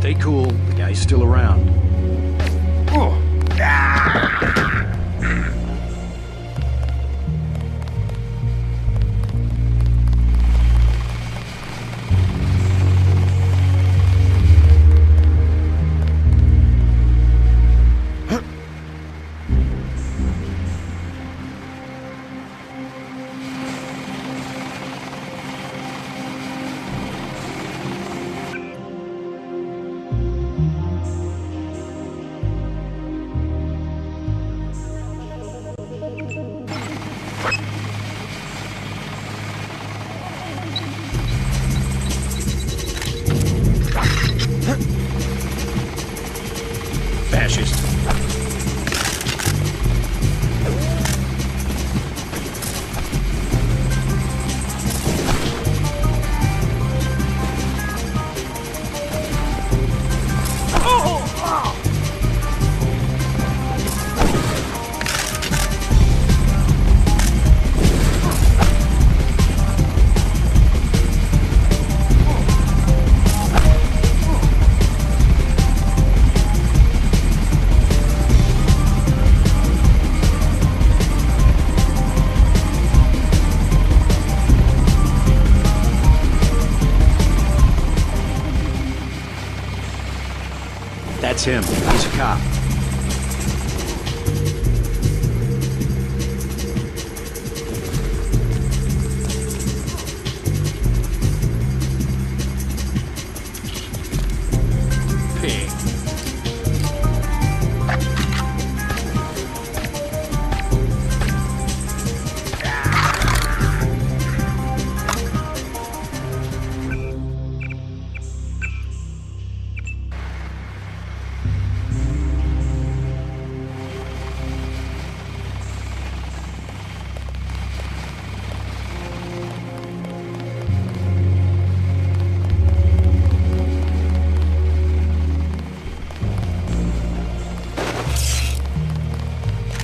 Stay cool. The guy's still around. Oh. Fascist. That's him. He's a cop. Pig.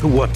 What?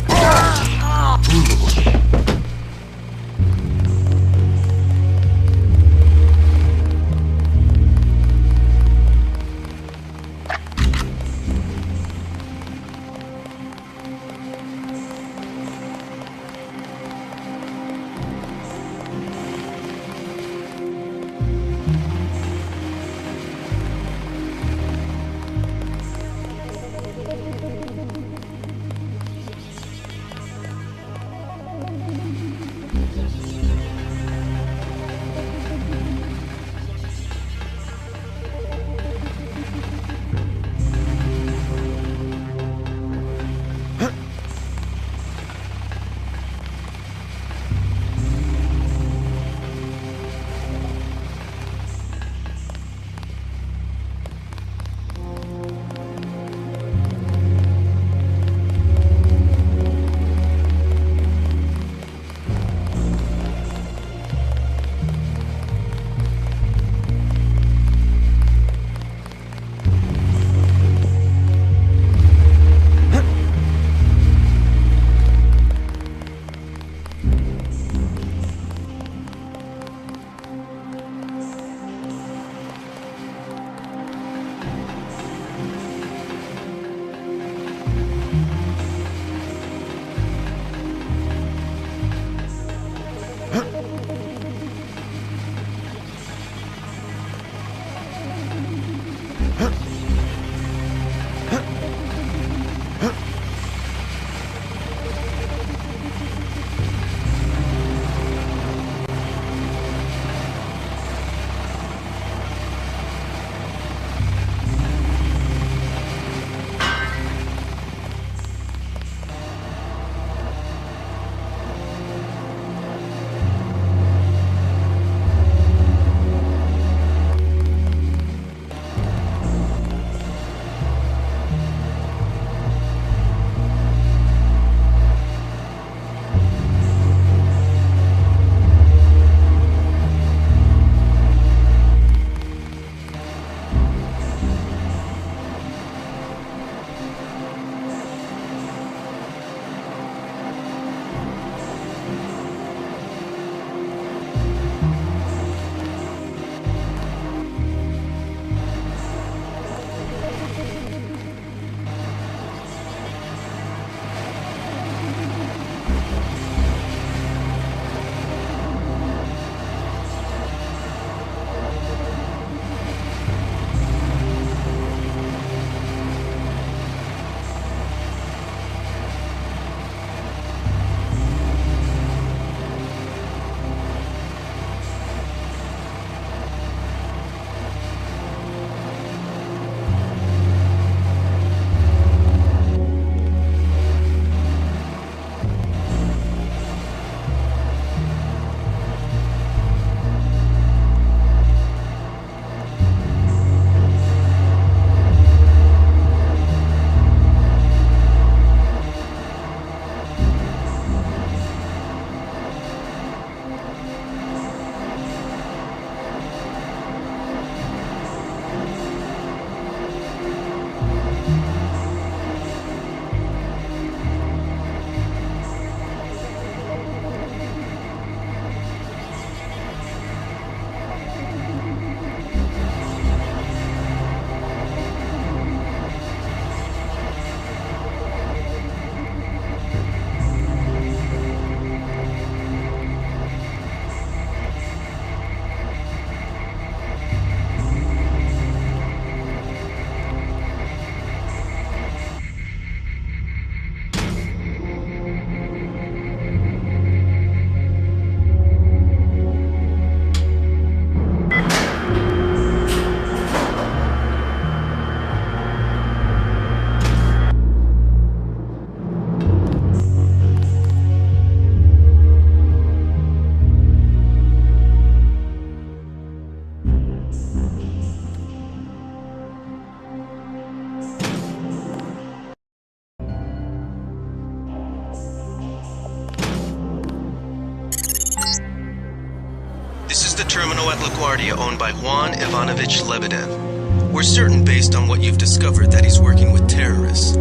the terminal at LaGuardia owned by Juan Ivanovich Lebedev. We're certain based on what you've discovered that he's working with terrorists.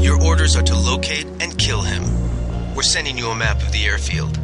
Your orders are to locate and kill him. We're sending you a map of the airfield.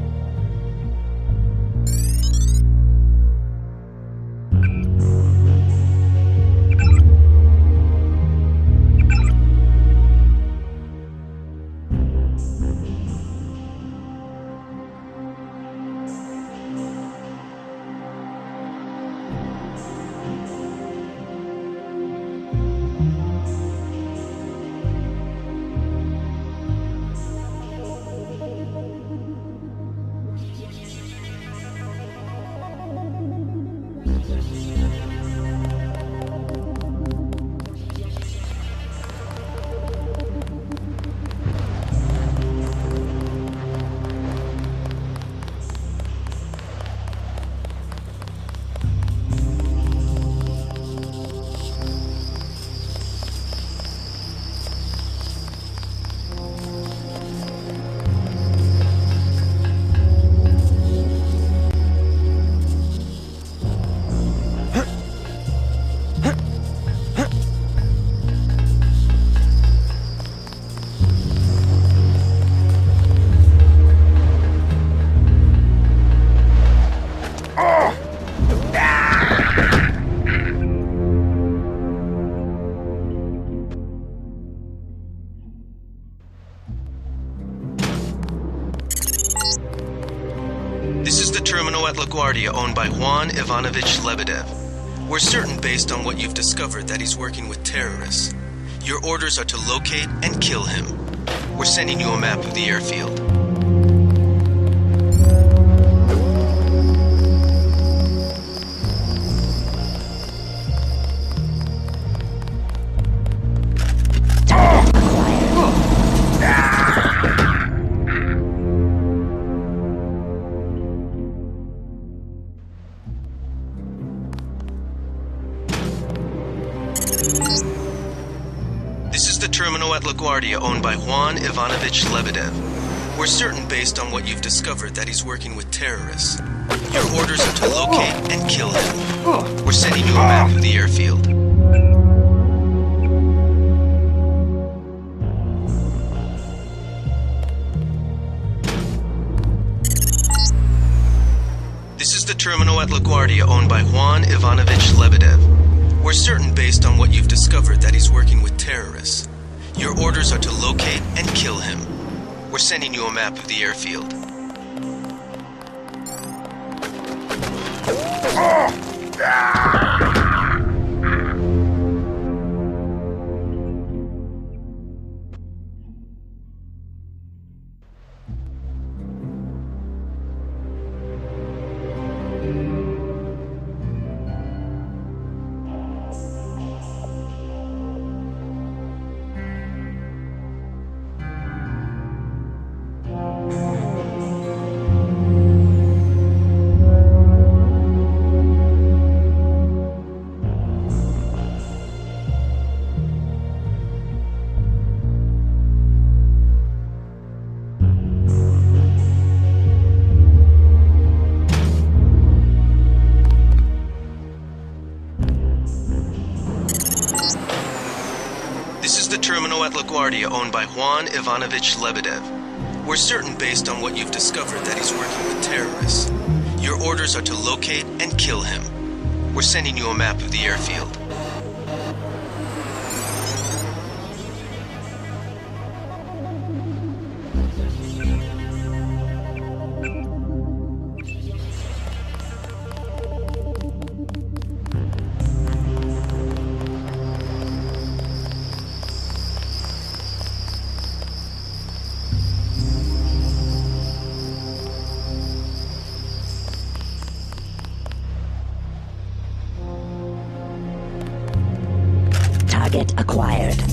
This is the terminal at LaGuardia owned by Juan Ivanovich Lebedev. We're certain based on what you've discovered that he's working with terrorists. Your orders are to locate and kill him. We're sending you a map of the airfield. This is the terminal at LaGuardia owned by Juan Ivanovich Lebedev. We're certain based on what you've discovered that he's working with terrorists. Your orders are to locate and kill him. We're sending you a map of the airfield. This is the terminal at LaGuardia owned by Juan Ivanovich Lebedev. We're certain based on what you've discovered that he's working with terrorists. Your orders are to locate and kill him. We're sending you a map of the airfield. This is the terminal at LaGuardia owned by Juan Ivanovich Lebedev. We're certain based on what you've discovered that he's working with terrorists. Your orders are to locate and kill him. We're sending you a map of the airfield. Target acquired.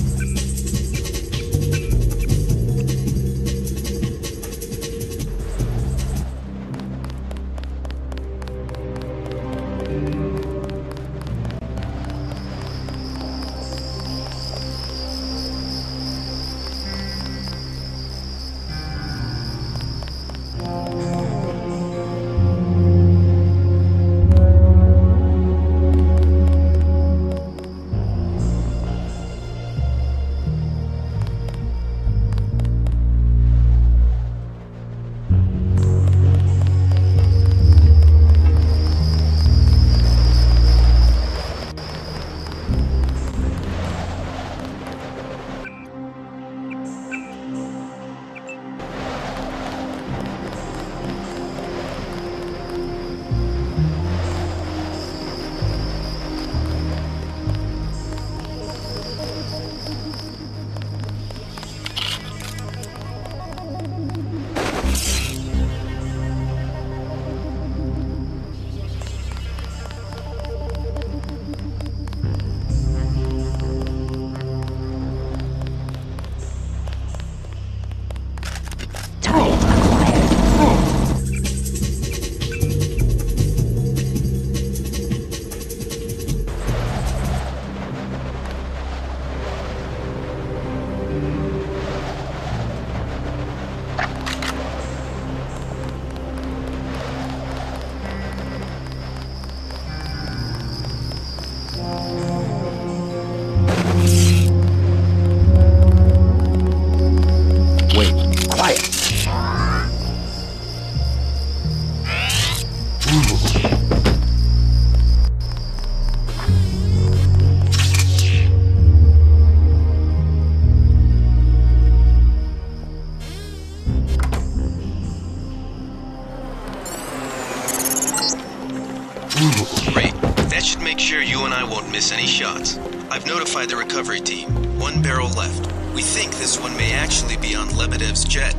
Great. That should make sure you and I won't miss any shots. I've notified the recovery team. 1 barrel left. We think this one may actually be on Lebedev's jet.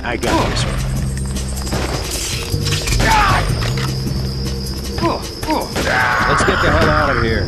I got this one. Let's get the hell out of here.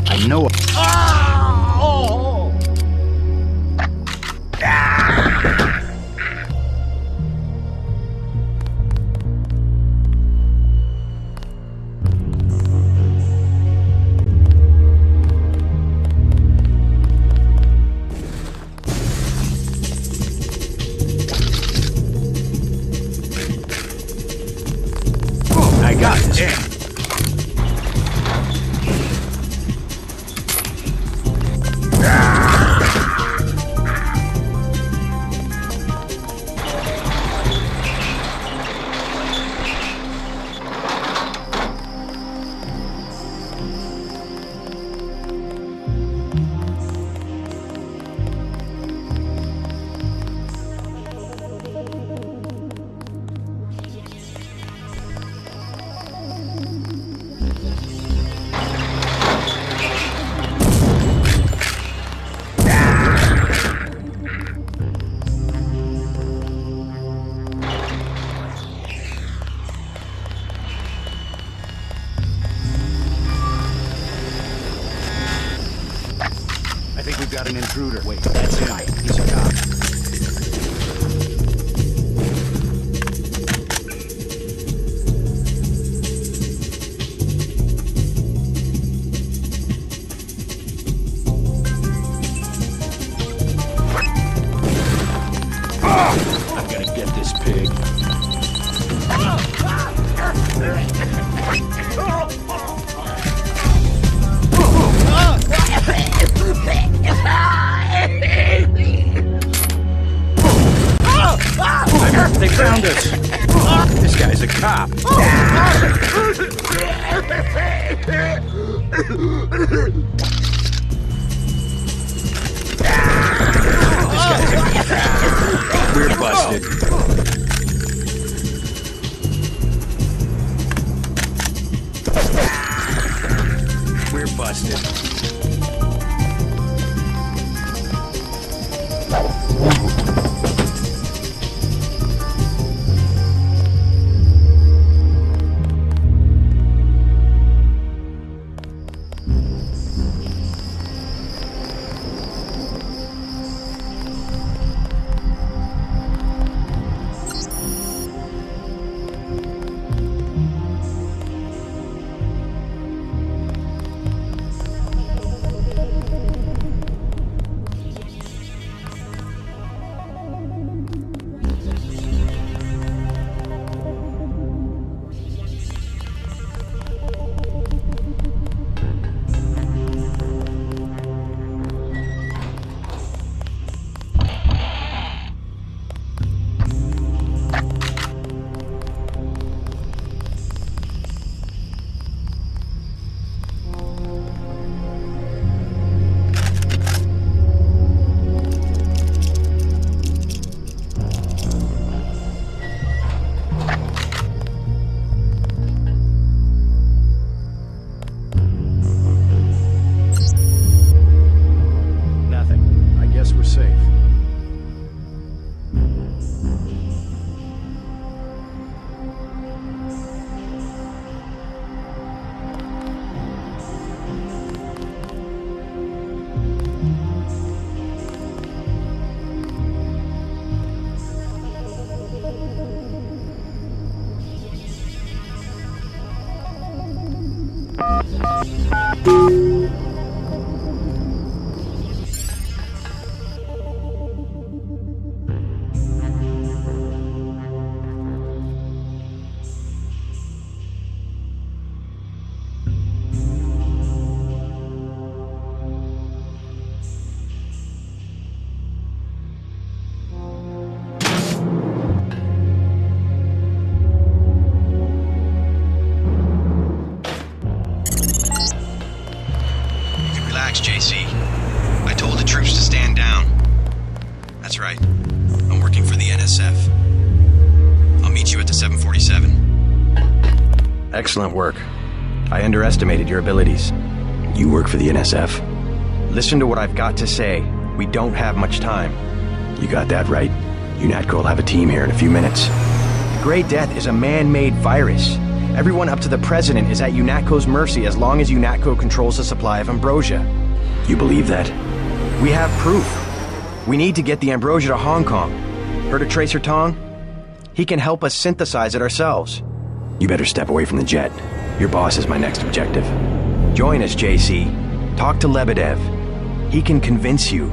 I know. I got this. Yeah. I think we've got an intruder. Wait, that's him. He's a cop. I'm gonna get this pig. They found us! This guy's a cop! We're busted. We're busted. JC. I told the troops to stand down. That's right. I'm working for the NSF. I'll meet you at the 747. Excellent work. I underestimated your abilities. You work for the NSF? Listen to what I've got to say. We don't have much time. You got that right. UNATCO will have a team here in a few minutes. Grey Death is a man-made virus. Everyone up to the President is at UNATCO's mercy as long as UNATCO controls the supply of ambrosia. You believe that? We have proof. We need to get the ambrosia to Hong Kong. Heard of Tracer Tong? He can help us synthesize it ourselves. You better step away from the jet. Your boss is my next objective. Join us, JC. Talk to Lebedev. He can convince you.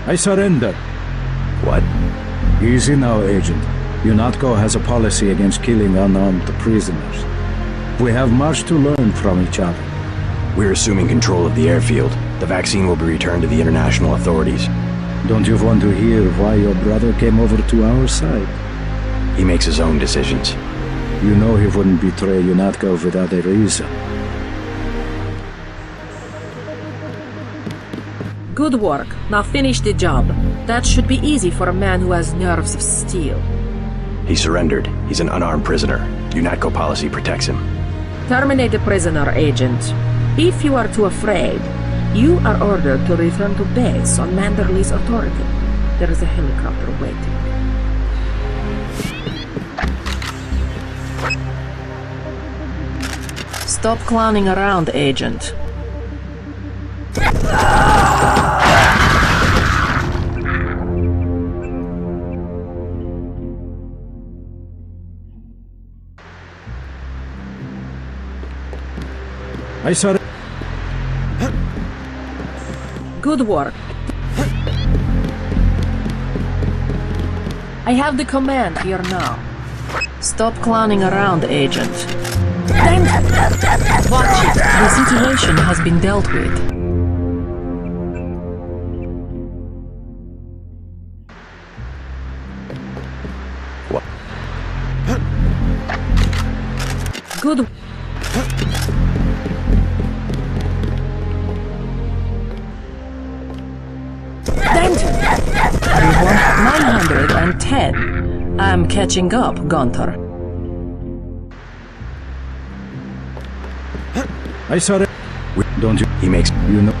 I surrender. What? Easy now, Agent. UNATCO has a policy against killing unarmed prisoners. We have much to learn from each other. We're assuming control of the airfield. The vaccine will be returned to the international authorities. Don't you want to hear why your brother came over to our side? He makes his own decisions. You know he wouldn't betray UNATCO without a reason. Good work. Now finish the job. That should be easy for a man who has nerves of steel. He surrendered. He's an unarmed prisoner. UNATCO policy protects him. Terminate the prisoner, Agent. If you are too afraid, you are ordered to return to base on Manderley's authority. There is a helicopter waiting. Stop clowning around, Agent. I saw it. Good work. I have the command here now. Stop clowning around, Agent. Watch it. The situation has been dealt with. What? Good. You want 910. I'm catching up, Gunther. I saw it. Don't you? He makes... You know...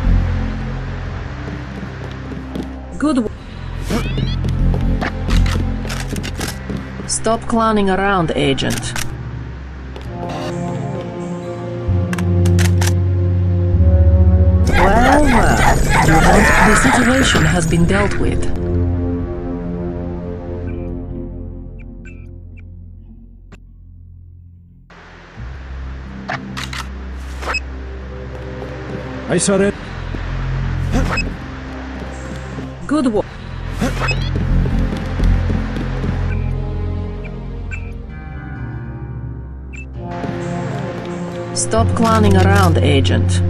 Good. Stop clowning around, Agent. Well, the situation has been dealt with. I saw it. Good work. Stop clowning around, Agent.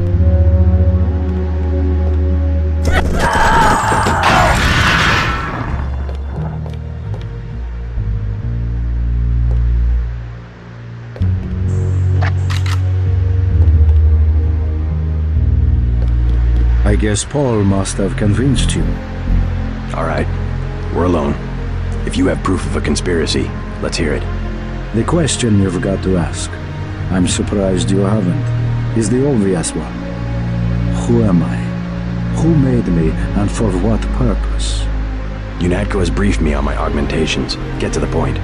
I guess Paul must have convinced you. All right. We're alone. If you have proof of a conspiracy, let's hear it. The question you've got to ask, I'm surprised you haven't, is the obvious one. Who am I? Who made me, and for what purpose? UNATCO has briefed me on my augmentations. Get to the point.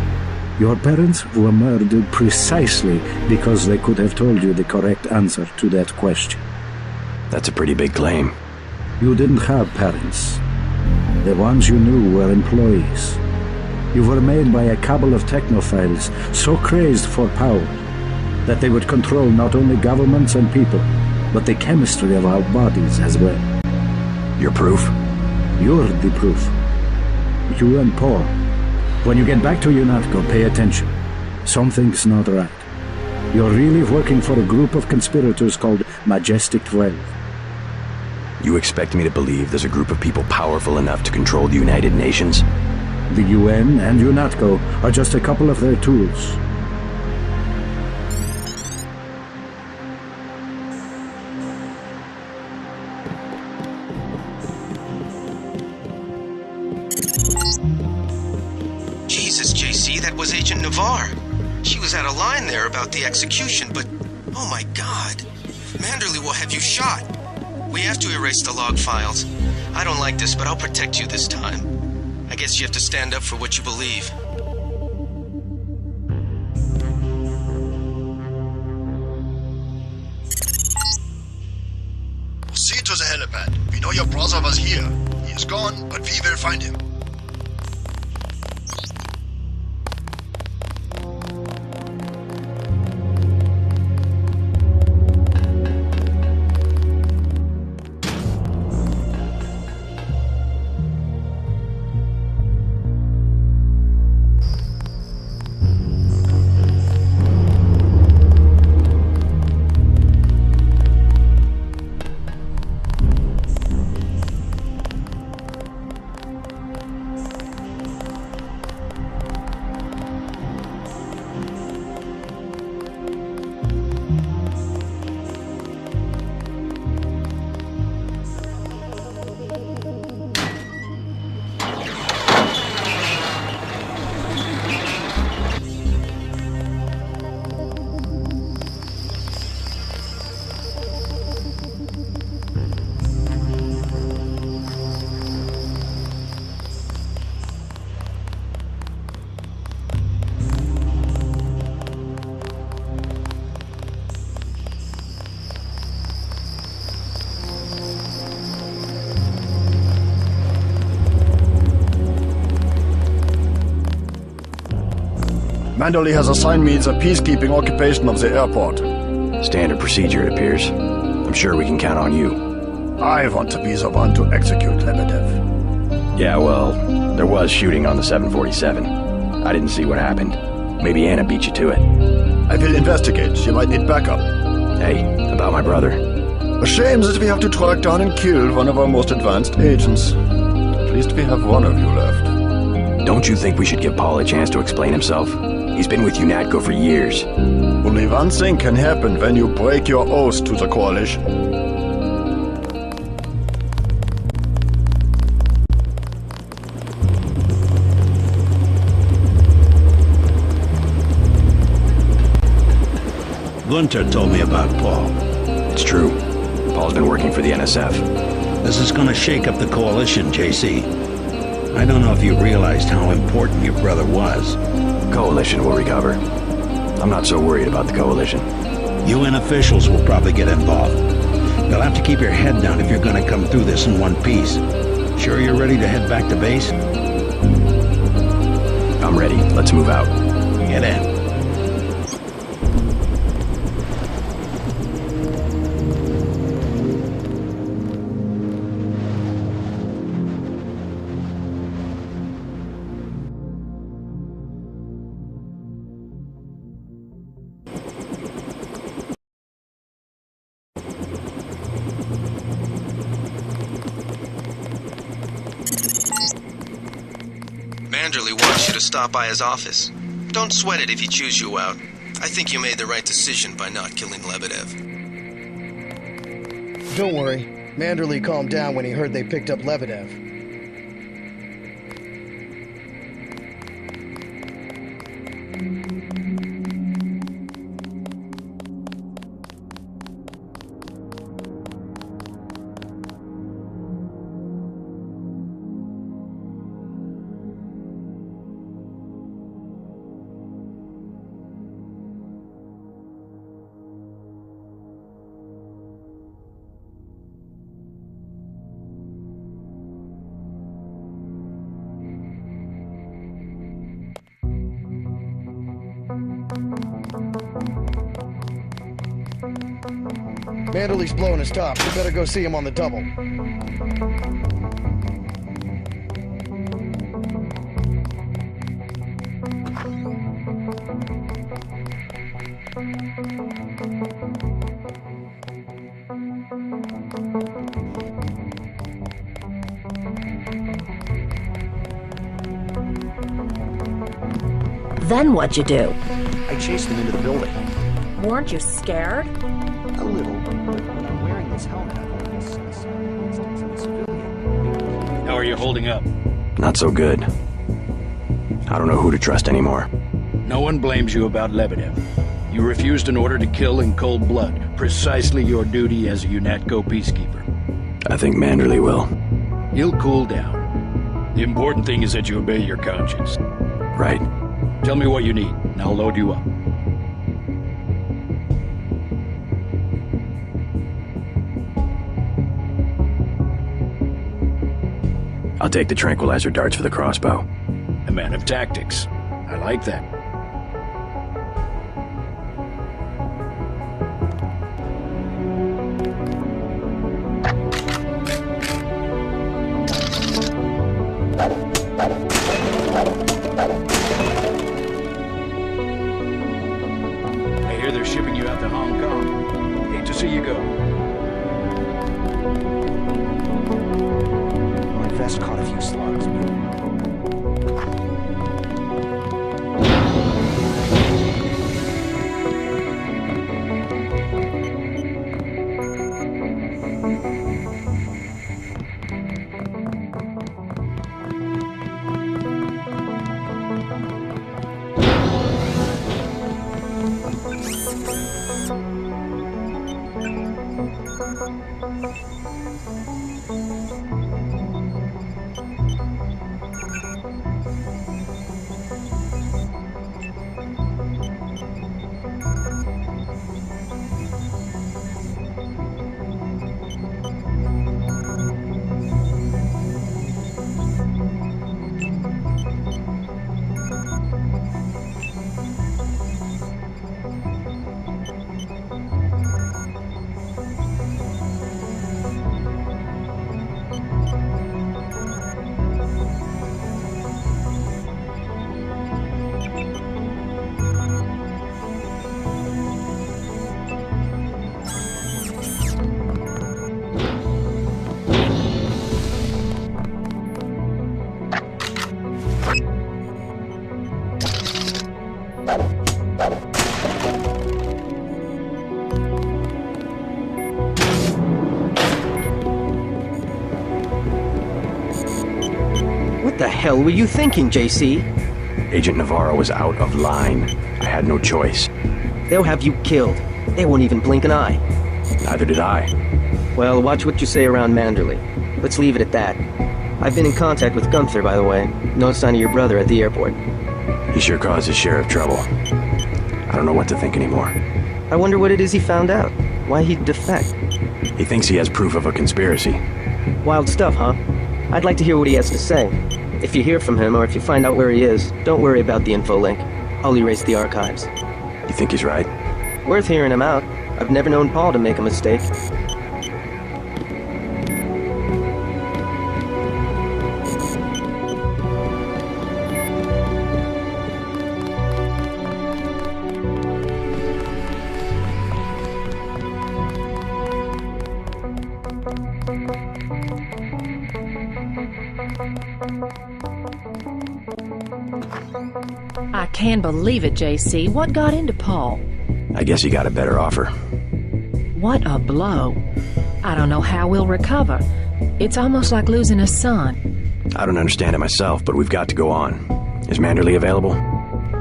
Your parents were murdered precisely because they could have told you the correct answer to that question. That's a pretty big claim. You didn't have parents. The ones you knew were employees. You were made by a cabal of technophiles so crazed for power that they would control not only governments and people, but the chemistry of our bodies as well. Your proof? You're the proof. You and Paul. When you get back to UNATCO, pay attention. Something's not right. You're really working for a group of conspirators called Majestic 12. You expect me to believe there's a group of people powerful enough to control the United Nations? The UN and UNATCO are just a couple of their tools. Jesus, JC, that was Agent Navarre. She was out of line there about the execution, but... oh my God. Manderley will have you shot. We have to erase the log files. I don't like this, but I'll protect you this time. I guess you have to stand up for what you believe. Proceed to the helipad. We know your brother was here. He is gone, but we will find him. Manderley has assigned me the peacekeeping occupation of the airport. Standard procedure, it appears. I'm sure we can count on you. I want to be the one to execute Lebedev. Yeah, well, there was shooting on the 747. I didn't see what happened. Maybe Anna beat you to it. I will investigate. She might need backup. Hey, about my brother. A shame that we have to track down and kill one of our most advanced agents. At least we have one of you left. Don't you think we should give Paul a chance to explain himself? He's been with UNATCO for years. Only one thing can happen when you break your oath to the Coalition. Gunter told me about Paul. It's true. Paul's been working for the NSF. This is gonna shake up the Coalition, JC. I don't know if you realized how important your brother was. Coalition will recover. I'm not so worried about the Coalition. UN officials will probably get involved. You'll have to keep your head down if you're gonna come through this in one piece. Sure you're ready to head back to base? I'm ready. Let's move out. Get in. Manderley wants you to stop by his office. Don't sweat it if he chews you out. I think you made the right decision by not killing Lebedev. Don't worry. Manderley calmed down when he heard they picked up Lebedev. Manderley's blowing his top. We better go see him on the double. Then what'd you do? I chased them into the building. Weren't you scared? A little, but when I'm wearing this helmet, I've always sensed instincts of a civilian. How are you holding up? Not so good. I don't know who to trust anymore. No one blames you about Lebedev. You refused an order to kill in cold blood, precisely your duty as a UNATCO peacekeeper. I think Manderley will. He'll cool down. The important thing is that you obey your conscience. Right. Tell me what you need, and I'll load you up. I'll take the tranquilizer darts for the crossbow. A man of tactics. I like that. I hear they're shipping you out to Hong Kong. Hate to see you go. My vest caught a few slugs, What the hell were you thinking, JC? Agent Navarro was out of line. I had no choice. They'll have you killed. They won't even blink an eye. Neither did I. Well, watch what you say around Manderley. Let's leave it at that. I've been in contact with Gunther, by the way. No sign of your brother at the airport. He sure caused his share of trouble. I don't know what to think anymore. I wonder what it is he found out. Why he'd defect. He thinks he has proof of a conspiracy. Wild stuff, huh? I'd like to hear what he has to say. If you hear from him, or if you find out where he is, don't worry about the info link. I'll erase the archives. You think he's right? Worth hearing him out. I've never known Paul to make a mistake. I can't believe it, JC. What got into Paul? I guess he got a better offer. What a blow. I don't know how we'll recover. It's almost like losing a son. I don't understand it myself, but we've got to go on. Is Manderley available?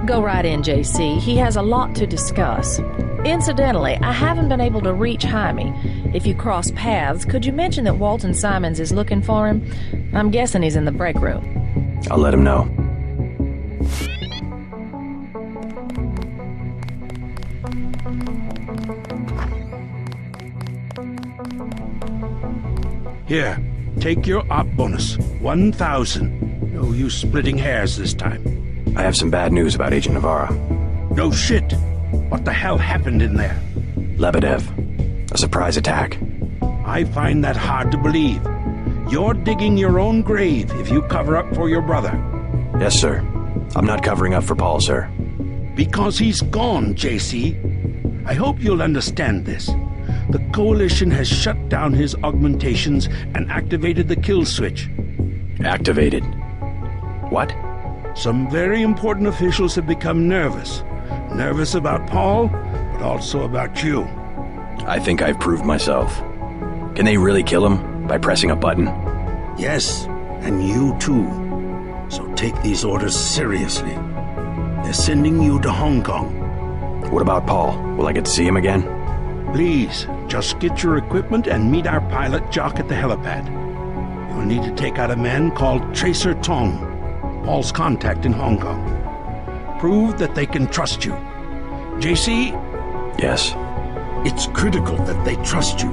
Go right in, JC. He has a lot to discuss. Incidentally, I haven't been able to reach Jaime. If you cross paths, could you mention that Walton Simons is looking for him? I'm guessing he's in the break room. I'll let him know. Here, take your op bonus. 1,000. No use splitting hairs this time. I have some bad news about Agent Navarro. No shit. What the hell happened in there? Lebedev. A surprise attack. I find that hard to believe. You're digging your own grave if you cover up for your brother. Yes, sir. I'm not covering up for Paul, sir. Because he's gone, JC. I hope you'll understand this. The Coalition has shut down his augmentations and activated the kill switch. Activated? What? Some very important officials have become nervous. Nervous about Paul, but also about you. I think I've proved myself. Can they really kill him by pressing a button? Yes, and you too. So take these orders seriously. They're sending you to Hong Kong. What about Paul? Will I get to see him again? Please, just get your equipment and meet our pilot Jock at the helipad. You'll need to take out a man called Tracer Tong, Paul's contact in Hong Kong. Prove that they can trust you. JC? Yes. It's critical that they trust you.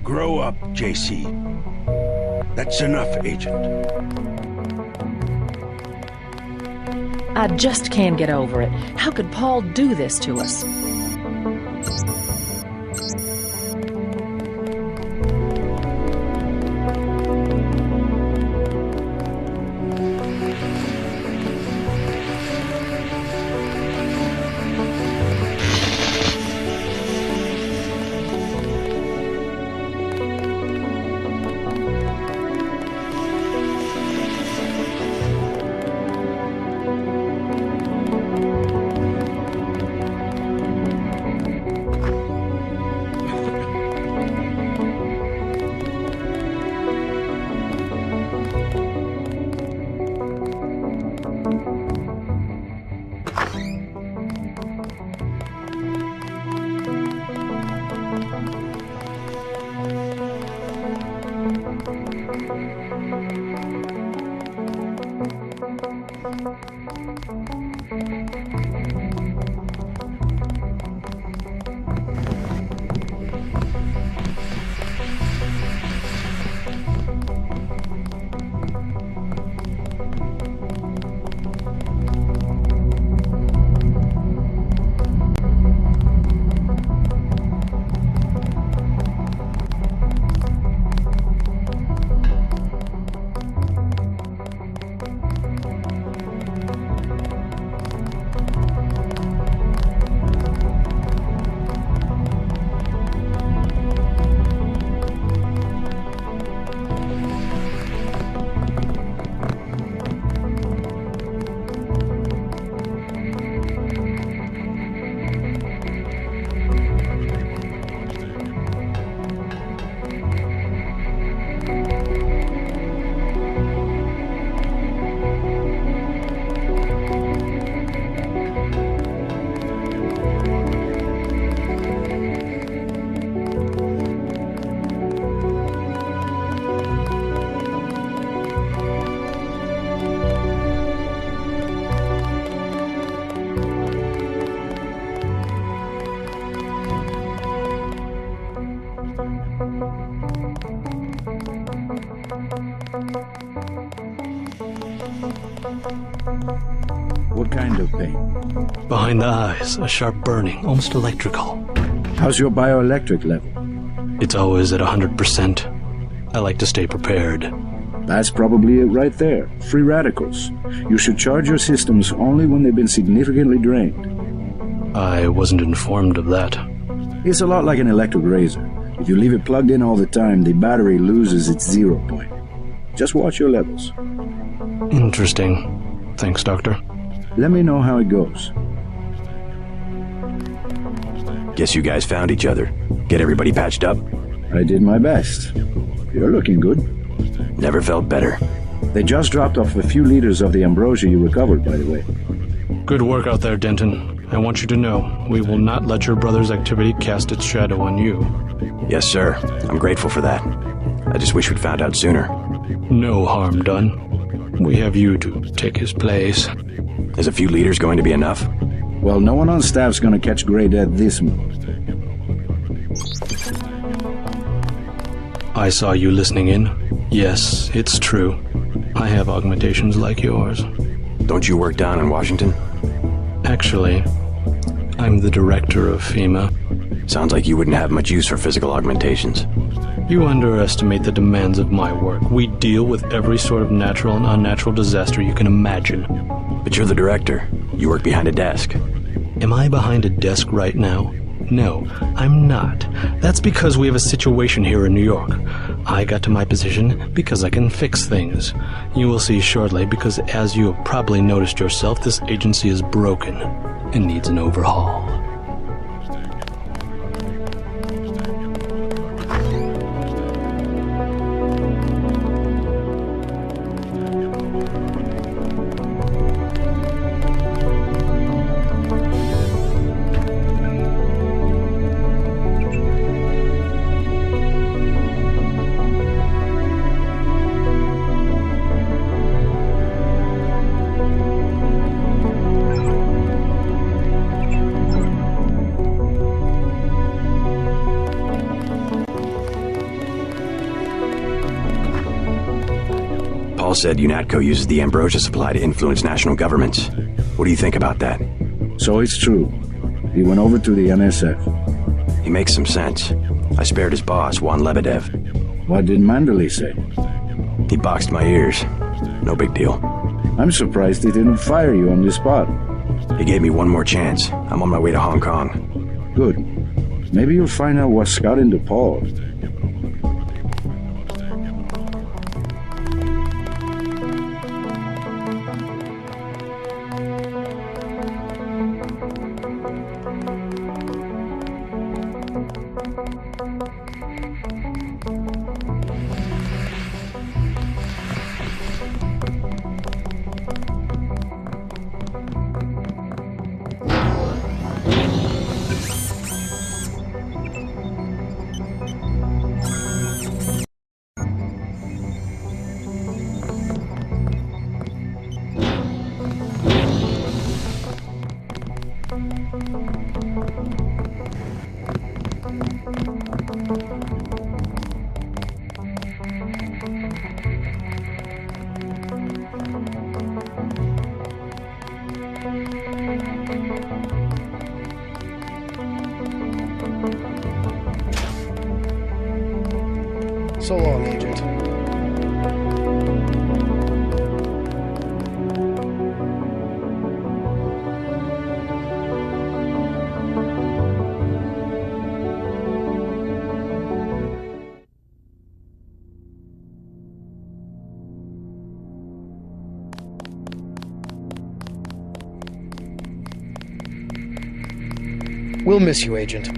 Grow up, JC. That's enough, Agent. I just can't get over it. How could Paul do this to us? Behind the eyes, a sharp burning, almost electrical. How's your bioelectric level? It's always at 100%. I like to stay prepared. That's probably it right there. Free radicals. You should charge your systems only when they've been significantly drained. I wasn't informed of that. It's a lot like an electric razor. If you leave it plugged in all the time, the battery loses its 0 point. Just watch your levels. Interesting. Thanks, Doctor. Let me know how it goes. Guess you guys found each other. Get everybody patched up? I did my best. You're looking good. Never felt better. They just dropped off a few liters of the ambrosia you recovered, by the way. Good work out there, Denton. I want you to know, we will not let your brother's activity cast its shadow on you. Yes, sir. I'm grateful for that. I just wish we'd found out sooner. No harm done. We have you to take his place. Is a few liters going to be enough? Well, no one on staff's gonna catch Grey Death this month. I saw you listening in. Yes, it's true. I have augmentations like yours. Don't you work down in Washington? Actually, I'm the director of FEMA. Sounds like you wouldn't have much use for physical augmentations. You underestimate the demands of my work. We deal with every sort of natural and unnatural disaster you can imagine. But you're the director. You work behind a desk. Am I behind a desk right now? No, I'm not. That's because we have a situation here in New York. I got to my position because I can fix things. You will see shortly, because as you have probably noticed yourself, this agency is broken and needs an overhaul. Paul said UNATCO uses the ambrosia supply to influence national governments. What do you think about that? So it's true. He went over to the NSF. He makes some sense. I spared his boss, Juan Lebedev. What did Manderley say? He boxed my ears. No big deal. I'm surprised he didn't fire you on the spot. He gave me one more chance. I'm on my way to Hong Kong. Good. Maybe you'll find out what's got into Paul. So long, Agent. We'll miss you, Agent.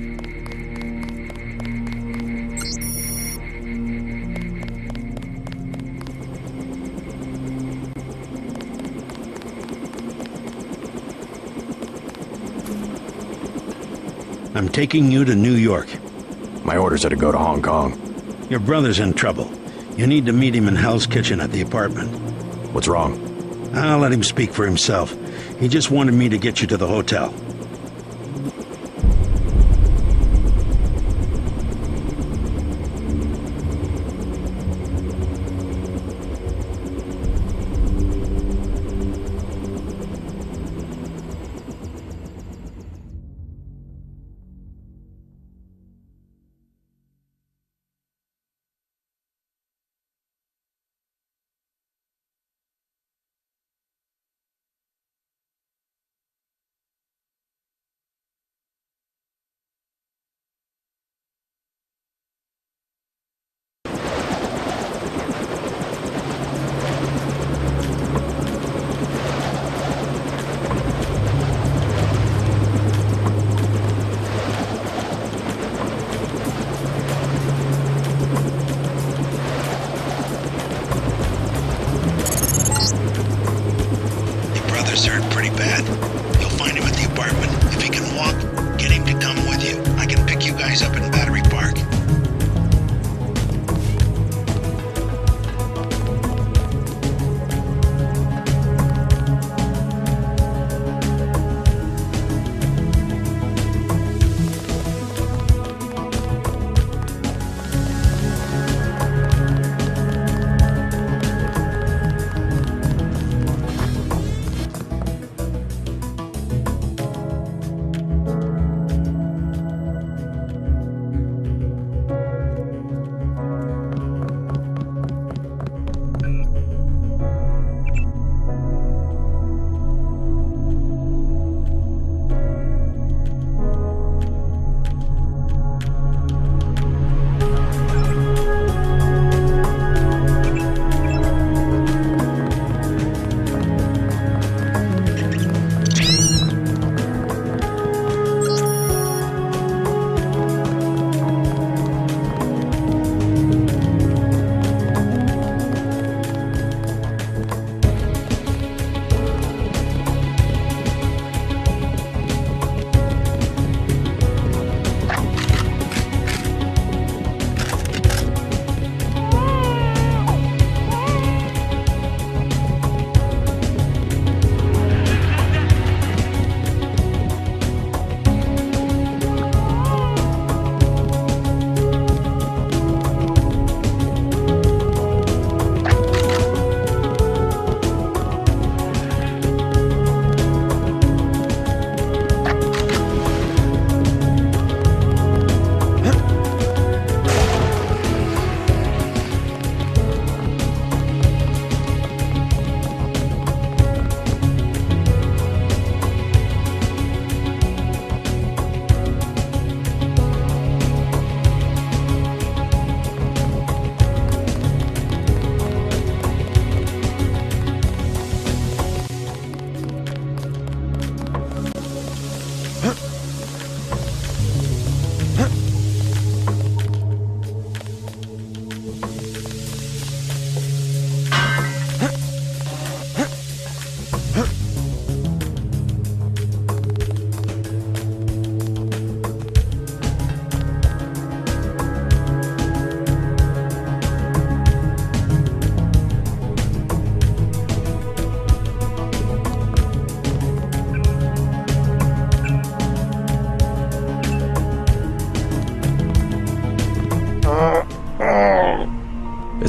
I'm taking you to New York. My orders are to go to Hong Kong. Your brother's in trouble. You need to meet him in Hell's Kitchen at the apartment. What's wrong? I'll let him speak for himself. He just wanted me to get you to the hotel.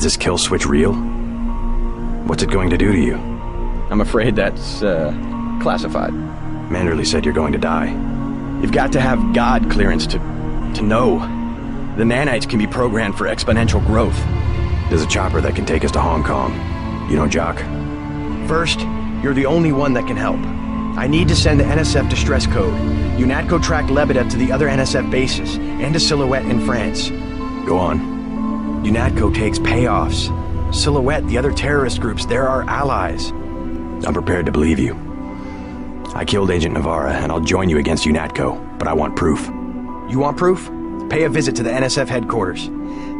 Is this kill switch real? What's it going to do to you? I'm afraid that's, classified. Manderley said you're going to die. You've got to have God clearance to know. The nanites can be programmed for exponential growth. There's a chopper that can take us to Hong Kong. You know Jock? First, you're the only one that can help. I need to send the NSF distress code. UNATCO track Lebedev to the other NSF bases, and to Silhouette in France. Go on. UNATCO takes payoffs. Silhouette, the other terrorist groups, they're our allies. I'm prepared to believe you. I killed Agent Navarra, and I'll join you against UNATCO, but I want proof. You want proof? Pay a visit to the NSF headquarters.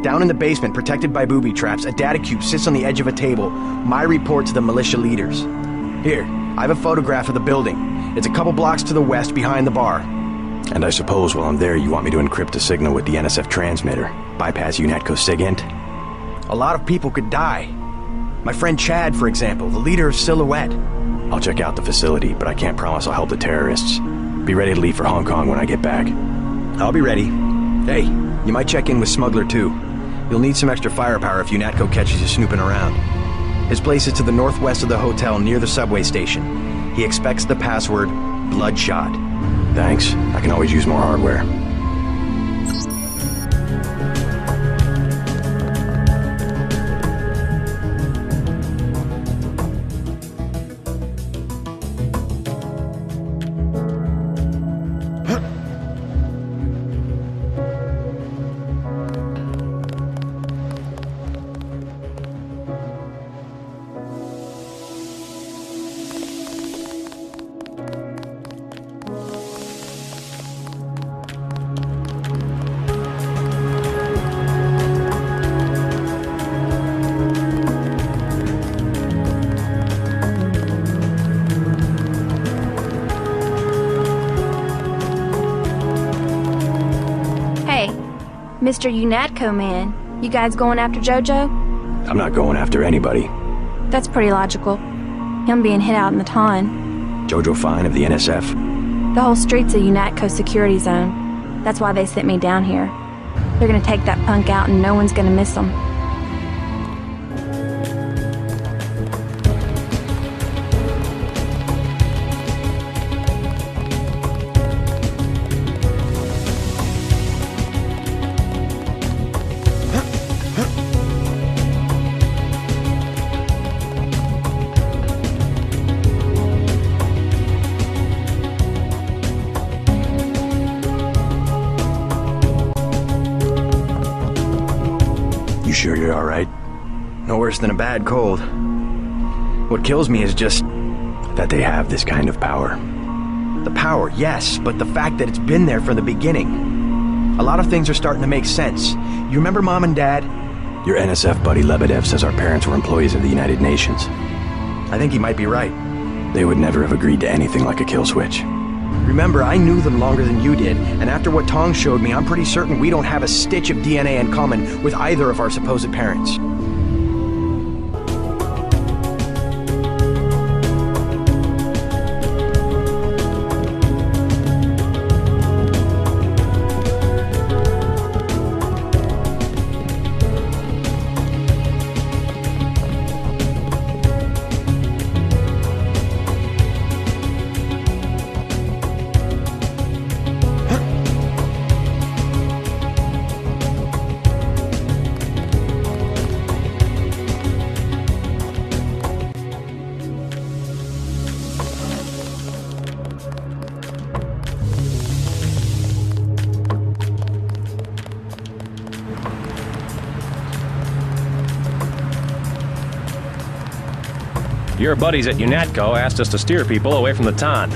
Down in the basement, protected by booby traps, a data cube sits on the edge of a table. My report to the militia leaders. Here, I have a photograph of the building. It's a couple blocks to the west, behind the bar. And I suppose while I'm there, you want me to encrypt a signal with the NSF transmitter, bypass UNATCO SIGINT? A lot of people could die. My friend Chad, for example, the leader of Silhouette. I'll check out the facility, but I can't promise I'll help the terrorists. Be ready to leave for Hong Kong when I get back. I'll be ready. Hey, you might check in with Smuggler too. You'll need some extra firepower if UNATCO catches you snooping around. His place is to the northwest of the hotel near the subway station. He expects the password, Bloodshot. Thanks. I can always use more hardware. Mr. UNATCO man, you guys going after Jojo? I'm not going after anybody. That's pretty logical. Him being hit out in the ton. Jojo Fine of the NSF. The whole street's a UNATCO security zone. That's why they sent me down here. They're gonna take that punk out and no one's gonna miss him. Sure you're alright? No worse than a bad cold. What kills me is just that they have this kind of power. The power, yes, but the fact that it's been there from the beginning. A lot of things are starting to make sense. You remember Mom and Dad? Your NSF buddy Lebedev says our parents were employees of the United Nations. I think he might be right. They would never have agreed to anything like a kill switch. Remember, I knew them longer than you did, and after what Tong showed me, I'm pretty certain we don't have a stitch of DNA in common with either of our supposed parents. Your buddies at UNATCO asked us to steer people away from the Tan.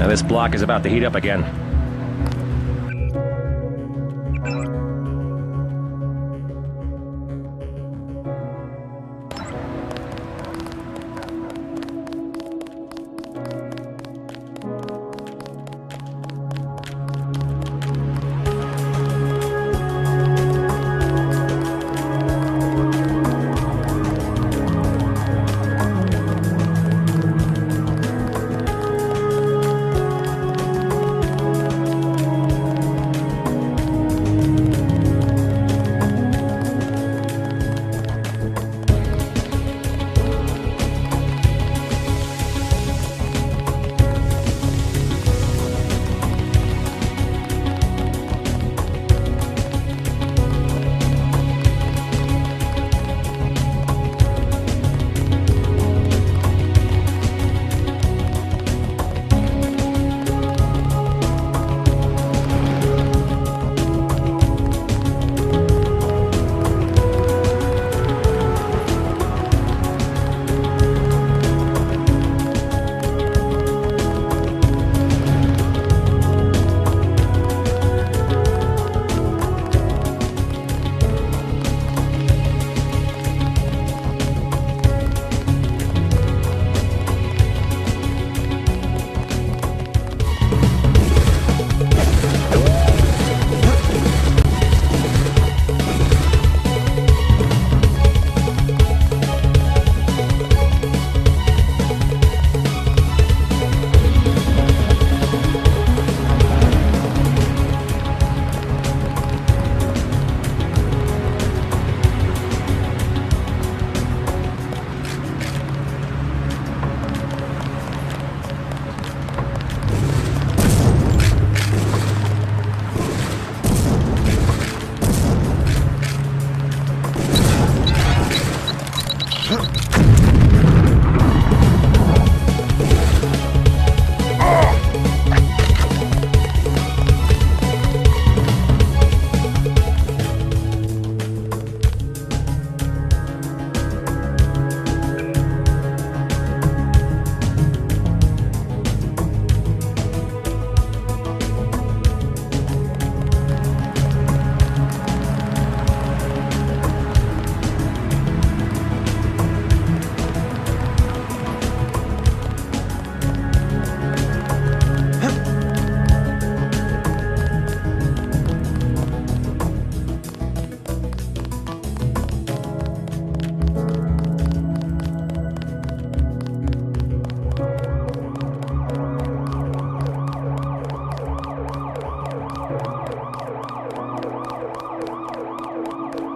This block is about to heat up again.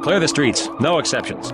Clear the streets. No exceptions.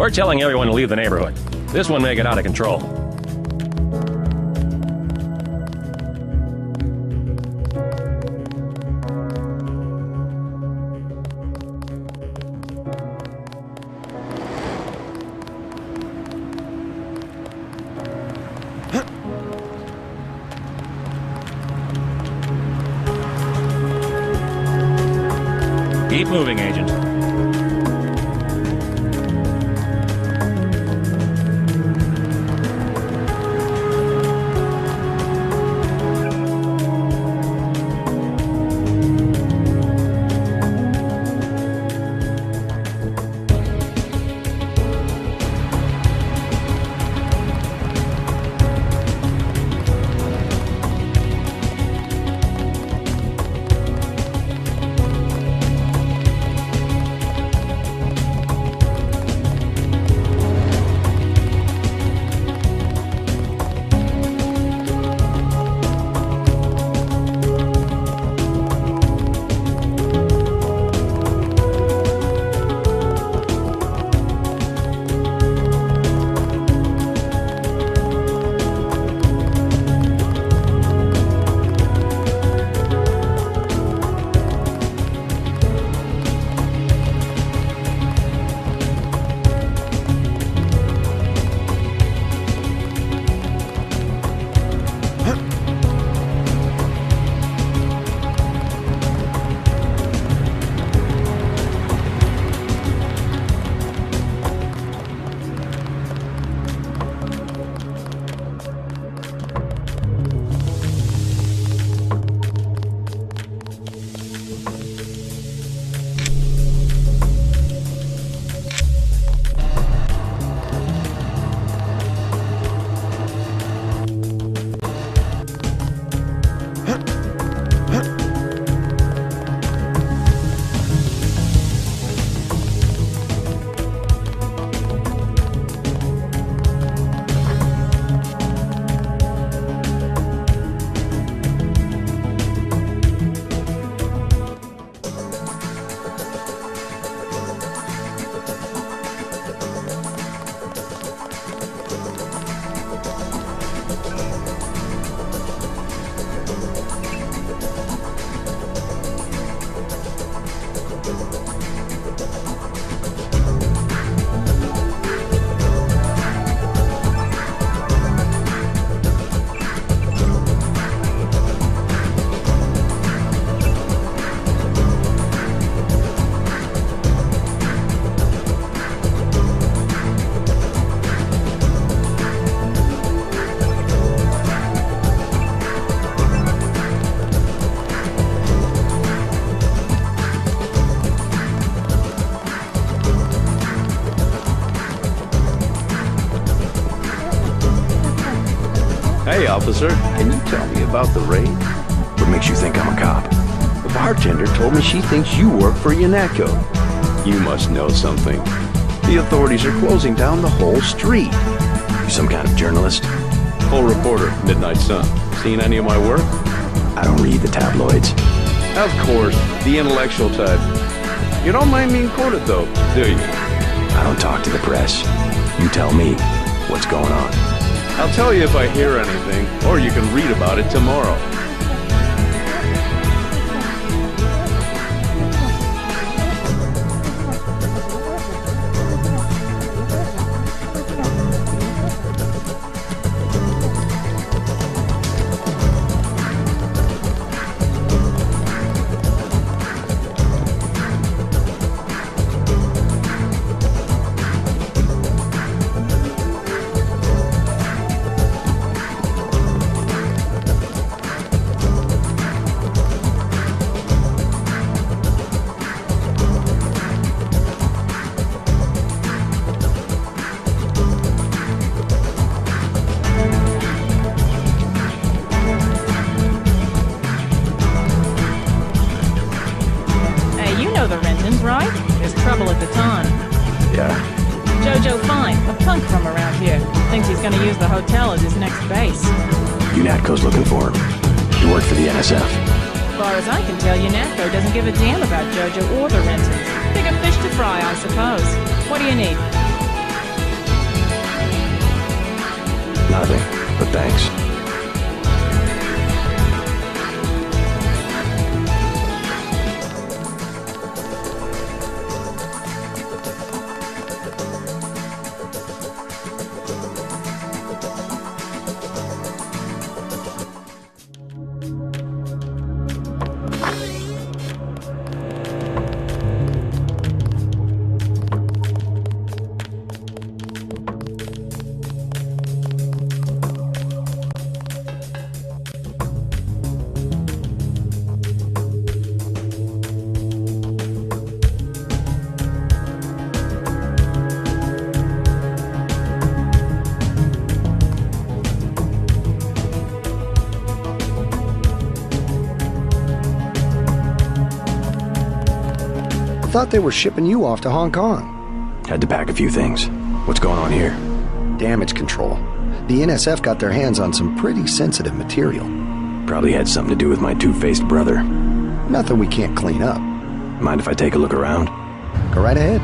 We're telling everyone to leave the neighborhood. This one may get out of control. Keep moving, Agent. officer. Can you tell me about the raid? What makes you think I'm a cop? The bartender told me she thinks you work for Yanako. You must know something. The authorities are closing down the whole street. You some kind of journalist? Full reporter, Midnight Sun. Seen any of my work? I don't read the tabloids. Of course, the intellectual type. You don't mind being quoted, though, do you? I don't talk to the press. You tell me what's going on. I'll tell you if I hear anything, or you can read about it tomorrow. Right? There's trouble at the time. Yeah. Jojo Fine, a punk from around here, thinks he's gonna use the hotel as his next base. UNATCO's looking for him. He worked for the NSF. As far as I can tell, UNATCO doesn't give a damn about Jojo or the Rentons. Bigger fish to fry, I suppose. What do you need? Nothing, but thanks. I thought they were shipping you off to Hong Kong. Had to pack a few things. What's going on here? Damage control. The NSF got their hands on some pretty sensitive material. Probably had something to do with my two-faced brother. Nothing we can't clean up. Mind if I take a look around? Go right ahead.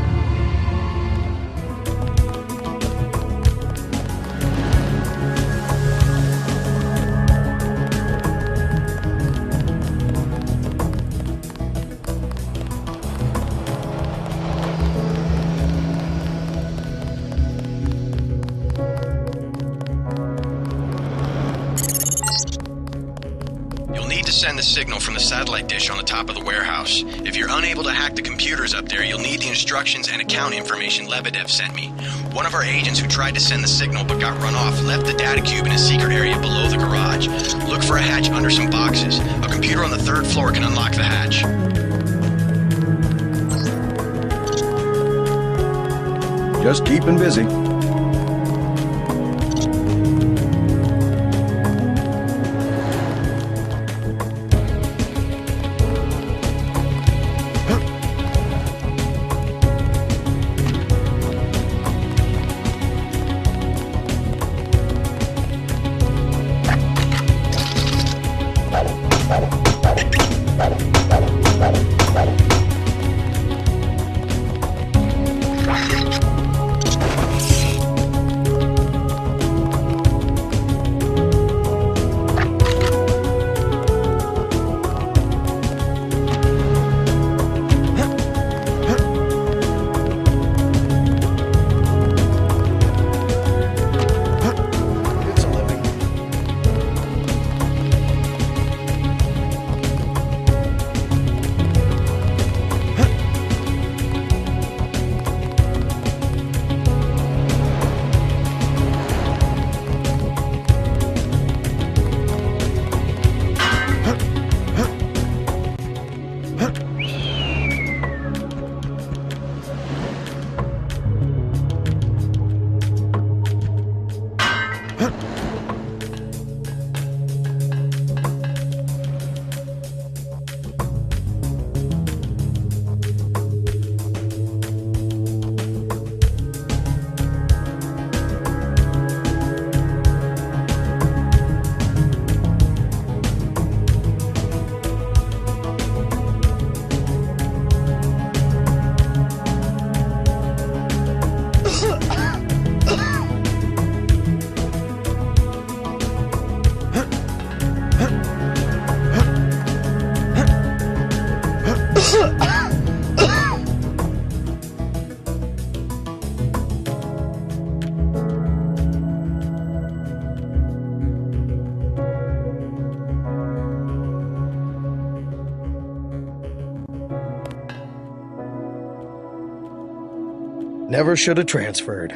Send the signal from the satellite dish on the top of the warehouse. If you're unable to hack the computers up there, you'll need the instructions and account information Lebedev sent me. One of our agents who tried to send the signal but got run off left the data cube in a secret area below the garage. Look for a hatch under some boxes. A computer on the 3rd floor can unlock the hatch. Just keeping busy. Never should have transferred.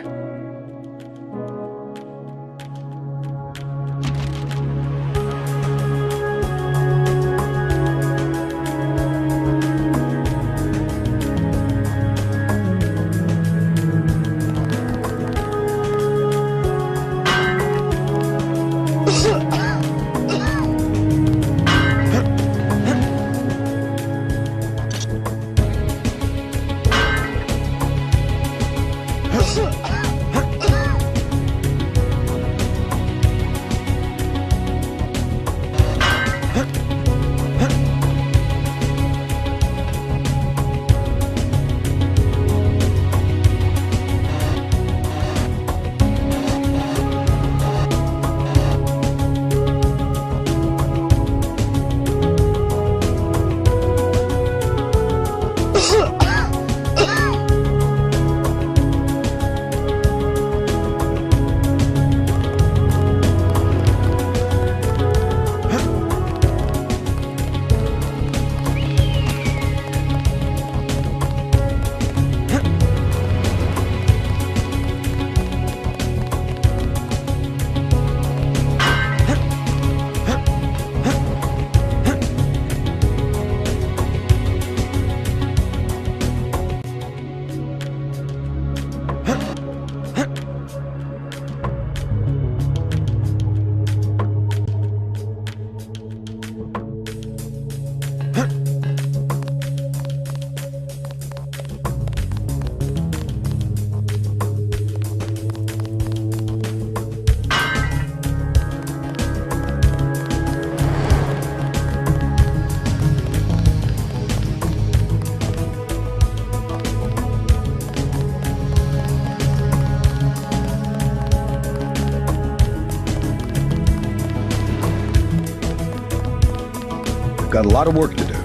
Got a lot of work to do.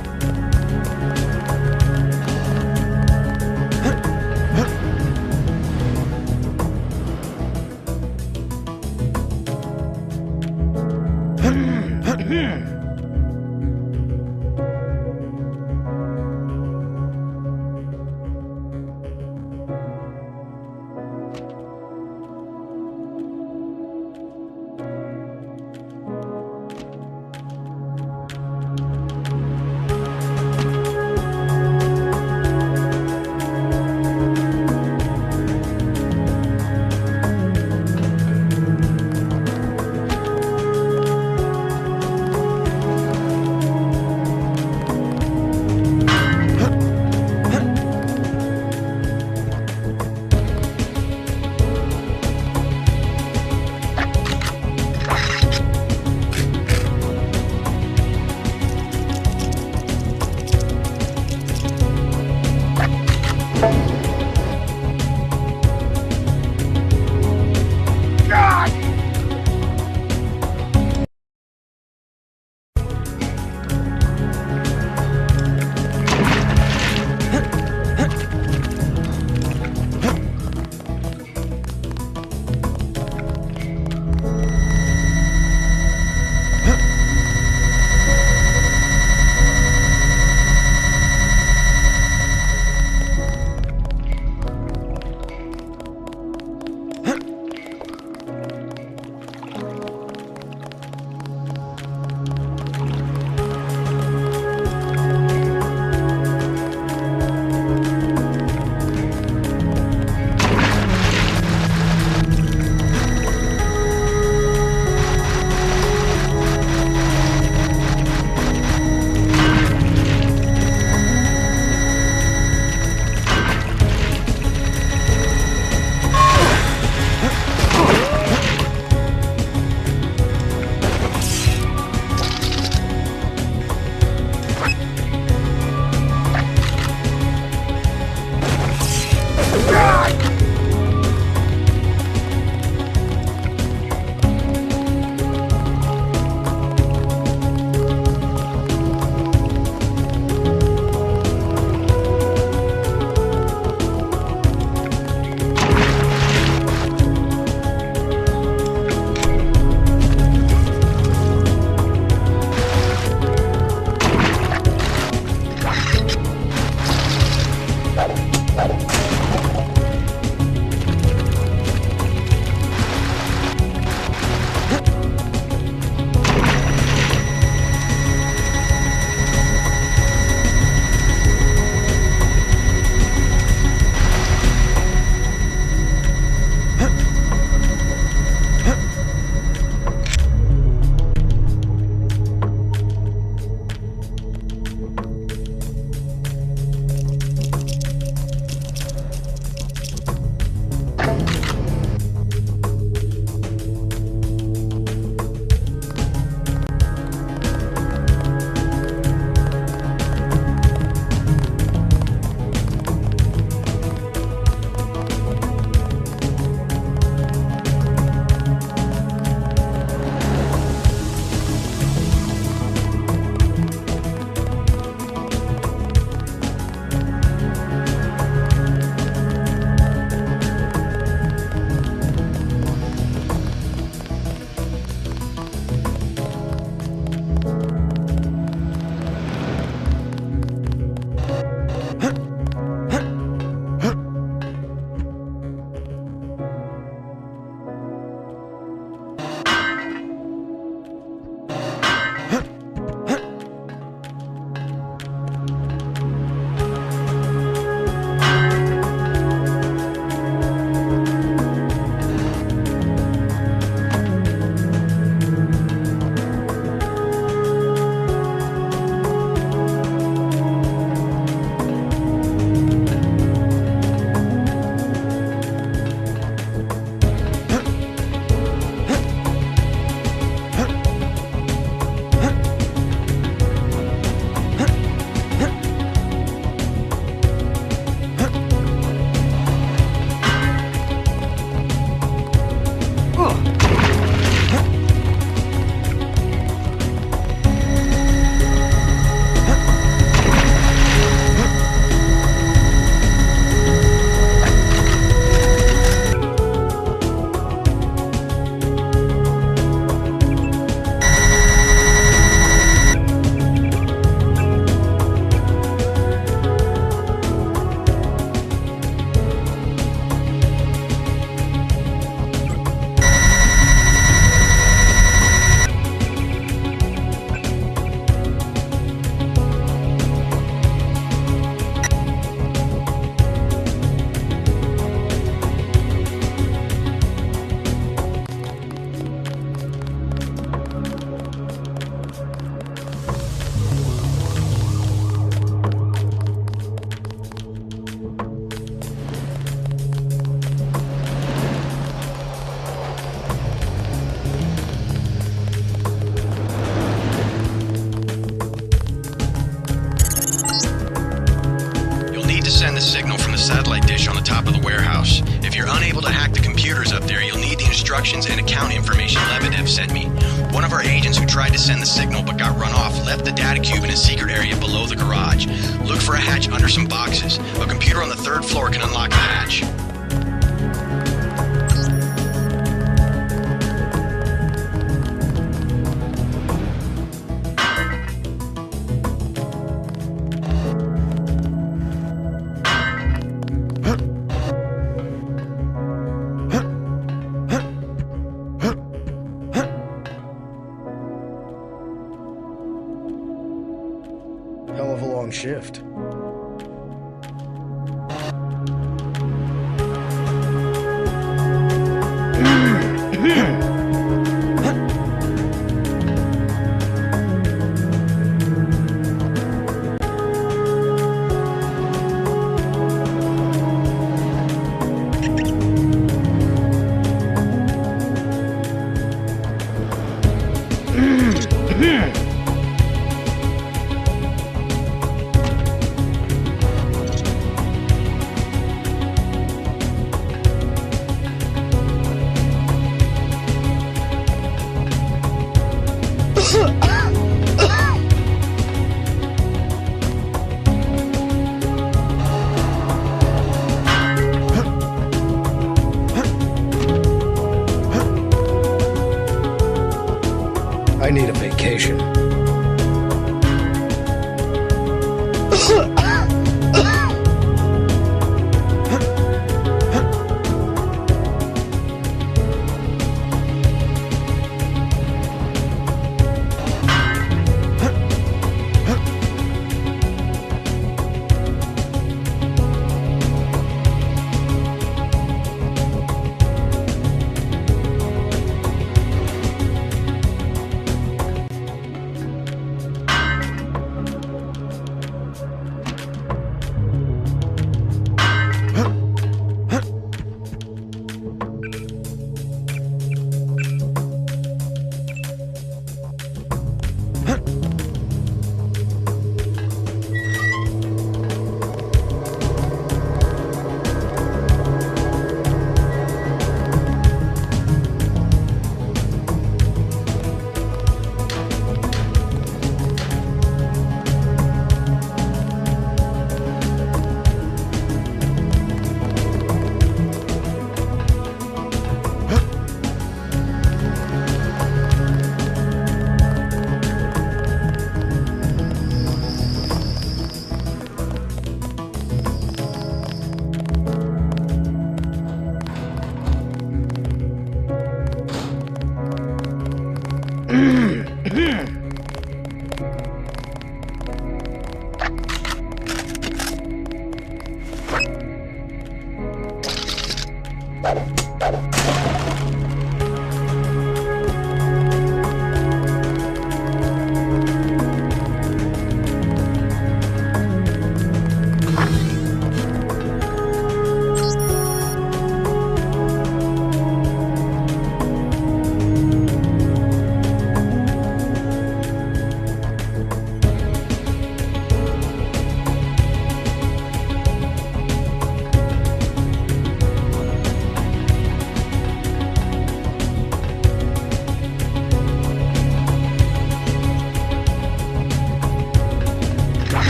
top of the warehouse. If you're unable to hack the computers up there, you'll need the instructions and account information Lebedev sent me. One of our agents who tried to send the signal but got run off left the data cube in a secret area below the garage. Look for a hatch under some boxes. A computer on the 3rd floor can unlock the hatch. Hell of a long shift. I need a vacation.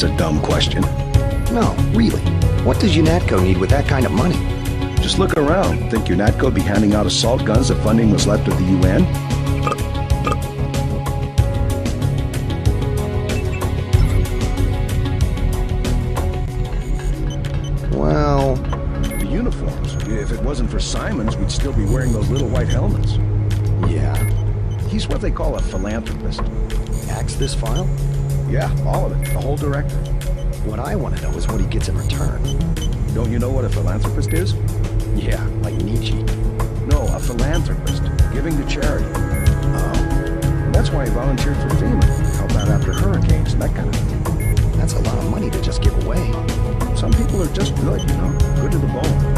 That's a dumb question. No, really. What does UNATCO need with that kind of money? Just look around. Think UNATCO would be handing out assault guns if funding was left at the UN? Well... The uniforms. If it wasn't for Simons, we'd still be wearing those little white helmets. Yeah. He's what they call a philanthropist. Hacks this file? Yeah, all of it. The whole directory. What I want to know is what he gets in return. Don't you know what a philanthropist is? Yeah, like Nietzsche. No, a philanthropist, giving to charity. And that's why he volunteered for FEMA, help out after hurricanes and that kind of thing. That's a lot of money to just give away. Some people are just good, you know, good to the bone.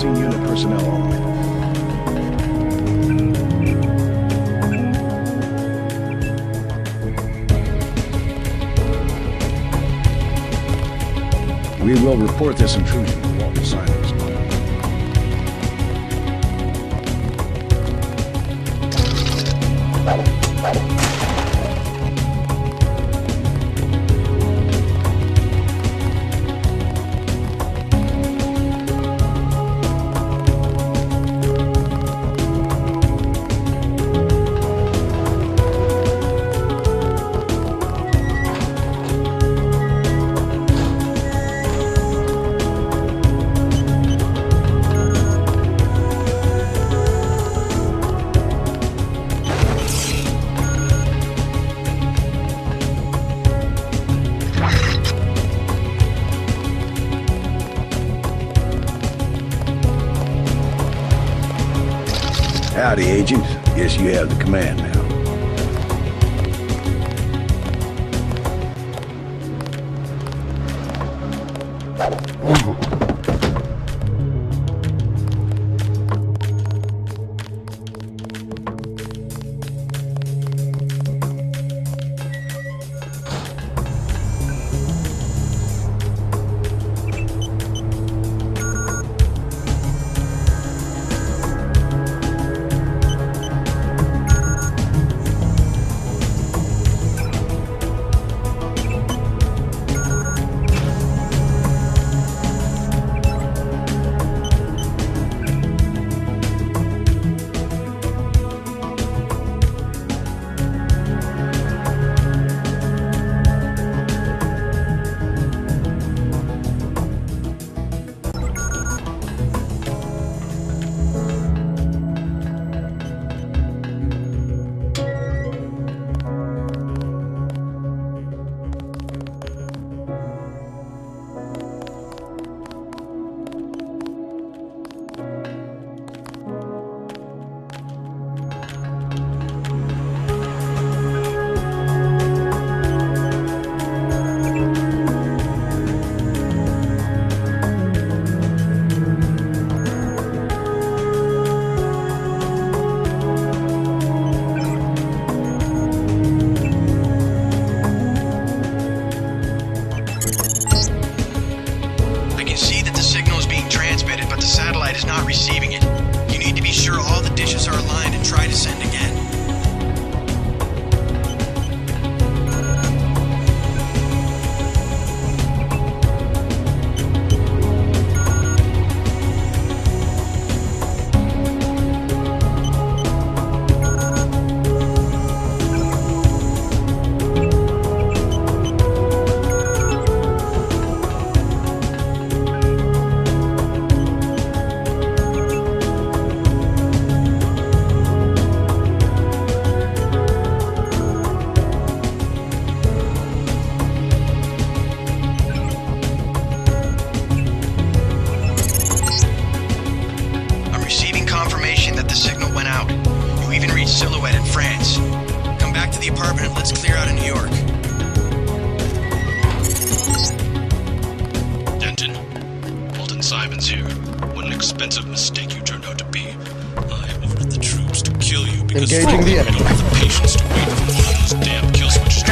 Unit personnel only. We will report this intrusion to Walton Simons. Howdy, Agent. Guess you have the command now. Engaging the enemy. The patience to wait for one of those damn kill switches to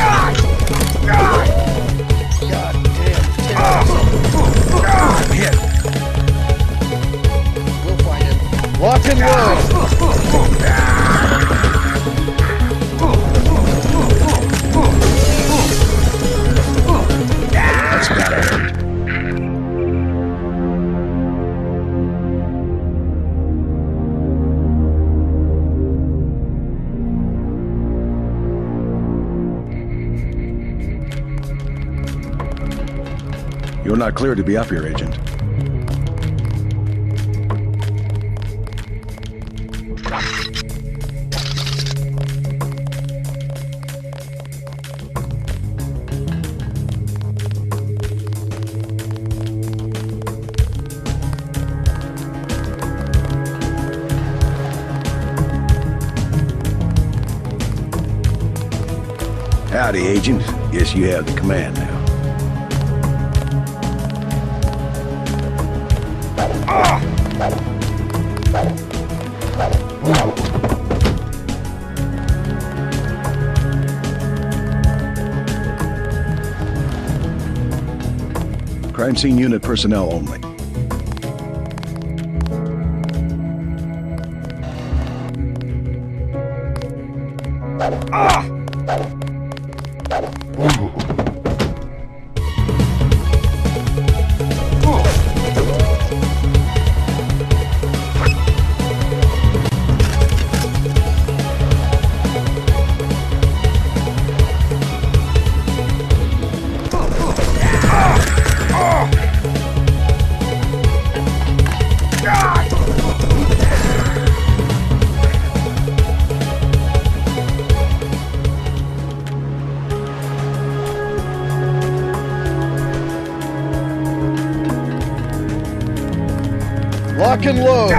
work. Lock and load! That's gotta hurt. You're not cleared to be up here, Agent. Howdy, Agent. Guess you have the command now. Crime scene unit personnel only. Lock and load!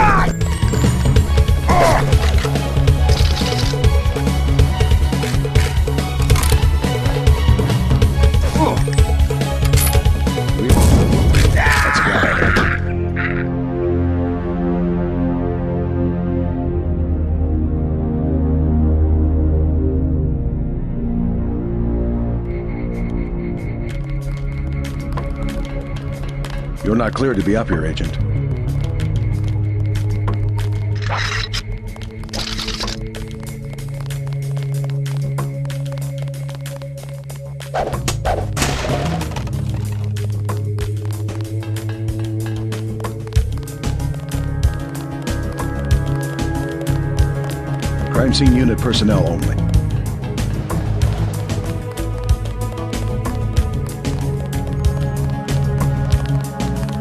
That's gotta hurt. You're not cleared to be up here, Agent. Crime scene unit personnel only.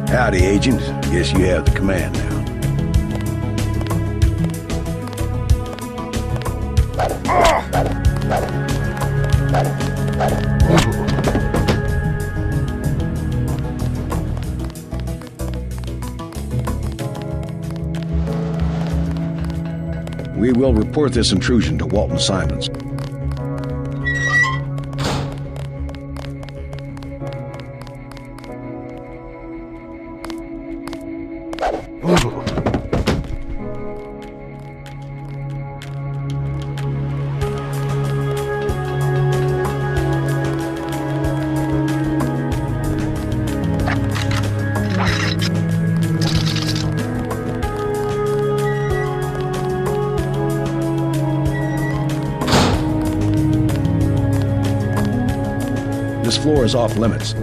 Howdy, Agent. Guess you have the command now. We will report this intrusion to Walton Simons. This floor is off limits.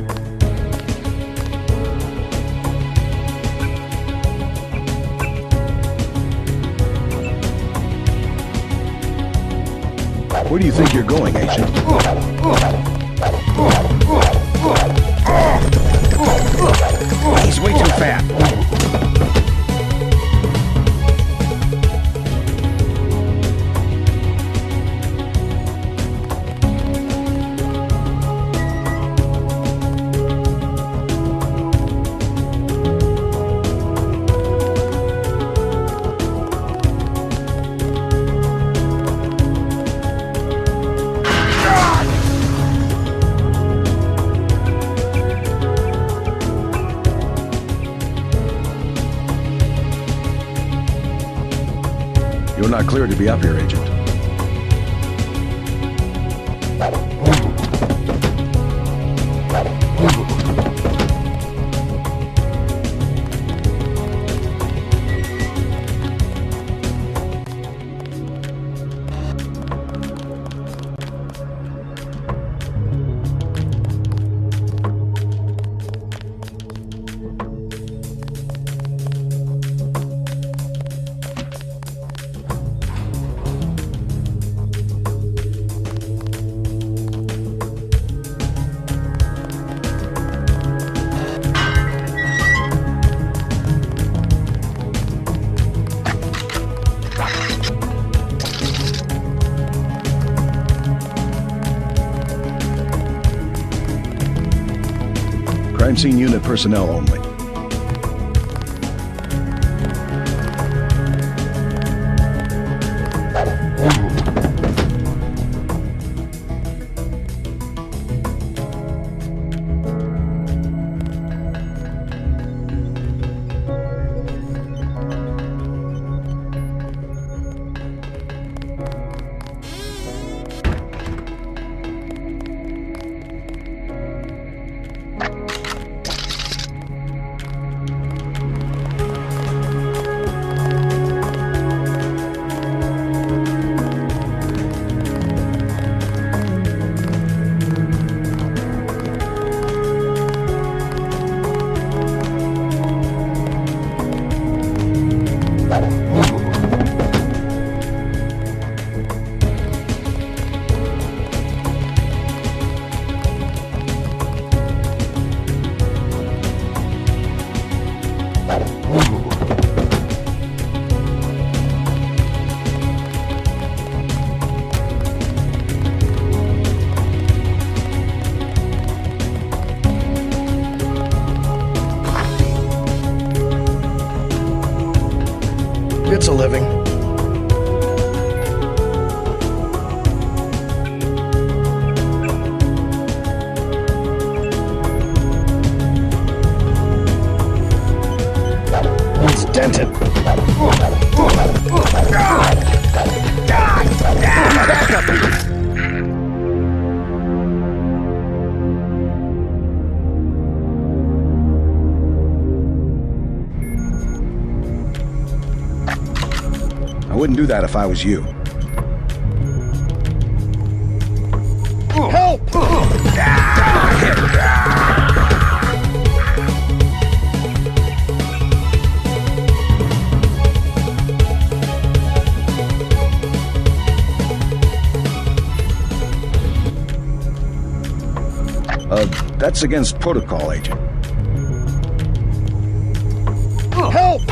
Where do you think you're going, Agent? He's way too fat. You're not cleared to be up here, Agent. crime scene unit personnel only. It's a living. It's dented. Back up here. I wouldn't do that if I was you. Help! That's against protocol, Agent. Help!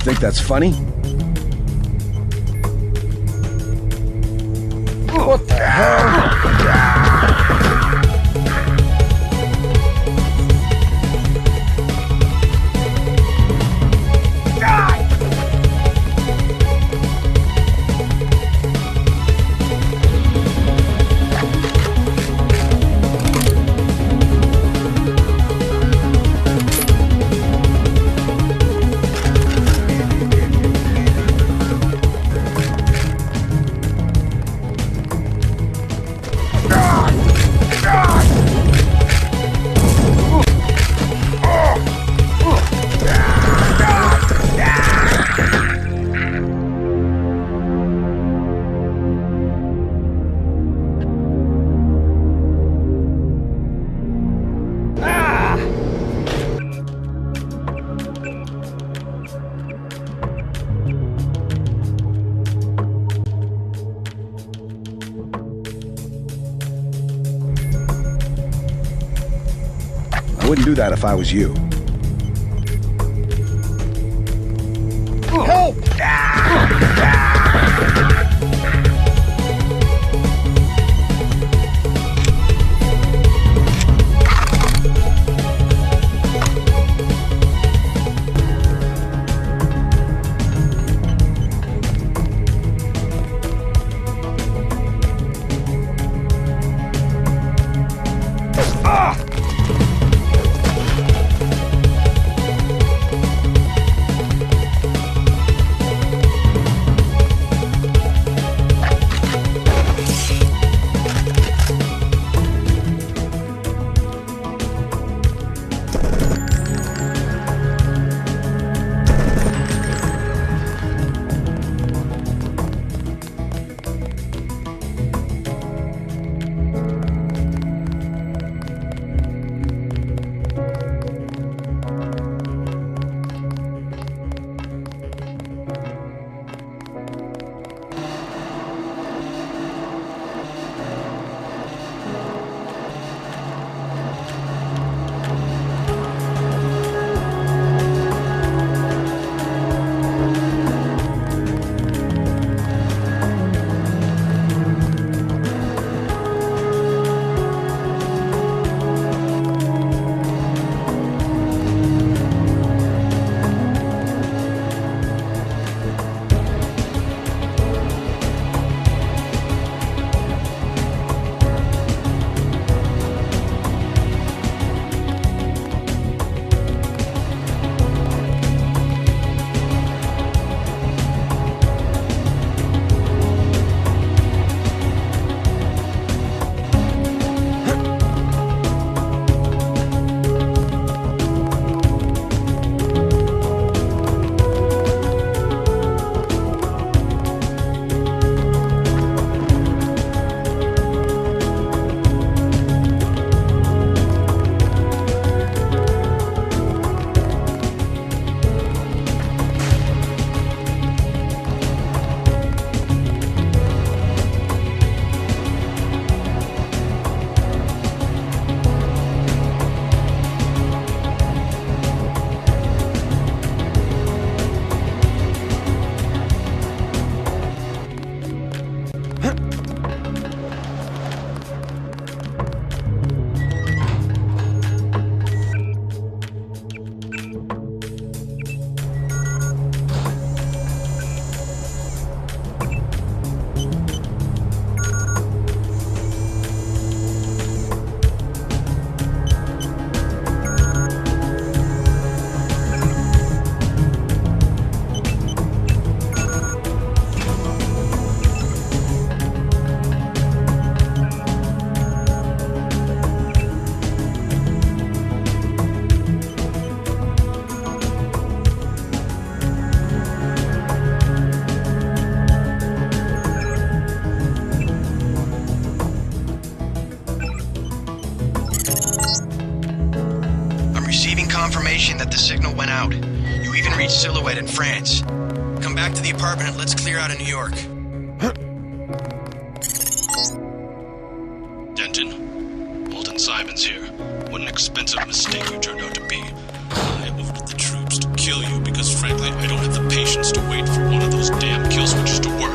You think that's funny? What the wouldn't do that if I was you. Help! Confirmation that the signal went out. You even reached Silhouette in France. Come back to the apartment and let's clear out of New York. Denton, Walton Simons here. What an expensive mistake you turned out to be. I ordered the troops to kill you because, frankly, I don't have the patience to wait for one of those damn kill switches to work.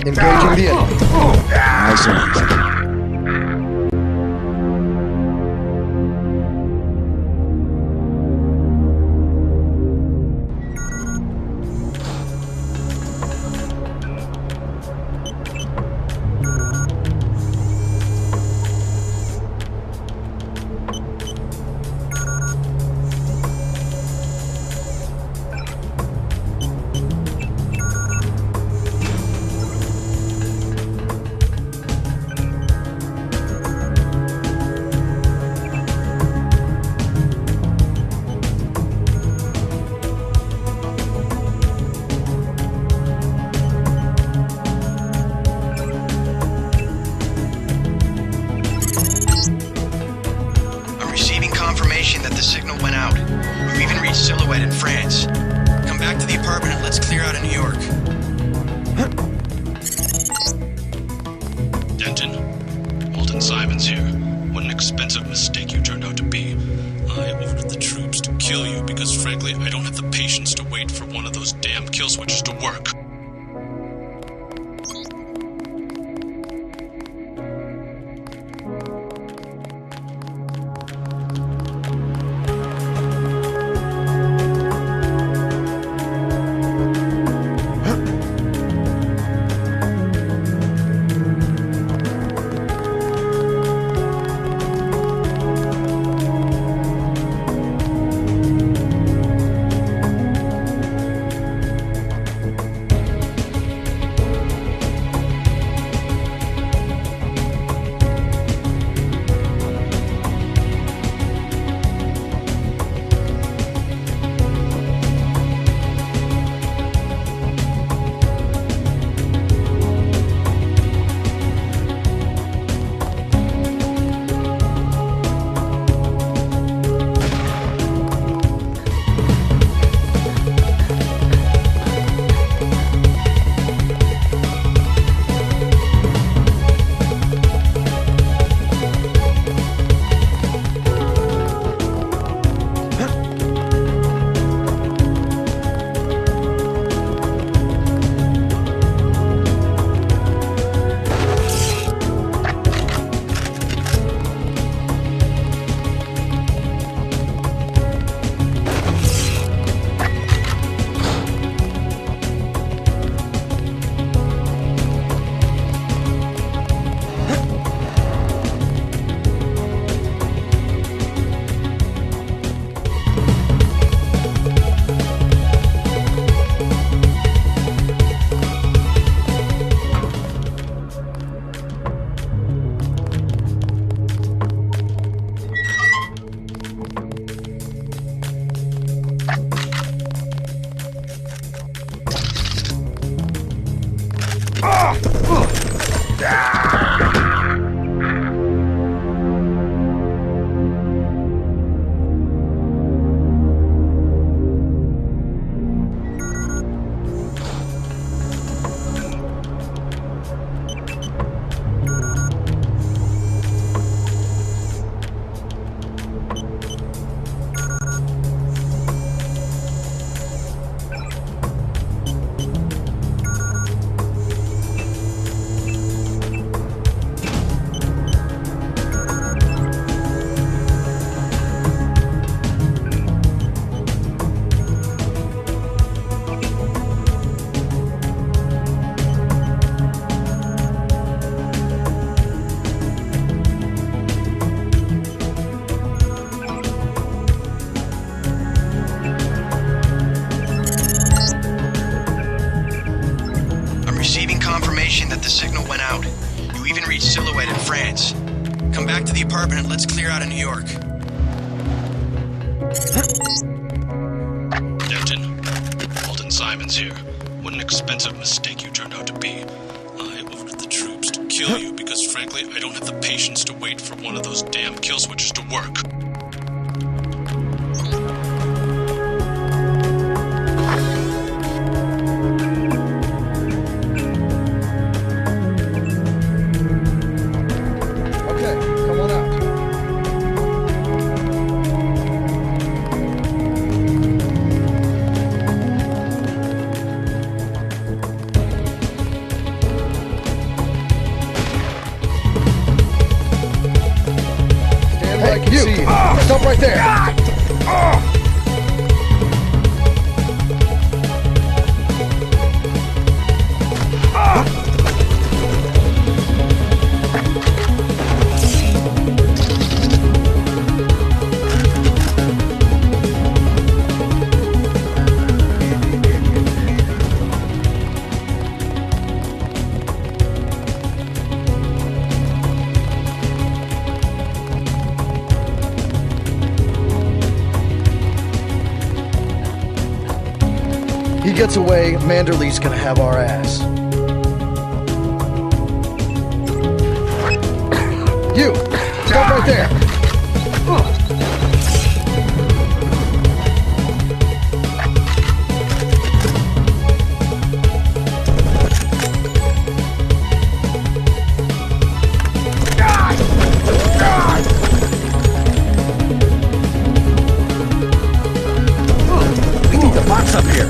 Engaging the enemy. Nice and easy. Confirmation that the signal went out. You even reached Silhouette in France. Come back to the apartment and let's clear out of New York. Denton, Walton Simons here. What an expensive mistake you turned out to be. I ordered the troops to kill you because, frankly, I don't have the patience to wait for one of those damn kill switches to work. That the signal went out. You even reached Silhouette in France. Come back to the apartment and let's clear out of New York. Denton, Walton Simons here. What an expensive mistake you turned out to be. I ordered the troops to kill you because, frankly, I don't have the patience to wait for one of those damn kill switches to work. He gets away, Manderley's gonna have our ass. You! Stop right there! We need the box up here!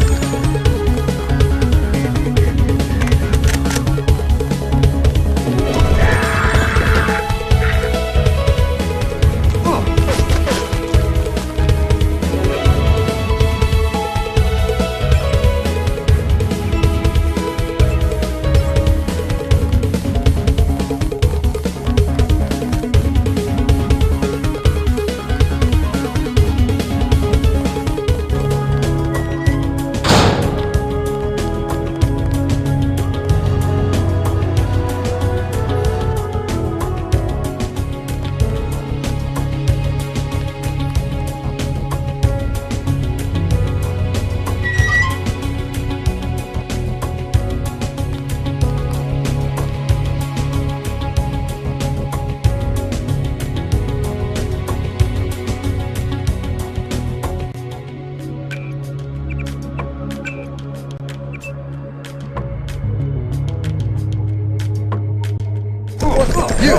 You!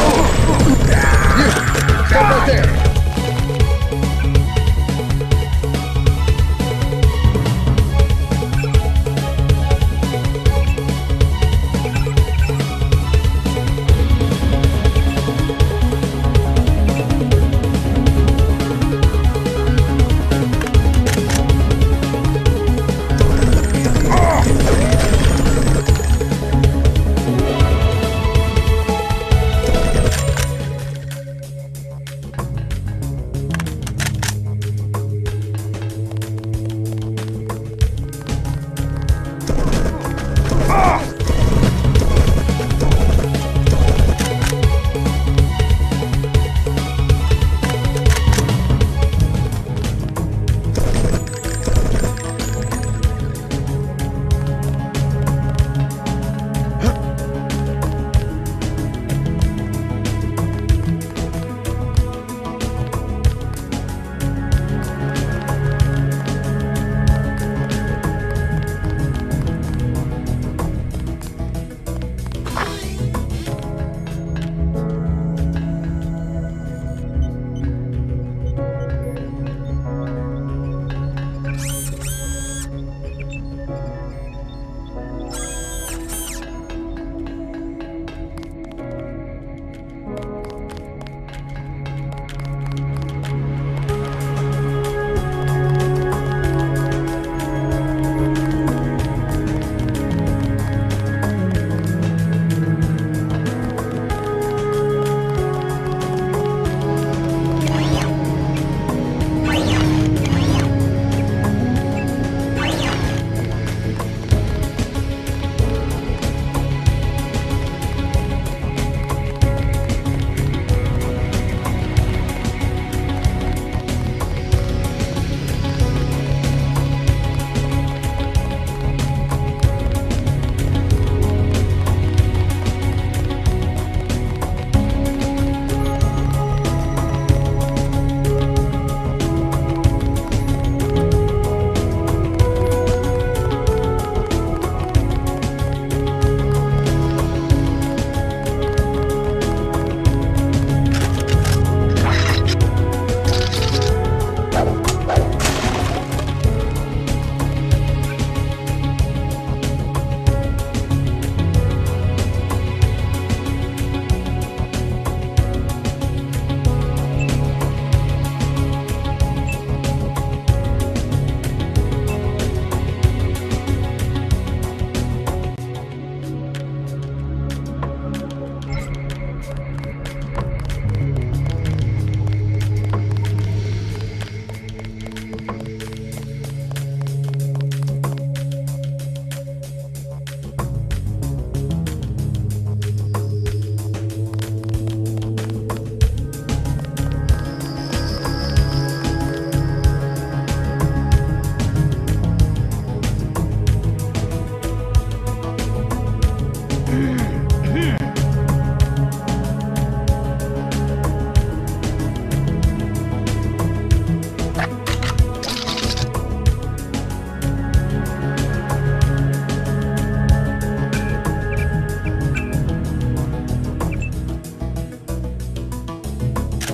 Stop right there!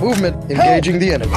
Movement engaging the enemy.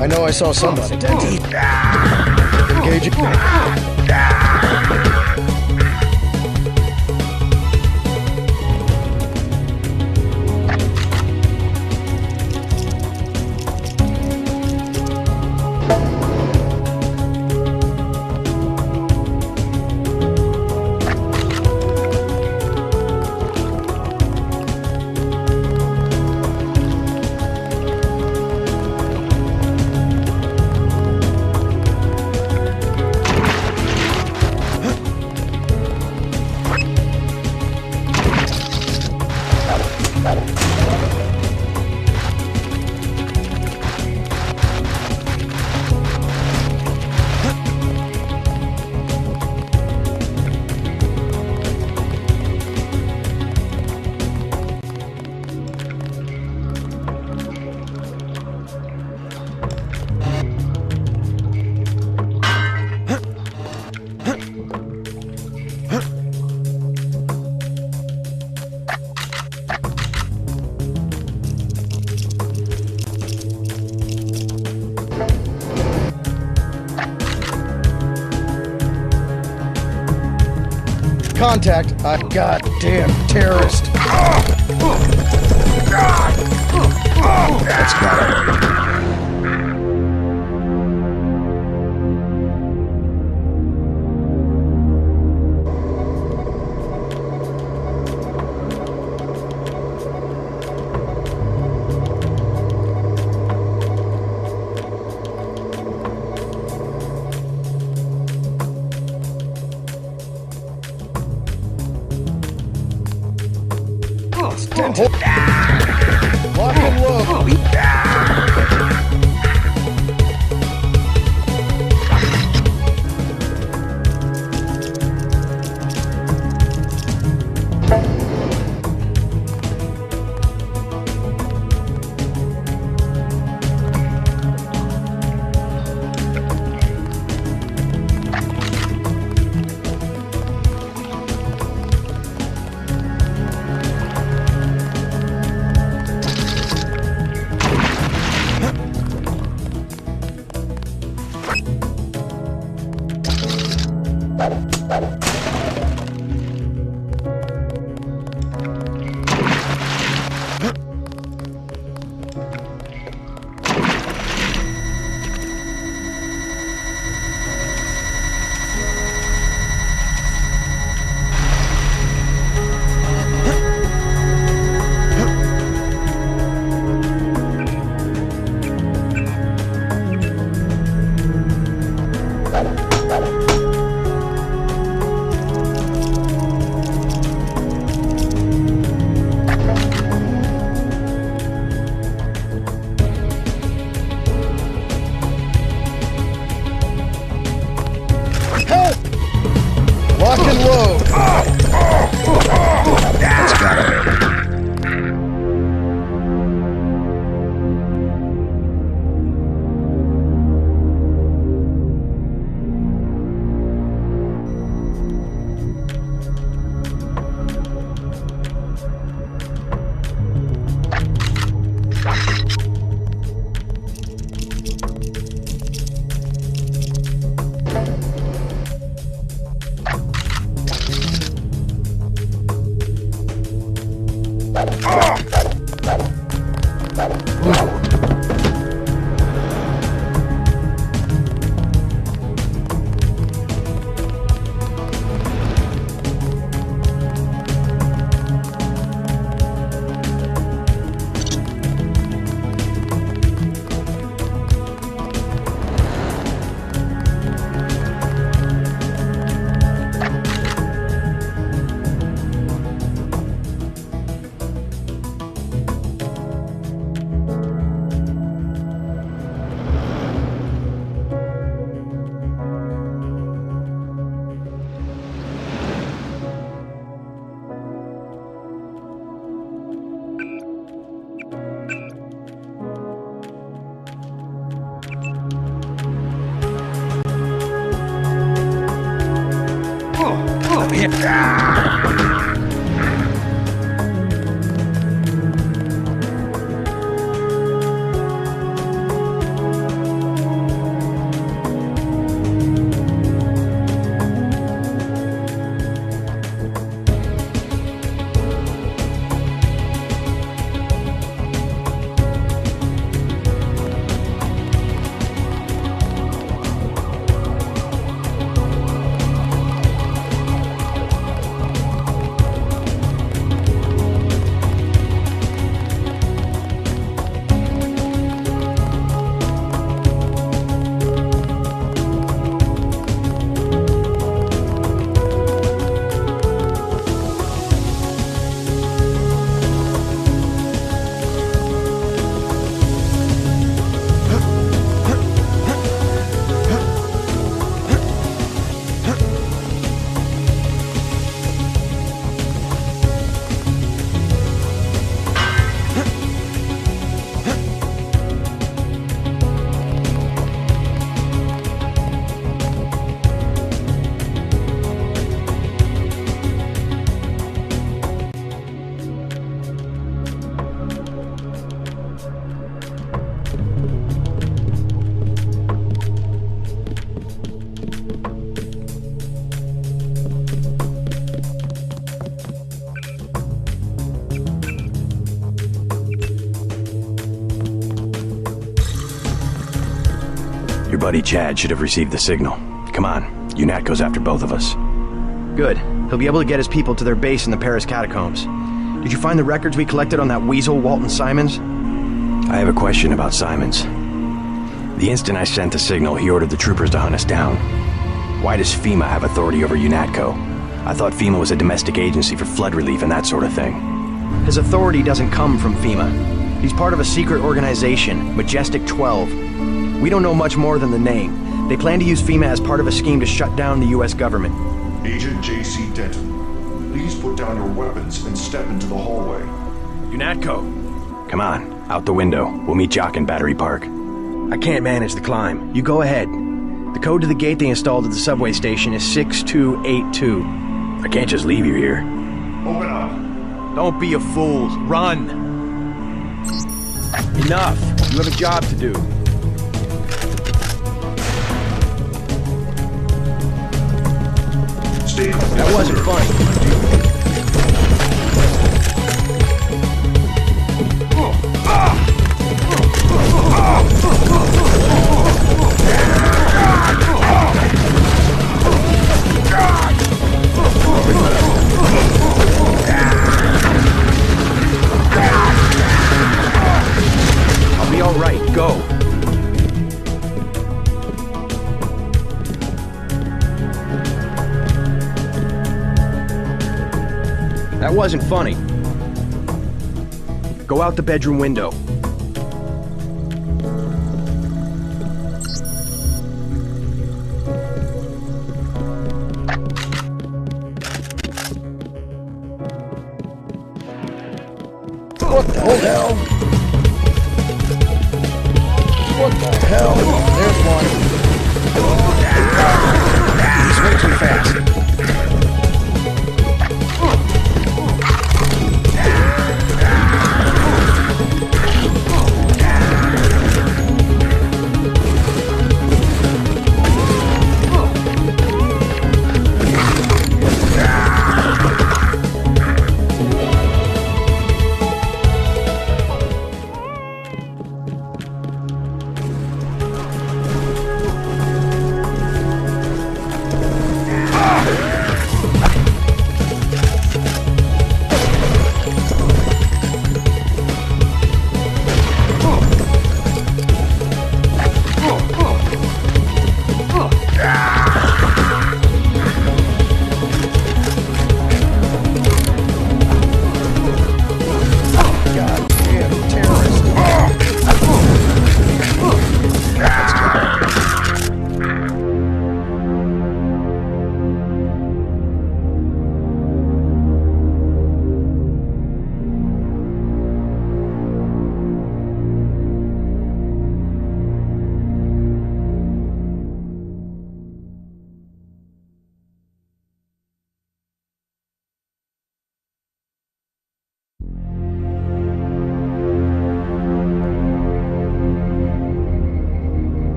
I know I saw somebody. Engaging. Contact, a goddamn terrorist. That's gotta hurt. Lock and load. Lock and load. That's gotta hurt. Your buddy Chad should have received the signal. Come on, UNAT goes after both of us. Good. He'll be able to get his people to their base in the Paris catacombs. Did you find the records we collected on that weasel, Walton Simons? I have a question about Simons. The instant I sent the signal, he ordered the troopers to hunt us down. Why does FEMA have authority over UNATCO? I thought FEMA was a domestic agency for flood relief and that sort of thing. His authority doesn't come from FEMA. He's part of a secret organization, Majestic 12. We don't know much more than the name. They plan to use FEMA as part of a scheme to shut down the U.S. government. Agent J.C. Denton, please put down your weapons and step into the hallway. UNATCO! Come on, out the window. We'll meet Jock in Battery Park. I can't manage the climb. You go ahead. The code to the gate they installed at the subway station is 6282. I can't just leave you here. Open up. Don't be a fool. Run! Enough. You have a job to do. Stay calm. That wasn't funny. I'll be all right. Go. That wasn't funny. Go out the bedroom window. What the hell? What the hell? There's one. He's way too fast.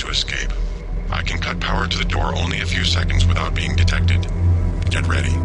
Escape. I can cut power to the door only a few seconds without being detected. Get ready.